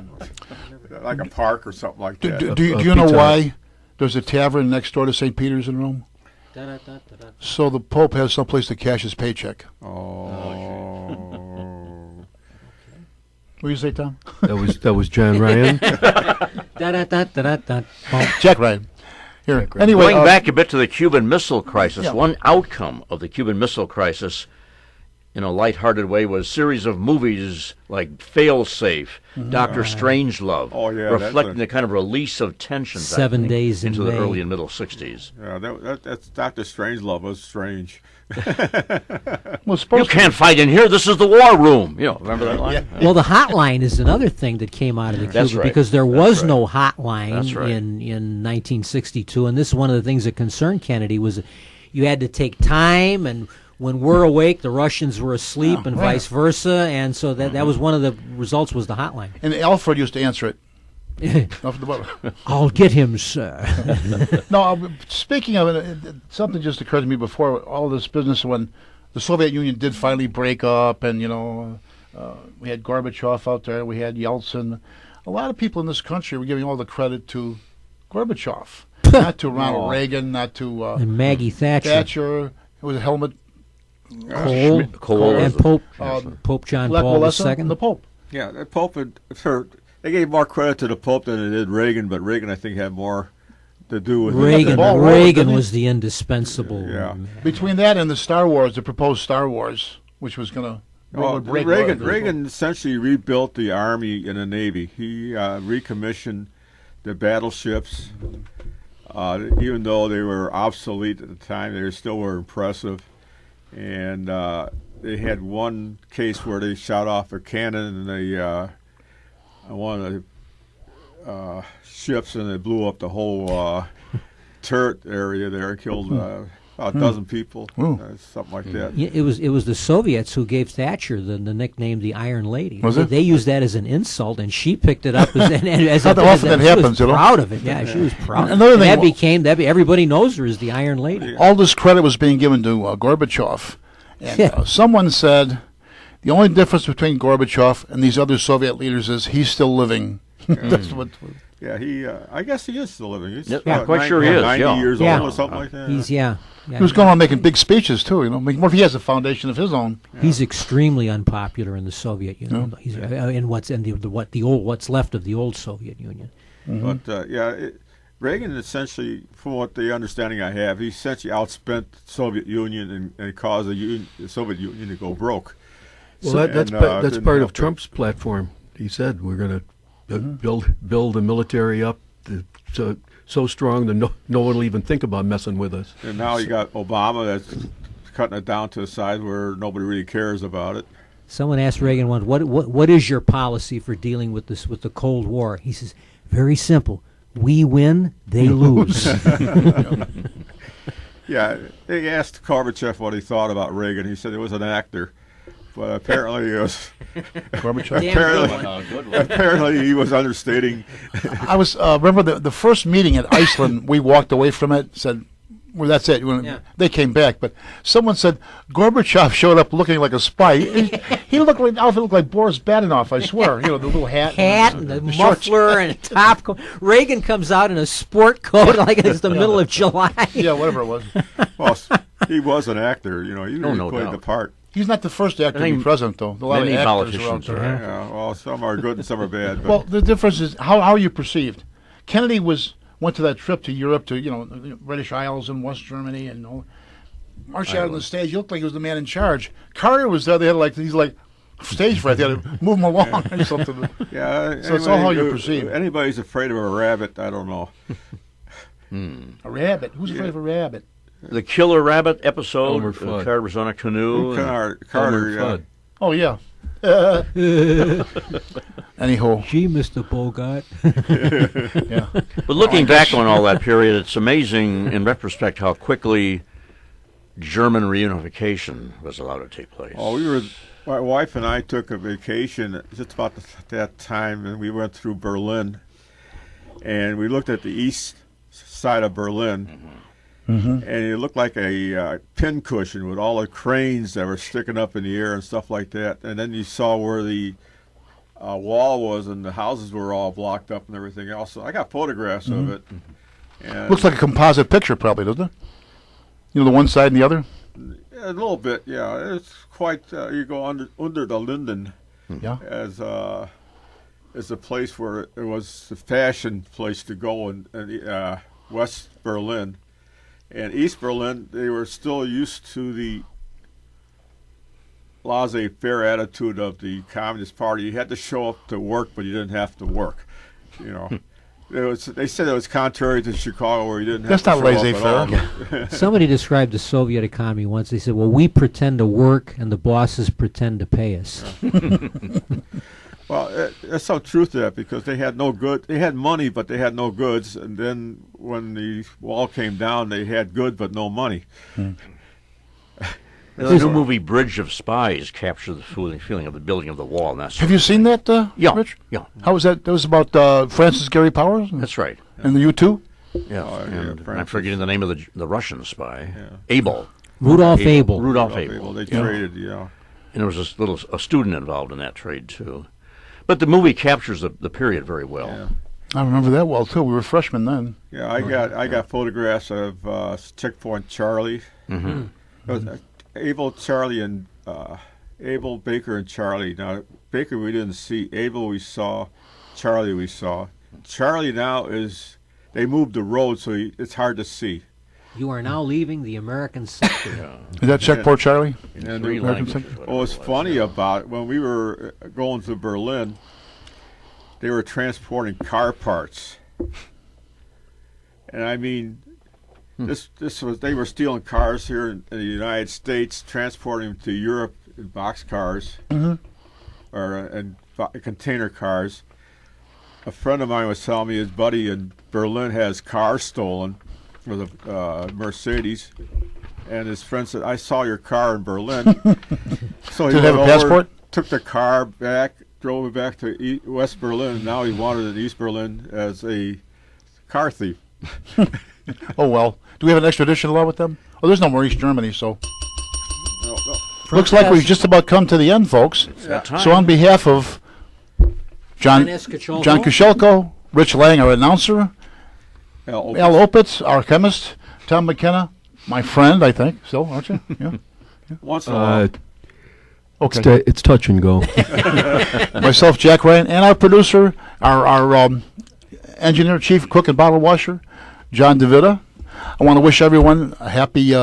like a park or something like that. Do you know why there's a tavern next door to St. Peter's in Rome? So the Pope has someplace to cash his paycheck. What do you say, Tom? That was John Ryan. Jack Ryan. Here. Anyway, going back a bit to the Cuban Missile Crisis, one outcome of the Cuban Missile Crisis, in a lighthearted way, was a series of movies like Failsafe, Dr. Strangelove, reflecting the kind of release of tensions 7 days into in the May. early and middle 60s. Yeah, that's Dr. Strangelove was strange. You can't fight in here. This is the war room. Remember that line? Yeah. Well, the hotline is another thing that came out of the Cuba, because there was no hotline in 1962, and this is one of the things that concerned Kennedy, was you had to take time, and when we're awake, the Russians were asleep, and vice versa, and so that was one of the results, was the hotline. And Alfred used to answer it. I'll get him, sir. No, speaking of it, something just occurred to me before all this business, when the Soviet Union did finally break up, and we had Gorbachev out there, we had Yeltsin. A lot of people in this country were giving all the credit to Gorbachev, not to Ronald Reagan, not to and Maggie Thatcher. It was a Helmut Kohl, and Pope John Paul II. And the Pope. Yeah, the Pope they gave more credit to the Pope than they did Reagan, but Reagan, I think, had more to do with Reagan. Reagan was the indispensable. Yeah. Between that and the Star Wars, the proposed Star Wars, which was going to break Reagan essentially rebuilt the Army and the Navy. He recommissioned the battleships. Even though they were obsolete at the time, they still were impressive. And they had one case where they shot off a cannon and one of the ships, and it blew up the whole turret area there, killed about a dozen people, something like that. Yeah, it was the Soviets who gave Thatcher the nickname the Iron Lady. Was it? They used that as an insult, and she picked it up as often that happens, she was proud of it. Yeah, she was proud. Another thing, everybody knows her as the Iron Lady. All this credit was being given to Gorbachev, and someone said the only difference between Gorbachev and these other Soviet leaders is he's still living. That's what. Yeah, I guess he is still living. He's Yeah, quite sure he is, 90 yeah. years Yeah. old or something like that. He's He was going around making big speeches too. What if he has a foundation of his own? He's extremely unpopular in the Soviet Union. He's in what's left of the old Soviet Union. But Reagan essentially, from what the understanding I have, he essentially outspent the Soviet Union and caused the Soviet Union to go broke. Well, that's didn't part help of Trump's platform. He said we're going to build the military up so strong that no one will even think about messing with us. And now you got Obama that's cutting it down to a size where nobody really cares about it. Someone asked Reagan once, "What is your policy for dealing with the Cold War?" He says, "Very simple. We win, they lose." Yeah, they asked Gorbachev what he thought about Reagan. He said he was an actor, but apparently it was Gorbachev. apparently he was understating. I was remember the first meeting at Iceland. We walked away from it. Said, "Well, that's it." They came back, but someone said Gorbachev showed up looking like a spy. He looked like Boris Badenov. I swear. The little hat, and the muffler and a top coat. Reagan comes out in a sport coat like it's the middle of July. Yeah, whatever it was. Well, he was an actor. He really no played doubt. the part. He's not the first actor to be president, though. A lot of many actors are out politicians there. are. Yeah, well, some are good and some are bad. But Well, the difference is how are you perceived? Kennedy went to that trip to Europe to the British Isles and West Germany and all. Marched out on the stage. He looked like he was the man in charge. Carter was there. They had he's like stage fright. They had to move him along or something. yeah, So it's all how you perceive. Anybody's afraid of a rabbit, I don't know. A rabbit. Who's afraid of a rabbit? The Killer Rabbit episode. Elmer Fudd. Carter was on a canoe. and- Carter, Fudd. Oh yeah. Anyhow, Gee, Mr. Bogart. yeah. But looking back on all that period, it's amazing in retrospect how quickly German reunification was allowed to take place. Oh, my wife and I took a vacation just about that time, and we went through Berlin, and we looked at the east side of Berlin, and it looked like a pincushion with all the cranes that were sticking up in the air and stuff like that. And then you saw where the wall was, and the houses were all blocked up and everything else. So I got photographs of it. And Looks like a composite picture, probably, doesn't it? The one side and the other. a little bit, yeah. It's quite. You go under the Linden, Yeah. as a place where it was the fashion place to go in West Berlin. And East Berlin, they were still used to the laissez-faire attitude of the Communist Party. You had to show up to work, but you didn't have to work. They said it was contrary to Chicago, where you didn't have That's to not show up laissez-faire. at all. Somebody described the Soviet economy once. They said, "Well, we pretend to work, and the bosses pretend to pay us." Well, there's some truth to that, because they had no good. They had money, but they had no goods. And then when the wall came down, they had good but no money. The new movie Bridge of Spies captured the feeling of the building of the wall. And Have you seen that, Yeah, Rich? yeah, How was that? That was about Francis Gary Powers that's right. and the U2? Yeah, Oh, yeah, and I'm Francis. forgetting the name of the Russian spy, Abel. Rudolph Abel. Rudolph Well, Abel. they traded, yeah. And there was a student involved in that trade too. But the movie captures the period very well. Yeah. I remember that well, too. We were freshmen then. Yeah, I got photographs of Checkpoint Charlie. Mm-hmm. It was, Abel, Charlie, and Abel, Baker, and Charlie. Now, Baker we didn't see. Abel we saw. Charlie we saw. Charlie now they moved the road, so it's hard to see. You are now leaving the American sector. Is that Checkpoint Charlie? And Three what languages. was funny about it, when we were going to Berlin, they were transporting car parts. And I mean, this was, they were stealing cars here in the United States, transporting them to Europe in boxcars and container cars. A friend of mine was telling me his buddy in Berlin has cars stolen with a Mercedes, and his friend said, "I saw your car in Berlin." So he Did it have went a over, passport? took the car back, drove it back to West Berlin, and now he wanted in East Berlin as a car thief. Oh, well. Do we have an extradition law with them? Oh, there's no more East Germany, so. No. Looks like we've just about come to the end, folks. That time. So on behalf of John Ernest Kacholko. Kushelko, Rich Lang, our announcer. Al Al Opitz, our chemist. Tom McKenna, my friend, I think. Still, aren't you? Yeah. Once in a while. Okay. It's touch and go. Myself, Jack Ryan, and our producer, our engineer, chief cook, and bottle washer, John DeVita. I want to wish everyone a happy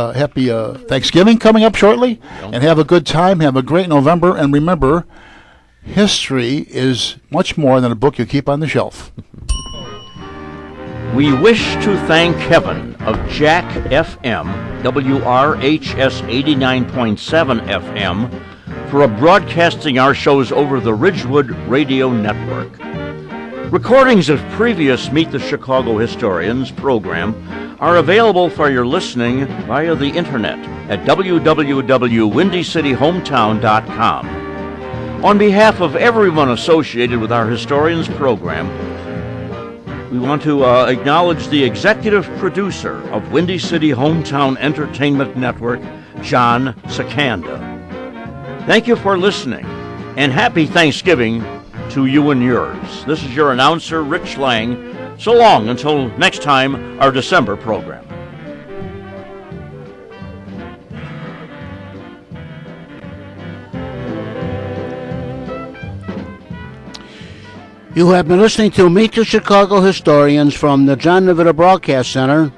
Thanksgiving coming up shortly, and have a good time. Have a great November, and remember, history is much more than a book you keep on the shelf. We wish to thank Kevin of Jack FM, WRHS 89.7 FM, for broadcasting our shows over the Ridgewood Radio Network. Recordings of previous Meet the Chicago Historians program are available for your listening via the internet at www.windycityhometown.com. On behalf of everyone associated with our Historians program, we want to acknowledge the executive producer of Windy City Hometown Entertainment Network, John Sakanda. Thank you for listening, and happy Thanksgiving to you and yours. This is your announcer, Rich Lang. So long until next time, our December program. You have been listening to Meet the Chicago Historians from the John DeVita Broadcast Center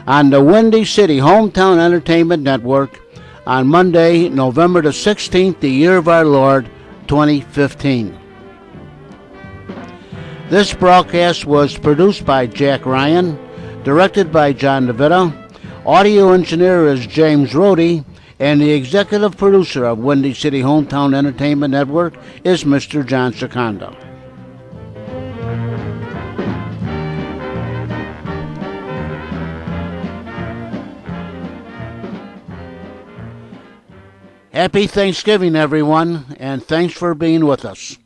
on the Windy City Hometown Entertainment Network on Monday, November the 16th, the year of our Lord, 2015. This broadcast was produced by Jack Ryan, directed by John DeVita, audio engineer is James Rohde, and the executive producer of Windy City Hometown Entertainment Network is Mr. John Sakanda. Happy Thanksgiving, everyone, and thanks for being with us.